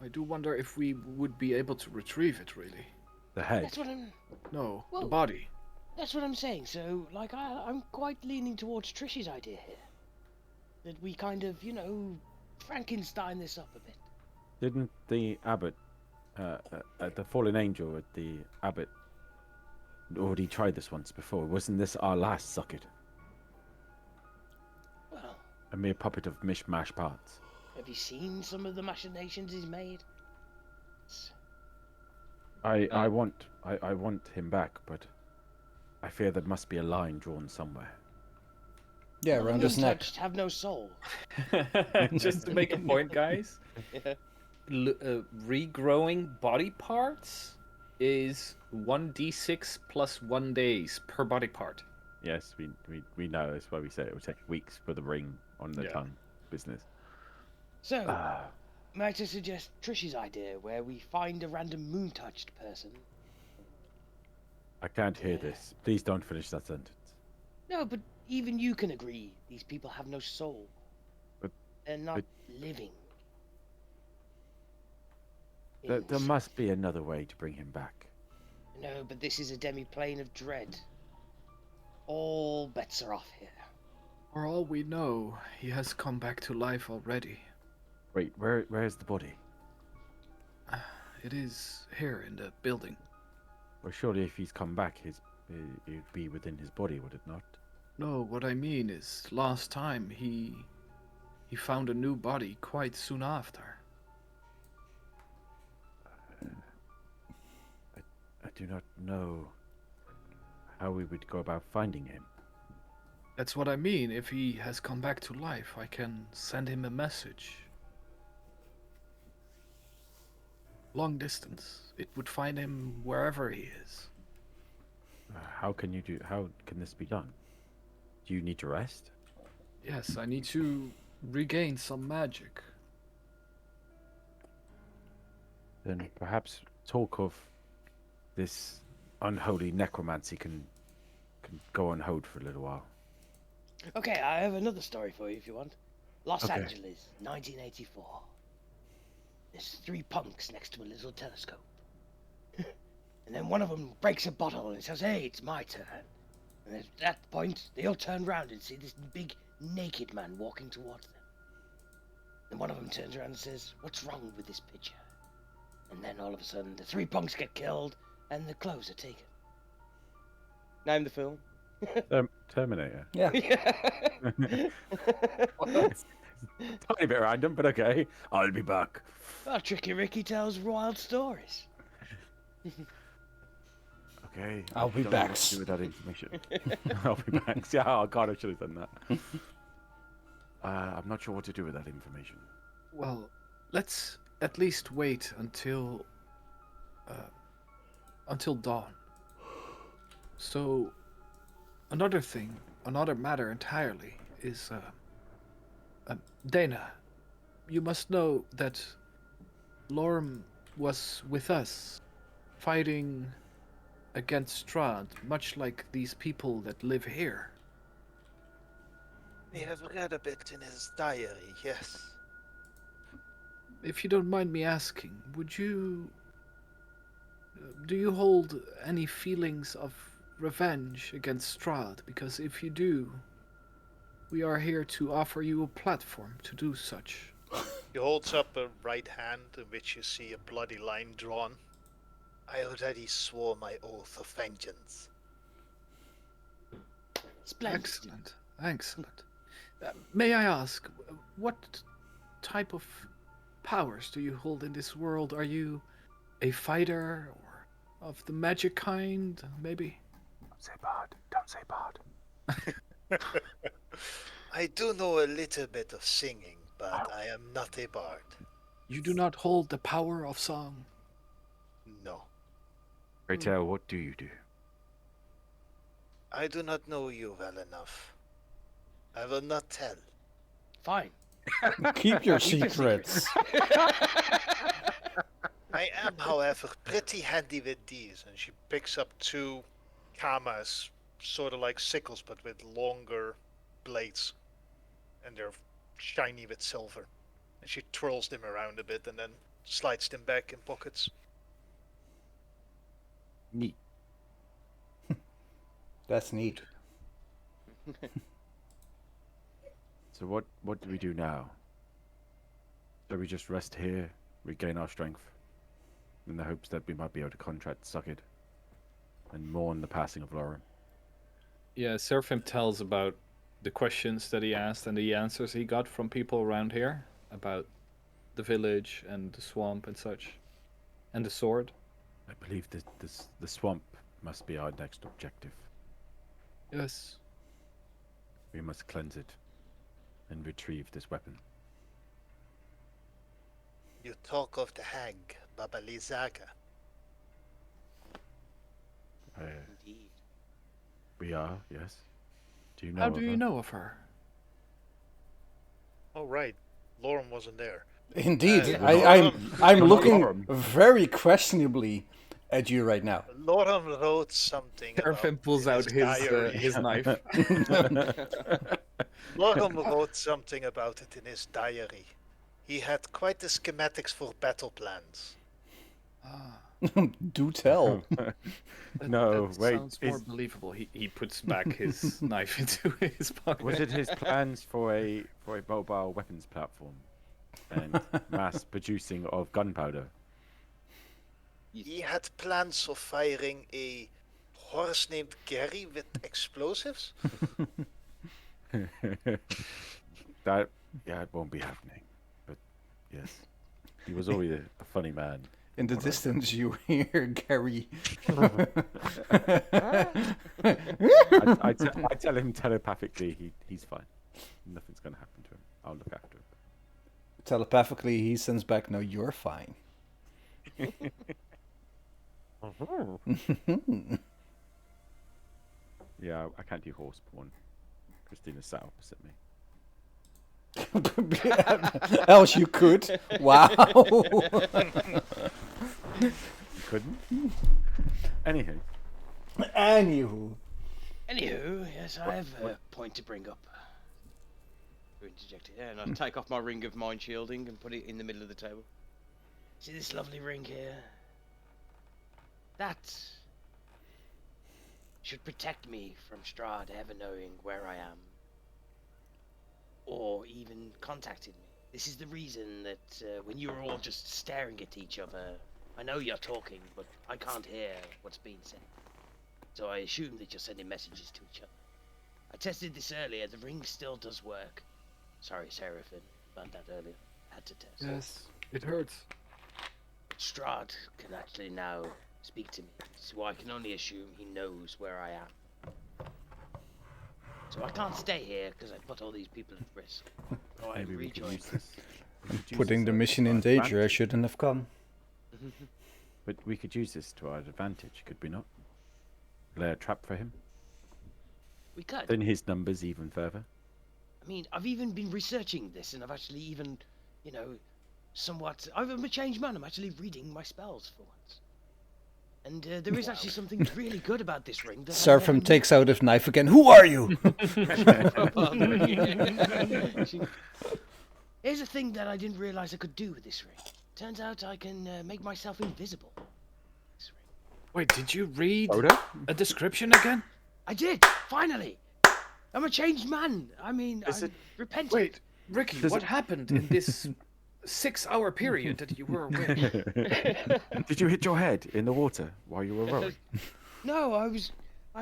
I do wonder if we would be able to retrieve it, really.
The head?
That's what I'm...
No,
well,
the body.
That's what I'm saying. So, I'm quite leaning towards Trish's idea here. That we kind of, Frankenstein this up a bit.
Didn't the abbot, the fallen angel at the abbot, already tried this once before? Wasn't this our last socket?
Well...
A mere puppet of mishmash parts.
Have you seen some of the machinations he's made?
I want him back, but I fear there must be a line drawn somewhere.
Yeah, around his neck.
Have no soul.
Just to make a point, guys. Regrowing body parts is 1d6 plus 1 days per body part.
Yes, we know. That's why we said it would take weeks for the ring on the tongue business.
So, might I suggest Trish's idea, where we find a random moon-touched person?
I can't hear this. Please don't finish that sentence.
No, but even you can agree these people have no soul.
But
they're not living.
There must be another way to bring him back.
No, but this is a demi-plane of dread. All bets are off here.
For all we know, he has come back to life already.
Wait, where is the body?
It is here in the building.
Well, surely if he's come back, it'd be within his body, would it not?
No, what I mean is, last time he found a new body quite soon after.
I do not know how we would go about finding him.
That's what I mean. If he has come back to life, I can send him a message. Long distance. It would find him wherever he is.
How can this be done? Do you need to rest?
Yes, I need to regain some magic.
Then perhaps talk of this unholy necromancy can go on hold for a little while.
Okay, I have another story for you if you want. Los
Okay.
Angeles, 1984. There's 3 punks next to a little telescope. And then one of them breaks a bottle and says, "Hey, it's my turn." And at that point, they all turn around and see this big naked man walking towards them. And one of them turns around and says, "What's wrong with this picture?" And then all of a sudden, the 3 punks get killed and the clothes are taken. Name the film.
Terminator.
Yeah.
Tiny bit random, but okay. I'll be back.
Well, Tricky Ricky tells wild stories.
Okay.
I'll be
don't know
back.
what to do with that information. I'll be back. Yeah, oh god, I should have done that. I'm not sure what to do with that information.
Well, let's at least wait until dawn. So, another matter entirely is, Dana, you must know that Lorm was with us, fighting against Strahd, much like these people that live here.
We have read a bit in his diary, yes.
If you don't mind me asking, do you hold any feelings of revenge against Strahd? Because if you do, we are here to offer you a platform to do such.
He holds up a right hand in which you see a bloody line drawn. I already swore my oath of vengeance.
Splendid.
Excellent, excellent. May I ask, what type of powers do you hold in this world? Are you a fighter or of the magic kind, maybe?
Don't say bad. Don't say bad.
I do know a little bit of singing, but I am not a bard.
You do not hold the power of song?
No.
Pray tell, what do you do?
I do not know you well enough. I will not tell.
Fine.
Keep your secrets.
I am, however, pretty handy with these. And she picks up 2 kamas, sort of like sickles, but with longer blades. And they're shiny with silver. And she twirls them around a bit and then slides them back in pockets.
Neat.
That's neat.
So what do we do now? Do we just rest here, regain our strength, in the hopes that we might be able to contract Sucked and mourn the passing of Lauren?
Yeah, Seraphim tells about the questions that he asked and the answers he got from people around here about the village and the swamp and such, and the sword.
I believe that the swamp must be our next objective.
Yes.
We must cleanse it and retrieve this weapon.
You talk of the hag, Baba Lizaga.
Indeed.
We are, yes. Do you know
How
of
do
her?
you know of her?
Oh, right. Lauren wasn't there.
Indeed,
Lauren-
I'm looking
Lauren.
very questionably at you right now.
Lauren wrote something.
Seraphim
about
pulls
in
out
diary.
his knife.
Lauren wrote something about it in his diary. He had quite the schematics for battle plans.
Do tell.
No,
that
wait.
sounds more believable.
He puts back his knife into his pocket.
Was it his plans for a mobile weapons platform and mass producing of gunpowder?
He had plans of firing a horse named Gary with explosives?
That it won't be happening. But yes, he was always a funny man.
In the distance, you hear Gary.
I tell him telepathically he's fine. Nothing's going to happen to him. I'll look after him.
Telepathically, he sends back, "No, you're fine."
Yeah, I can't do horse porn. Christina's sat opposite me.
Else you could. Wow.
You couldn't? Anywho.
Anywho, yes, I have a point to bring up. Interject here, and I take off my ring of mind shielding and put it in the middle of the table. See this lovely ring here? That should protect me from Strahd ever knowing where I am, or even contacting me. This is the reason that when you're all just staring at each other, I know you're talking, but I can't hear what's being said. So I assume that you're sending messages to each other. I tested this earlier, the ring still does work. Sorry, Seraphim, about that earlier. I had to test.
Yes, it hurts.
Strahd can actually now speak to me, so I can only assume he knows where I am. So I can't stay here because I put all these people at risk. So I
Maybe we can
rejoin.
use this.
Putting the mission in danger, I shouldn't have come.
But we could use this to our advantage, could we not? Lay a trap for him.
We could.
Then his numbers even further.
I mean, I've even been researching this, and I've actually even, you know, somewhat... I'm a changed man. I'm actually reading my spells for once. And there is actually something really good about this ring. That
Seraphim takes out his knife again. Who are you?
Here's a thing that I didn't realize I could do with this ring. Turns out I can make myself invisible.
Wait, did you read
Oda?
a description again?
I did, finally. I'm a changed man. I mean, I repented.
Wait, Ricky, what happened in this 6-hour period that you were away?
Did you hit your head in the water while you were rowing?
No, I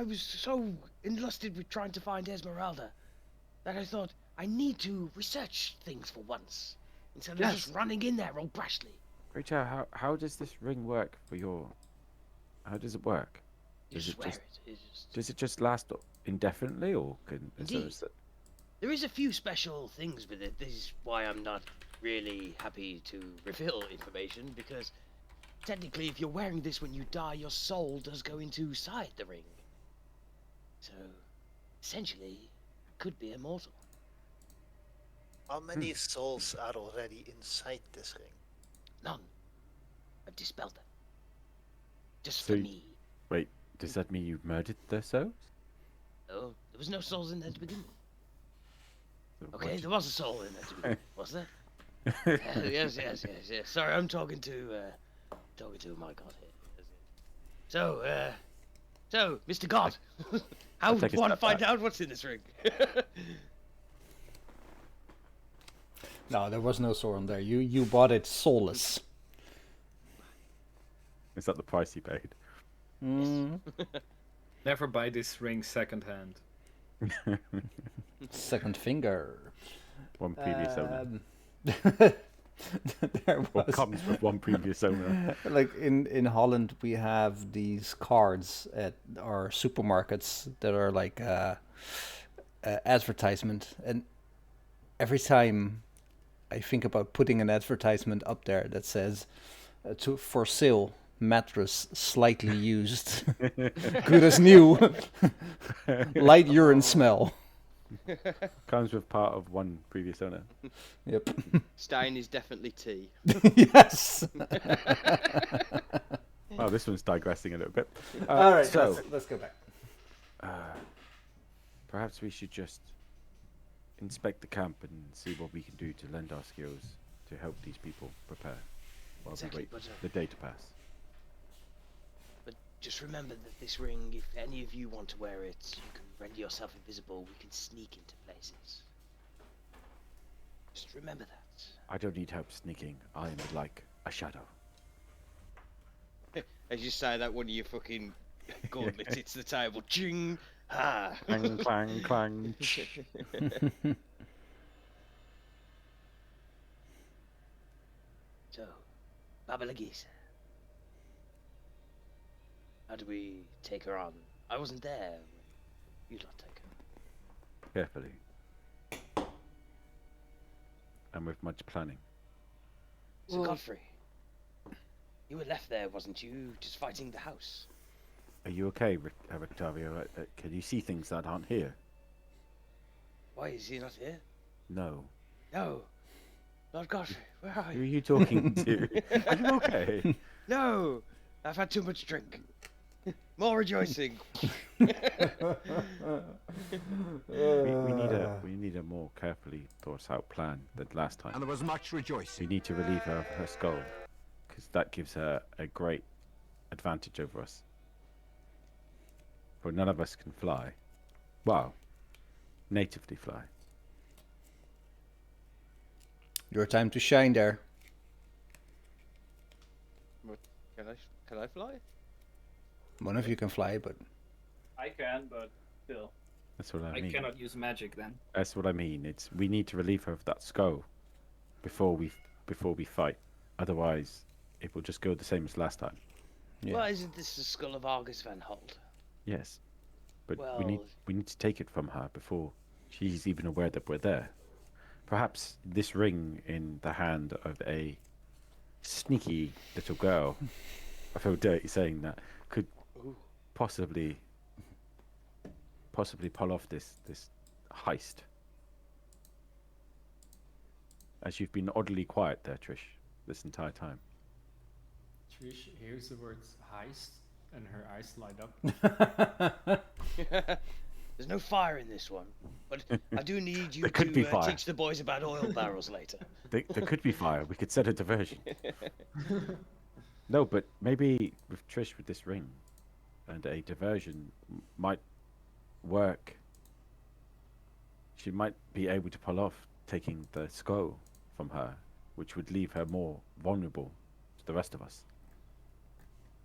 was so enlusted with trying to find Esmeralda that I thought I need to research things for once instead of just running in there all brashly.
Rachel, how does this ring work for your? How does it work?
You
Does it
swear
just
it is.
does it just last indefinitely, or can
Indeed. There is a few special things with it. This is why I'm not really happy to reveal information, because technically if you're wearing this when you die, your soul does go inside the ring. So, essentially, could be immortal.
How many souls are already inside this ring?
None. I've dispelled them. Just
So
for me.
Wait, does that mean you murdered their souls?
Oh, there was no souls in there to begin with.
So
Okay,
what
there was a soul in there to begin with, was there? Yes. Sorry, I'm talking to my god here. So, Mr. God, how
I'll
would
take a
one
step
find
back.
out what's in this ring?
No, there was no sword on there. You bought it soulless.
Is that the price you paid?
Never buy this ring secondhand.
Second finger.
One previous owner.
There
What
was
comes with one previous owner?
like in Holland, we have these cards at our supermarkets that are like advertisement, and every time I think about putting an advertisement up there that says for sale mattress slightly used, good as new, light urine smell.
Comes with part of one previous owner.
Yep.
Stein is definitely tea.
Yes.
Wow, this one's digressing a little bit.
All right,
so
let's go back.
Perhaps we should just inspect the camp and see what we can do to lend our skills to help these people prepare while
Exactly,
we
but,
wait the day to pass.
But just remember that this ring, if any of you want to wear it, you can render yourself invisible. We can sneak into places. Just remember that.
I don't need help sneaking. I am like a shadow.
As you say that, one of your fucking Gauntlet hits the table. Ching! Ha!
Clang, clang, clang.
So, Babalagis. How do we take her on? I wasn't there. You not take her.
Carefully. And with much planning.
So
Well-
Godfrey, you were left there, wasn't you? Just fighting the house.
Are you okay, Rictavio? Can you see things that aren't here?
Why is he not here?
No.
No. Lord Godfrey, where are
Who are
you?
you talking to? Are you okay?
No! I've had too much drink. More rejoicing.
We need a more carefully thought out plan than last time.
And there was much rejoicing.
We need to relieve her of her skull, because that gives her a great advantage over us. For none of us can fly. Well, natively fly.
Your time to shine there.
Can I fly?
One of you can fly, but
I can, but still.
That's what I
I
mean.
cannot use magic then.
That's what I mean. It's we need to relieve her of that skull before we fight. Otherwise, it will just go the same as last time.
yeah.
Well, isn't this the skull of Argus van Holt?
Yes, but
Well-
we need to take it from her before she's even aware that we're there. Perhaps this ring in the hand of a sneaky little girl, I feel dirty saying that, could possibly pull off this heist. As you've been oddly quiet there, Trish, this entire time.
Trish hears the words heist and her eyes light up.
There's no fire in this one, but I do need you
There could be
to
fire.
teach the boys about oil barrels later.
There could be fire. We could set a diversion. No, but maybe with Trish with this ring, and a diversion might work. She might be able to pull off taking the skull from her, which would leave her more vulnerable to the rest of us.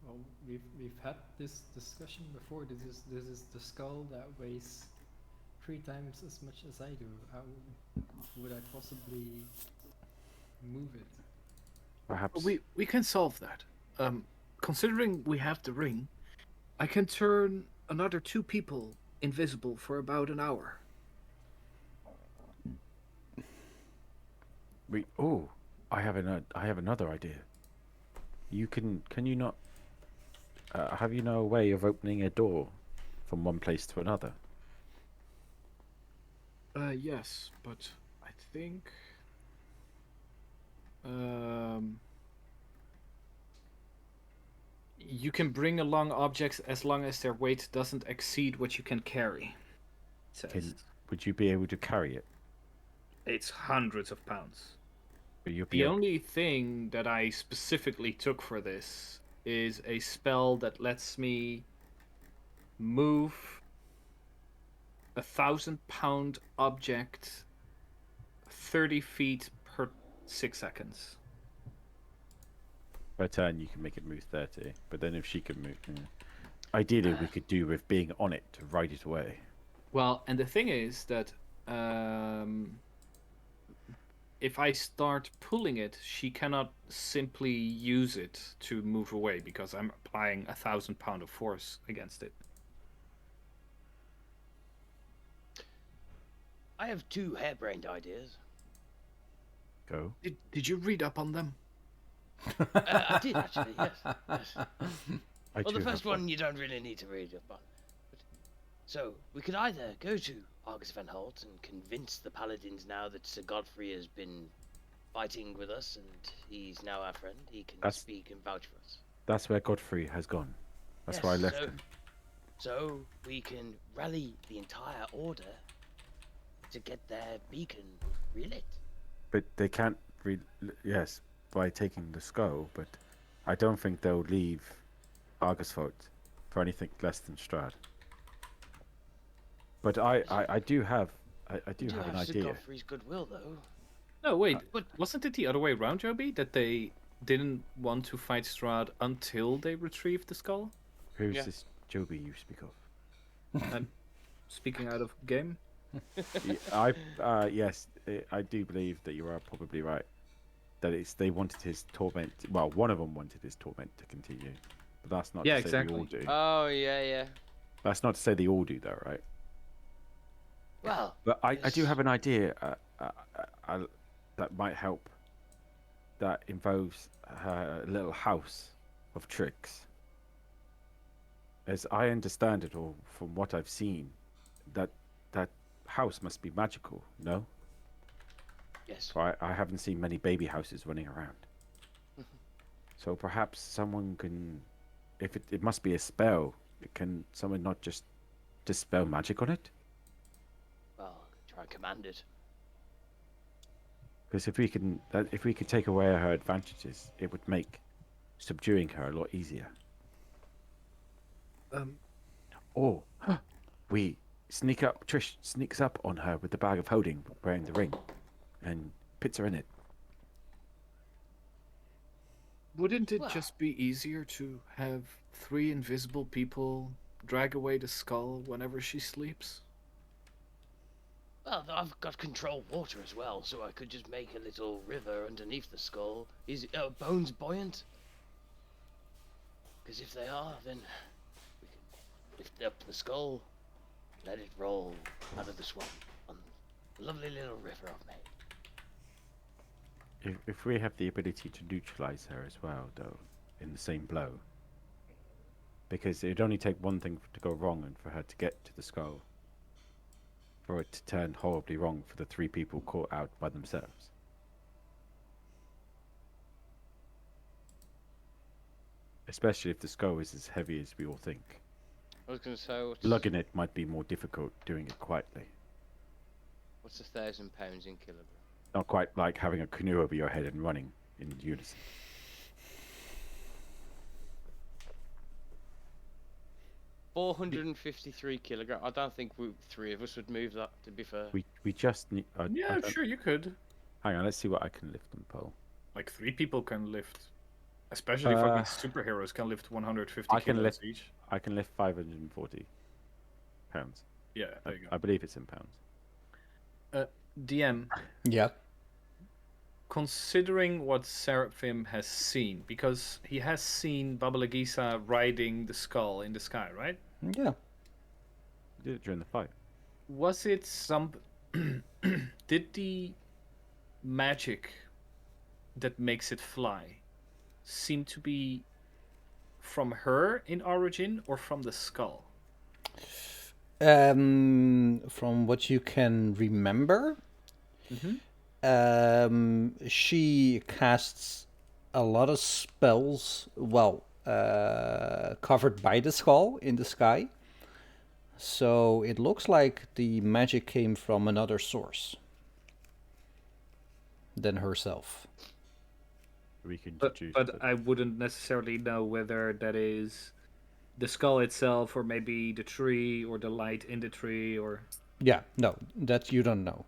Well, we've had this discussion before. This is the skull that weighs 3 times as much as I do. How would I possibly move it?
Perhaps
We can solve that. Considering we have the ring, I can turn another 2 people invisible for about an hour.
I have another idea. Can you not have you no way of opening a door from one place to another?
Yes, but I think you can bring along objects as long as their weight doesn't exceed what you can carry. It says.
Would you be able to carry it?
It's hundreds of pounds.
Would you be
The
able-
only thing that I specifically took for this is a spell that lets me move 1,000-pound object 30 feet per 6 seconds.
Per turn, you can make it move 30, but then if she could move, ideally we could do with being on it to ride it away.
Well, and the thing is that if I start pulling it, she cannot simply use it to move away because I'm applying 1,000 pound of force against it.
I have 2 harebrained ideas.
Go.
Did you read up on them?
I did actually, yes. Yes.
I
Well, the
too
first
have
one you don't really need to read up on. But, so, we could either go to Argus van Holt and convince the paladins now that Sir Godfrey has been fighting with us and he's now our friend. He can
That's-
speak and vouch for us.
That's where Godfrey has gone. That's
Yes,
where I left
so,
him.
So, we can rally the entire order to get their beacon relit.
But they can't yes, by taking the skull, but I don't think they'll leave Argusfold for anything less than Strahd. But I do have I do have an
Sir
idea.
Godfrey's goodwill, though.
No, wait, but wasn't it the other way around, Joby? That they didn't want to fight Strahd until they retrieved the skull?
Who's
Yeah.
this Joby you speak of?
And speaking out of game,
Yes, I do believe that you are probably right. That they wanted his torment. Well, one of them wanted his torment to continue, but that's not
Yeah,
to say they all
exactly.
do.
Oh yeah.
That's not to say they all do, though, right?
Well,
But I do have an idea that might help. That involves her little house of tricks. As I understand it, or from what I've seen, that house must be magical, no?
yes.
I haven't seen many baby houses running around. So perhaps someone can, if it must be a spell, can someone not just dispel magic on it?
Well, try and command it.
Because if we could take away her advantages, it would make subduing her a lot easier. Or we sneak up. Trish sneaks up on her with the bag of holding, wearing the ring, and puts her in it.
Wouldn't it just be easier to have 3 invisible people drag away the skull whenever she sleeps?
Well, I've got control water as well, so I could just make a little river underneath the skull. Is bones buoyant? Because if they are, then we can lift up the skull, let it roll out of the swamp on a lovely little river I've made.
If we have the ability to neutralize her as well, though, in the same blow, because it'd only take one thing to go wrong and for her to get to the skull, for it to turn horribly wrong for the 3 people caught out by themselves. Especially if the skull is as heavy as we all think.
I was going to say,
Lugging it might be more difficult doing it quietly.
what's 1,000 pounds in kilograms?
Not quite like having a canoe over your head and running in unison.
$453 kilograms. I don't think 3 of us would move that, to be fair.
We just need.
yeah, sure you could.
Hang on, let's see what I can lift on pole.
Like 3 people can lift. Especially fucking superheroes can lift 150
I can
kilos
lift
each.
I can lift 540 pounds.
Yeah, there you
I believe it's in pounds.
go. DM.
Yeah.
considering what Seraphim has seen, because he has seen Baba Lagisa riding the skull in the sky, right?
Yeah.
Did it during the fight.
Was it some... Did the magic that makes it fly seem to be from her in origin or from the skull?
From what you can remember, she casts a lot of spells, well, covered by the skull in the sky. So it looks like the magic came from another source than herself.
We can
But I wouldn't necessarily know whether that is the skull itself, or maybe the tree, or the light in the tree, or...
Yeah, no, that you don't know.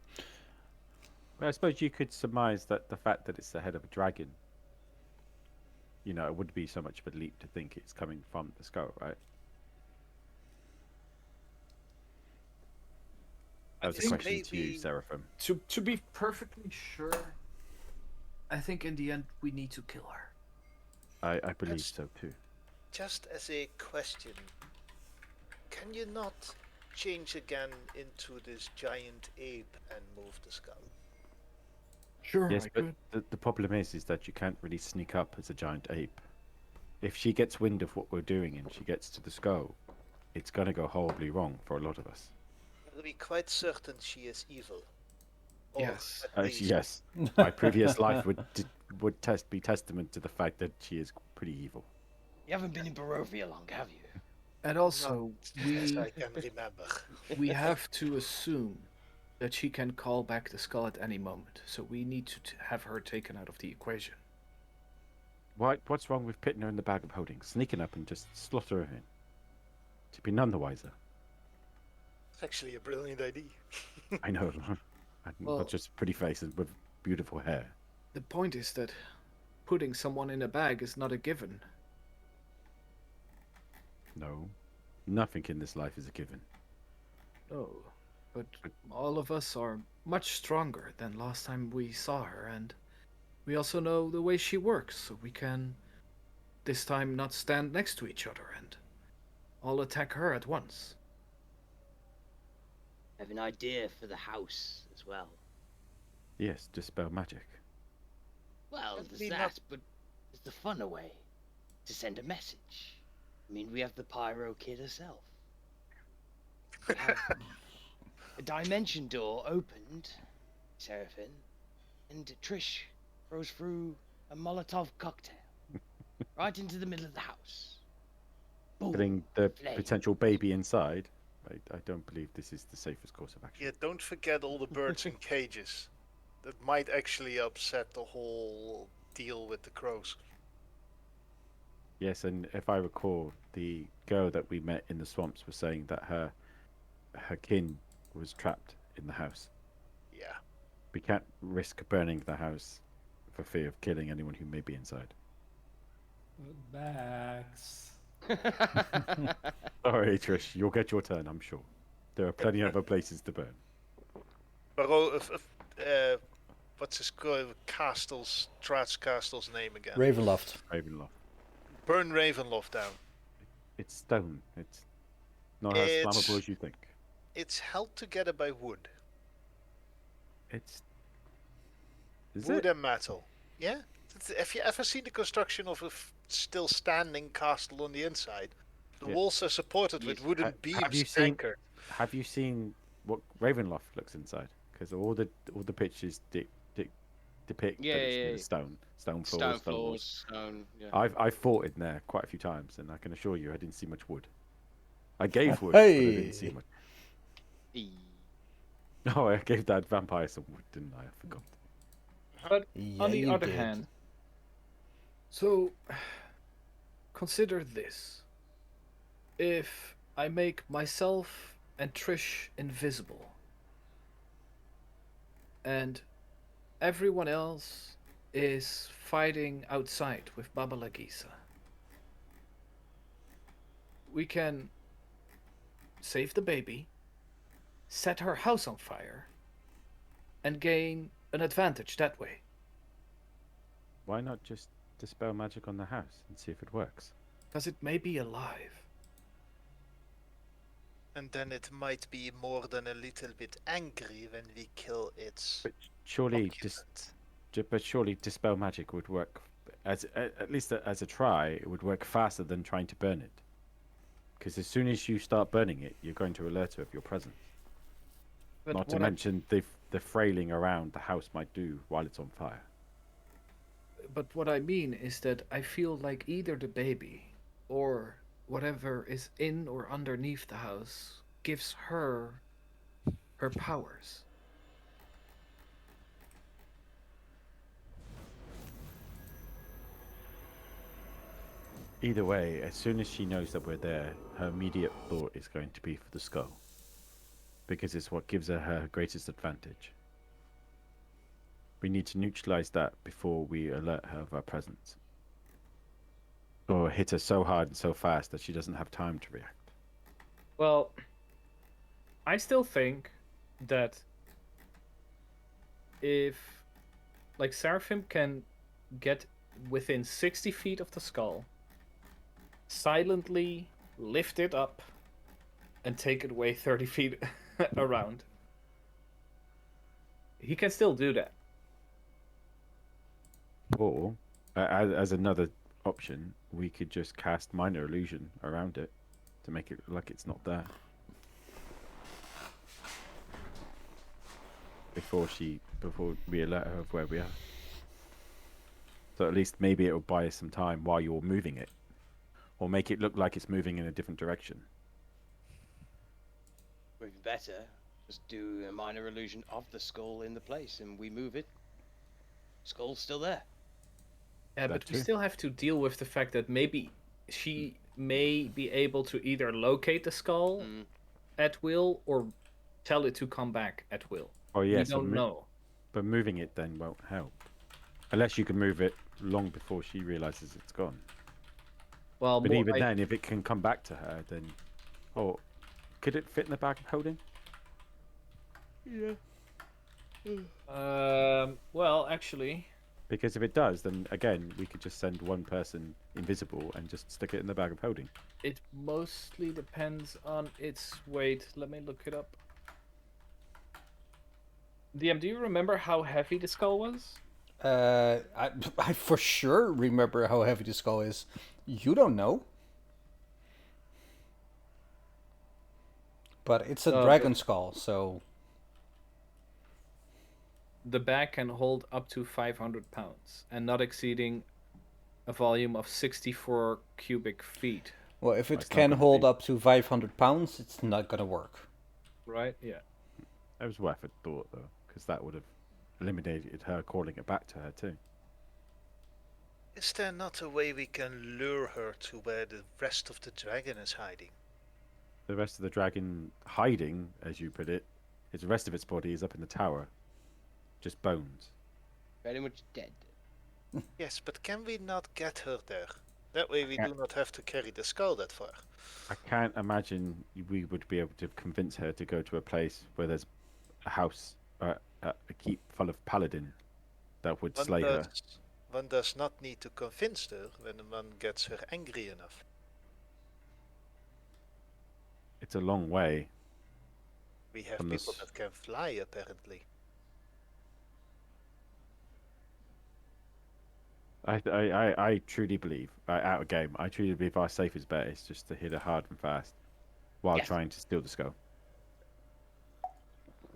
Well, I suppose you could surmise that the fact that it's the head of a dragon, it wouldn't be so much of a leap to think it's coming from the skull, right? That was a question to you, Seraphim.
To be perfectly sure, I think in the end we need to kill her.
I believe so too.
Just as a question, can you not change again into this giant ape and move the skull?
Sure,
Yes,
I
but
could.
the problem is that you can't really sneak up as a giant ape. If she gets wind of what we're doing and she gets to the skull, it's going to go horribly wrong for a lot of us.
I'll be quite certain she is evil. Or
Yes.
at least-
Yes. My previous life would be testament to the fact that she is pretty evil.
You haven't been in Barovia long, have you?
And also,
As I can remember.
we have to assume that she can call back the skull at any moment. So we need to have her taken out of the equation.
What's wrong with putting her in the bag of holding, sneaking up and just slaughter her in? To be none the wiser.
It's actually a brilliant idea.
I know.
Well-
Not just pretty faces with beautiful hair.
The point is that putting someone in a bag is not a given.
No. Nothing in this life is a given.
No, but all of us are much stronger than last time we saw her, and we also know the way she works, so we can this time not stand next to each other and all attack her at once.
I have an idea for the house as well.
Yes, dispel magic.
Well,
Let
there's
me
that,
not-
but there's the fun way to send a message. I mean, we have the Pyro Kid herself. We have a dimension door opened, Seraphim, and Trish throws through a Molotov cocktail right into the middle of the house. Boom,
Putting the
flame.
potential baby inside. I don't believe this is the safest course of action.
Yeah, don't forget all the birds in cages. That might actually upset the whole deal with the crows.
Yes, and if I recall, the girl that we met in the swamps was saying that her kin was trapped in the house.
Yeah.
We can't risk burning the house for fear of killing anyone who may be inside.
Max.
Sorry, Trish, you'll get your turn, I'm sure. There are plenty of other places to burn.
But what's his Strahd's castle's name again?
Ravenloft.
Ravenloft.
Burn Ravenloft down.
It's stone. It's not as flammable as you think.
It's held together by wood.
Is
Wood
it?
and metal. Yeah? Have you ever seen the construction of a still standing castle on the inside? The
Yeah.
walls are supported with wooden beams anchored.
Have you seen what Ravenloft looks inside? Because all the pictures depict that it's made of stone floors,
Stone
stone walls.
floors, stone. Yeah.
I've fought in there quite a few times, and I can assure you, I didn't see much wood. I gave wood, but I didn't see much. Oh, I gave that vampire some wood, didn't I? I forgot.
But
Yeah,
on the
you
other
did.
hand,
So, consider this. If I make myself and Trish invisible, and everyone else is fighting outside with Baba Lagisa, we can save the baby, set her house on fire, and gain an advantage that way.
Why not just dispel magic on the house and see if it works?
Because it may be alive.
And then it might be more than a little bit angry when we kill its.
But surely,
occupant.
surely dispel magic would work, at least as a try. It would work faster than trying to burn it. Because as soon as you start burning it, you're going to alert her of your presence.
But
Not to mention the frailing around the house might do while it's on fire.
But what I mean is that I feel like either the baby or whatever is in or underneath the house gives her powers.
Either way, as soon as she knows that we're there, her immediate thought is going to be for the skull. Because it's what gives her greatest advantage. We need to neutralize that before we alert her of our presence. Or hit her so hard and so fast that she doesn't have time to react.
well, I still think that if, like, Seraphim can get within 60 feet of the skull, silently lift it up, and take it away 30 feet around, he can still do that.
Or, as another option, we could just cast minor illusion around it to make it look like it's not there. Before we alert her of where we are. So at least maybe it will buy us some time while you're moving it. Or make it look like it's moving in a different direction.
Or even better, just do a minor illusion of the skull in the place and we move it. Skull's still there.
Yeah, but
That's
we
true.
still have to deal with the fact that maybe she may be able to either locate the skull at will or tell it to come back at will.
Oh yes,
we don't know.
But moving it then won't help. Unless you can move it long before she realizes it's gone.
Well,
But even then, if it can come back to her, then Or could it fit in the bag of holding?
Yeah.
Well, actually,
Because if it does, then again we could just send one person invisible and just stick it in the bag of holding.
it mostly depends on its weight. Let me look it up. DM, do you remember how heavy the skull was?
I for sure remember how heavy the skull is. You don't know. But it's a dragon skull, so...
The bag can hold up to 500 pounds and not exceeding a volume of 64 cubic feet.
Well, if it can hold up to 500 pounds, it's not gonna work.
Right? Yeah.
It was worth a thought, though, because that would have eliminated her calling it back to her, too.
Is there not a way we can lure her to where the rest of the dragon is hiding?
The rest of the dragon hiding, as you put it, is the rest of its body is up in the tower. Just bones.
Very much dead.
Yes, but can we not get her there? That way we do not have to carry the skull that far.
I can't imagine we would be able to convince her to go to a place where there's a house, a keep full of paladin that would slay her.
One does not need to convince her when one gets her angry enough.
It's a long way.
We have
from
people
this-
that can fly, apparently.
I truly believe, out of game, I truly believe our safest bet is just to hit her hard and fast while trying to steal the skull.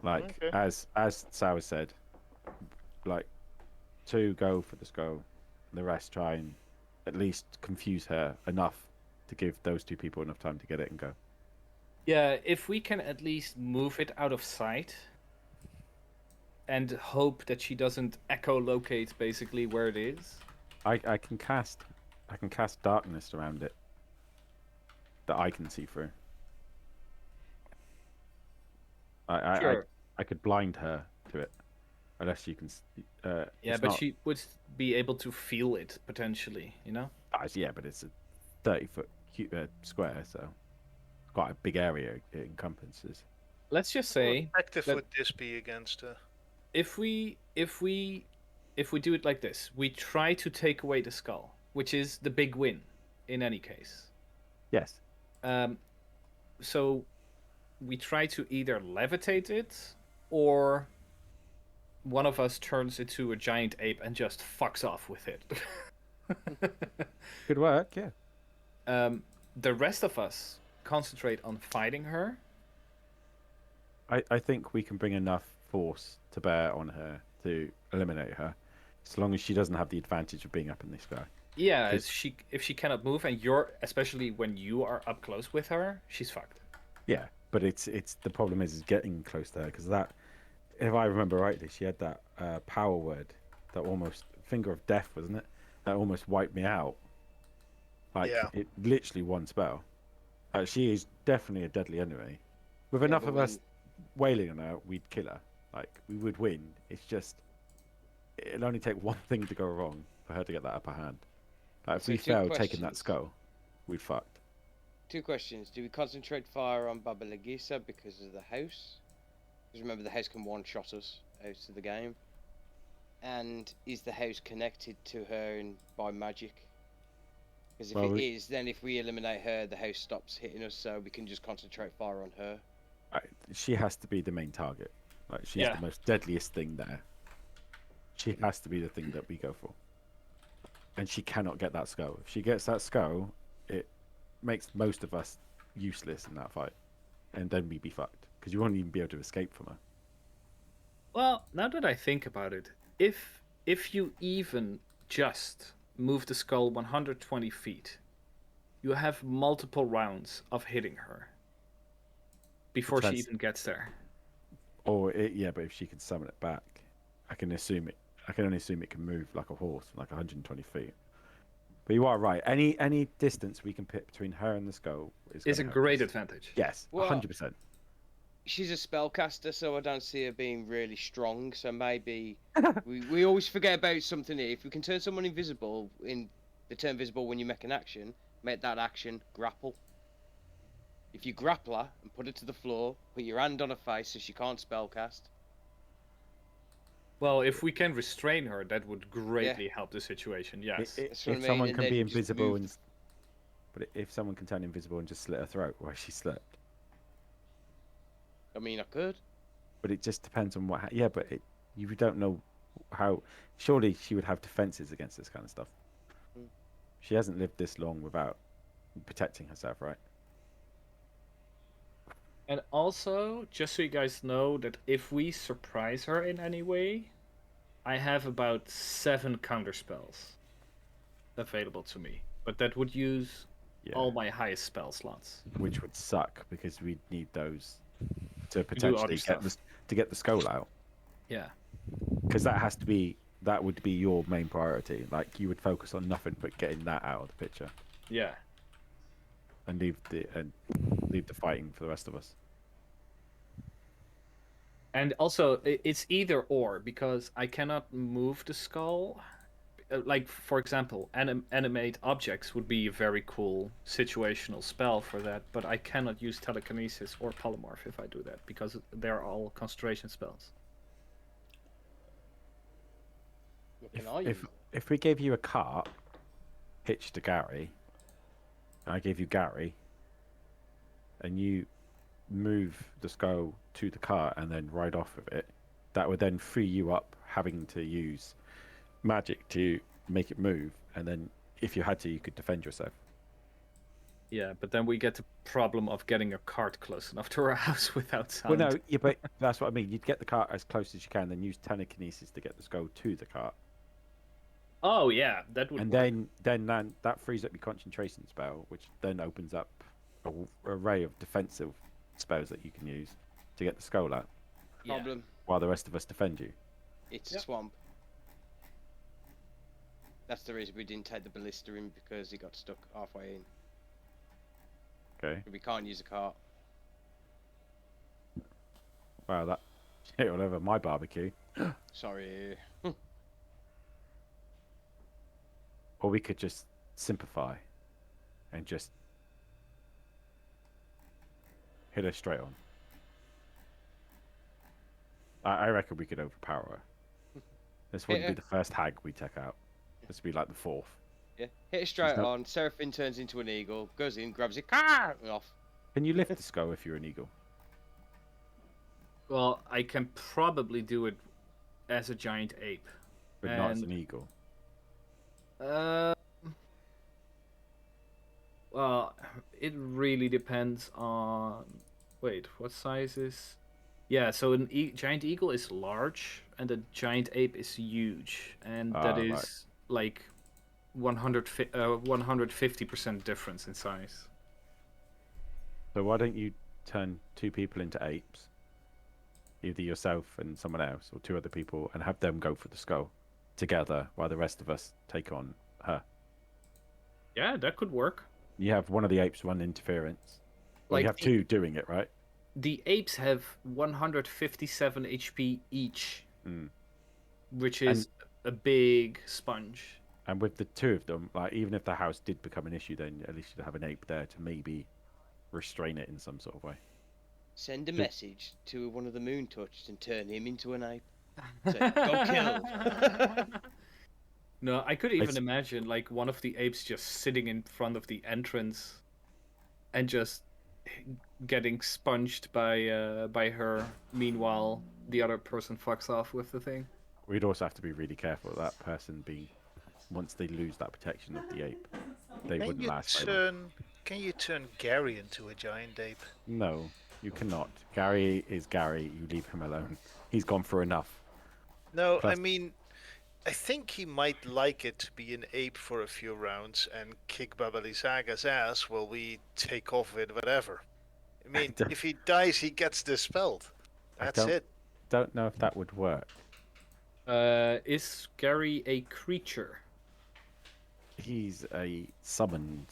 Like,
Okay.
as Sour said, like, 2 go for the skull, the rest try and at least confuse her enough to give those 2 people enough time to get it and go.
Yeah, if we can at least move it out of sight and hope that she doesn't echolocate basically where it is.
I can cast darkness around it that I can see through.
Sure.
I could blind her to it, unless you can.
Yeah,
it's
but
not-
she would be able to feel it potentially, you know?
Yeah, but it's a 30-foot square, so quite a big area it encompasses.
Let's just
How
say
effective
that
would this be against her?
if we do it like this, we try to take away the skull, which is the big win in any case.
Yes.
So we try to either levitate it or one of us turns into a giant ape and just fucks off with it.
Could work, yeah.
The rest of us concentrate on fighting her.
I think we can bring enough force to bear on her to eliminate her, as long as she doesn't have the advantage of being up in the sky.
Yeah, if she cannot move and you're, especially when you are up close with her, she's fucked.
Yeah, but it's the problem is getting close to her, because that, if I remember rightly, she had that power word, that almost finger of death, wasn't it? That almost wiped me out. Like,
Yeah.
it literally one spell. She is definitely a deadly enemy. With enough
but
of us wailing on her, we'd kill her. Like, we would win. It's just, it'll only take one thing to go wrong for her to get that upper hand. Like, if
So
we
two
fail taking that
questions.
skull, we'd fucked.
2 questions. Do we concentrate fire on Baba Lagisa because of the house? Because remember, the house can one-shot us out of the game. And is the house connected to her by magic? Because if
Well,
it is, then if we eliminate her, the house stops hitting us, so we can just concentrate fire on her.
She has to be the main target. Like, she's
Yeah.
the most deadliest thing there. She has to be the thing that we go for. And she cannot get that skull. If she gets that skull, it makes most of us useless in that fight. And then we'd be fucked. Because you won't even be able to escape from her.
Well, now that I think about it, if you even just move the skull 120 feet, you have multiple rounds of hitting her before she
Depends.
even gets there.
Or, yeah, but if she can summon it back, I can only assume it can move like a horse, like 120 feet. But you are right. Any distance we can put between her and the skull is
Is a
gonna help
great
us.
advantage.
Yes,
Well,
100%.
She's a spellcaster, so I don't see her being really strong. So maybe we always forget about something here. If we can turn someone invisible in the turn visible when you make an action, make that action grapple. If you grapple her and put her to the floor, put your hand on her face so she can't spellcast.
Well, if we can restrain her, that would greatly help the situation. Yes.
That's what I
If
mean,
someone
and
can be
then just
invisible
move
and, but if someone can turn invisible and just slit her throat while she slept.
I mean, I could.
But it just depends on what. Yeah, but you don't know how. Surely she would have defenses against this kind of stuff.
Mm.
She hasn't lived this long without protecting herself, right?
And also, just so you guys know, that if we surprise her in any way, I have about 7 counter spells available to me. But that would use all my highest spell slots.
Which would suck because we'd need those to
do
potentially
other stuff.
get the skull out.
Yeah.
Because that would be your main priority. Like you would focus on nothing but getting that out of the picture.
Yeah.
And leave the fighting for the rest of us.
And also, it's either or, because I cannot move the skull. Like, for example, animate objects would be a very cool situational spell for that, but I cannot use telekinesis or polymorph if I do that, because they're all concentration spells.
If we gave you a cart hitched to Gary, and I gave you Gary, and you move the skull to the cart and then ride off of it, that would then free you up having to use magic to make it move, and then if you had to, you could defend yourself.
Yeah, but then we get the problem of getting a cart close enough to our house without sound.
Well, no, yeah, but that's what I mean. You'd get the cart as close as you can, then use telekinesis to get the skull to the cart.
Oh yeah, that would.
And
work.
then that frees up your concentration spell, which then opens up an array of defensive spells that you can use to get the skull out.
Problem.
While the rest of us defend you.
It's a swamp. That's the reason we didn't take the ballista in, because he got stuck halfway in.
Okay.
We can't use a cart.
Wow, that shit all over my barbecue.
Sorry.
Or we could just simplify and just hit her straight on. I reckon we could overpower her. This wouldn't be the first hag we take out. This would be like the 4th.
Yeah, hit it straight on. Seraphine turns into an eagle, goes in, grabs it, and off.
Can you lift the skull if you're an eagle?
Well, I can probably do it as a giant ape.
But not as an eagle.
Well, it really depends on. Wait, what size is? Yeah, so an giant eagle is large, and a giant ape is huge, and that is like 150% difference in size.
So why don't you turn 2 people into apes, either yourself and someone else, or 2 other people, and have them go for the skull together, while the rest of us take on her?
Yeah, that could work.
You have one of the apes run interference. Well, you have 2 doing it, right?
The apes have 157 HP each, which is a big sponge.
And with the 2 of them, like even if the house did become an issue, then at least you'd have an ape there to maybe restrain it in some sort of way.
Send a message to one of the moon touched and turn him into an ape. Say, go kill.
No, I could even imagine like one of the apes just sitting in front of the entrance and just getting sponged by her. Meanwhile, the other person fucks off with the thing.
We'd also have to be really careful of that person being, once they lose that protection of the ape, they wouldn't last very long.
Can you turn Gary into a giant ape?
No, you cannot. Gary is Gary. You leave him alone. He's gone for enough.
No, I mean, I think he might like it to be an ape for a few rounds and kick Babalisaga's ass while we take off with whatever. I mean, if he dies, he gets dispelled. That's it.
Don't know if that would work.
Is Gary a creature?
He's a summoned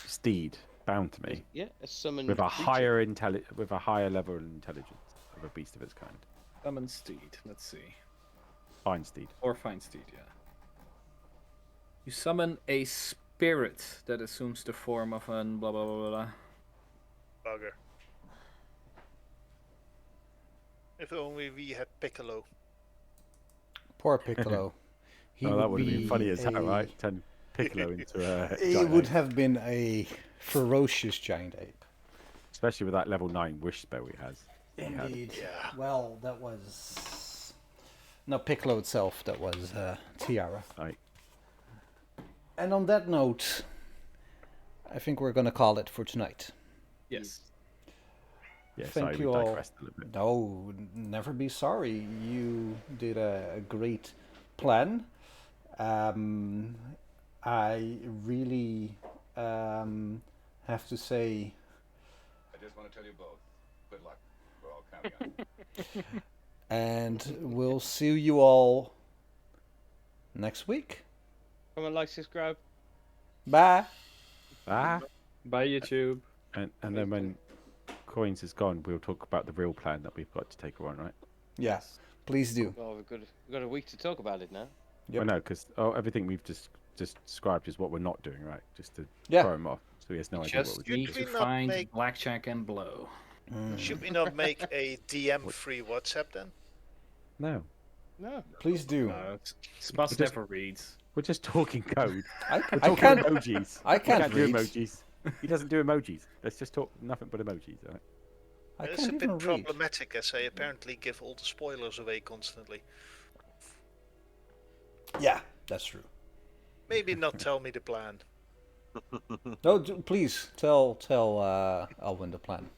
steed, bound to me.
Yeah, a summoned
with a
creature.
with a higher level of intelligence of a beast of its kind.
Summoned steed. Let's see.
Fine steed.
Or fine steed, yeah. You summon a spirit that assumes the form of an blah blah blah blah.
Bugger. If only we had Piccolo.
Poor Piccolo. He
Oh, that would have been
be
funny as hell,
a-
right? Turn Piccolo into a
It
giant
would
ape.
have been a ferocious giant ape.
Especially with that level 9 wish spell he has.
Indeed.
Yeah.
Well, that was not Piccolo itself. That was Tiara.
Right.
And on that note, I think we're gonna call it for tonight.
Yes.
Yeah,
Thank
sorry,
you
we
all.
digressed a little bit.
No, never be sorry. You did a great plan. I really have to say,
I just want to tell you both. Good luck. We're all counting on you.
and we'll see you all next week.
Come and like, subscribe.
Bye.
Ah,
Bye, YouTube.
and then when Coins is gone, we'll talk about the real plan that we've got to take her on, right?
Yes, please do.
Well, we've got a week to talk about it now.
Yep.
Well, no, because everything we've just described is what we're not doing, right? Just to
Yeah.
throw him off, so he has no idea what
Just
we're doing.
need
Should
to
we not
find
make-
blackjack and blow.
Should we not make a DM-free WhatsApp then?
No,
No.
Please do.
No, Spus
Just-
never reads.
we're just talking code.
I
We're
can't.
talking emojis.
I
We
can't
do
read.
emojis. He doesn't do emojis. Let's just talk nothing but emojis, all right?
I
It's
can't
a
even
bit
read.
problematic as I apparently give all the spoilers away constantly.
Yeah, that's true.
Maybe not tell me the plan.
No, please tell Alwyn the plan.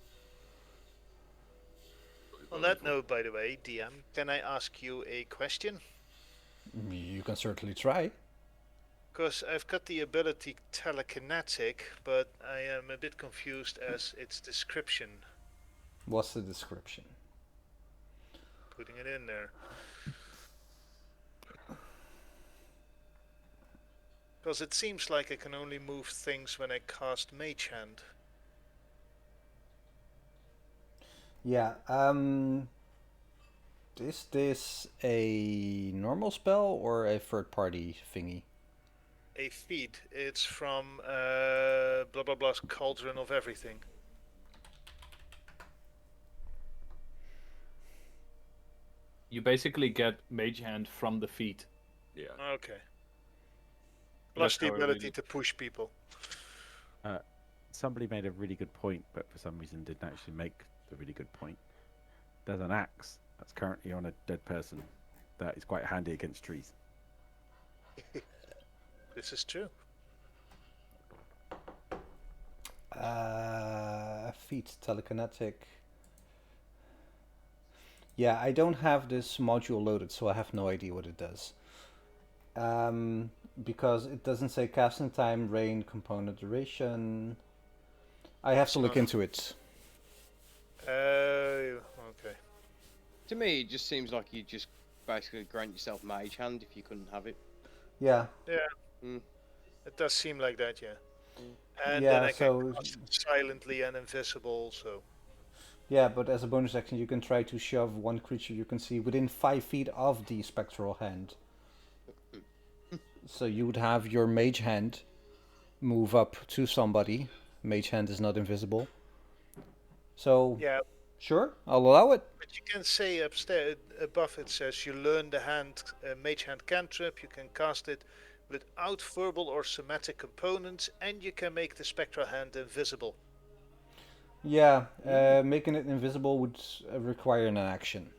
On that note, by the way, DM, can I ask you a question?
You can certainly try.
Because I've got the ability telekinetic, but I am a bit confused as its description.
What's the description?
Putting it in there. Because it seems like I can only move things when I cast Mage Hand.
Yeah. Is this a normal spell or a third-party thingy?
A feat. It's from blah blah blah's Cauldron of Everything.
You basically get Mage Hand from the feet.
Yeah.
Okay. Plus
That's
the
how I read
ability
it.
to push people.
Somebody made a really good point, but for some reason didn't actually make the really good point. There's an axe that's currently on a dead person that is quite handy against trees.
This is true.
Feat telekinetic. Yeah, I don't have this module loaded, so I have no idea what it does. Because it doesn't say casting time, rain, component duration. I have to look into it.
Okay.
To me, it just seems like you just basically grant yourself Mage Hand if you couldn't have it.
Yeah.
Yeah.
Mm.
It does seem like that, yeah. And
Yeah,
then I
so-
can cast it silently and invisible, so...
Yeah, but as a bonus action, you can try to shove one creature you can see within 5 feet of the spectral hand. So you would have your mage hand move up to somebody. Mage hand is not invisible. So,
Yeah,
sure, I'll allow it.
but you can say upstairs, above it says you learn the Mage Hand cantrip, you can cast it without verbal or somatic components, and you can make the spectral hand invisible.
Yeah, making it invisible would require an action.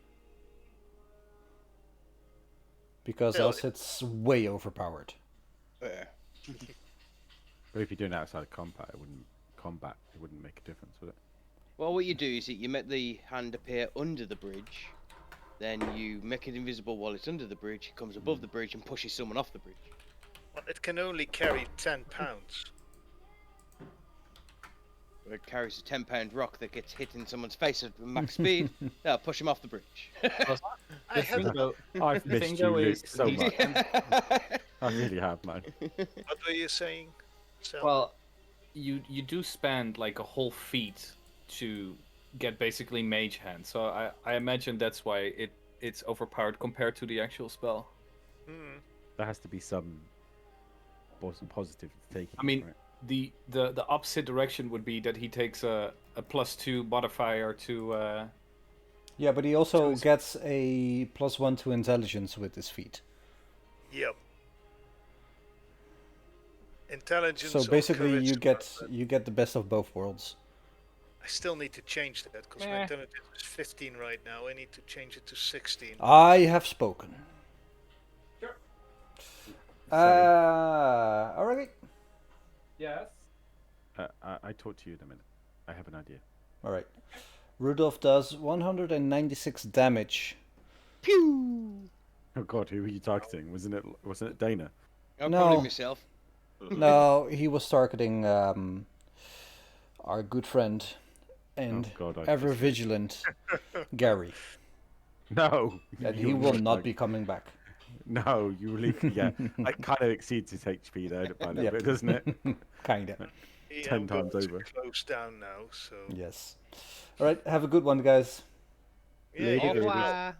Because
Still,
else it's way overpowered.
Yeah.
But if you're doing it outside of combat, it wouldn't make a difference, would it?
Well, what you do is that you make the hand appear under the bridge, then you make it invisible while it's under the bridge, it comes above the bridge and pushes someone off the bridge.
Well, it can only carry 10 pounds.
It carries a 10-pound rock that gets hit in someone's face at max speed. Yeah, push him off the bridge.
I
The thing
had...
though,
I've
the
missed
thing
you,
though
Luke,
is
so
these-
much. I really have, man.
What were you saying, Sal?
Well, you do spend like a whole feat to get basically Mage Hand, so I imagine that's why it's overpowered compared to the actual spell.
Hmm.
There has to be some positive to take.
I mean, the opposite direction would be that he takes a +2 modifier to.
Yeah, but he also
his-
gets a +1 to intelligence with his feat.
Yep. Intelligence.
So
or
basically, you
charisma.
get the best of both worlds.
I still need to change that because my intelligence is 15 right now. I need to change it to 16.
I have spoken.
Sure.
Alright.
Yes.
I talk to you in a minute. I have an idea.
Alright. Rudolph does 196 damage.
Pew!
Oh God, who were you targeting? Wasn't it Dana?
I'm
No.
probably myself.
No, he was targeting our good friend and
Oh, God, I
ever
just-
vigilant Gary.
No.
And
you
he will
were
not
like-
be coming back.
No, you will leave. Yeah, that kind of exceeds his HP though, by a little bit, doesn't it?
Kinda.
Yeah,
10
I'm going
times
to
over.
close down now, so.
Yes. Alright, have a good one, guys.
Yeah, you
Au
do.
revoir.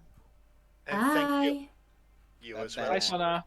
And thank you.
Bye.
You as
Bye-bye.
well.
Bye, Sana.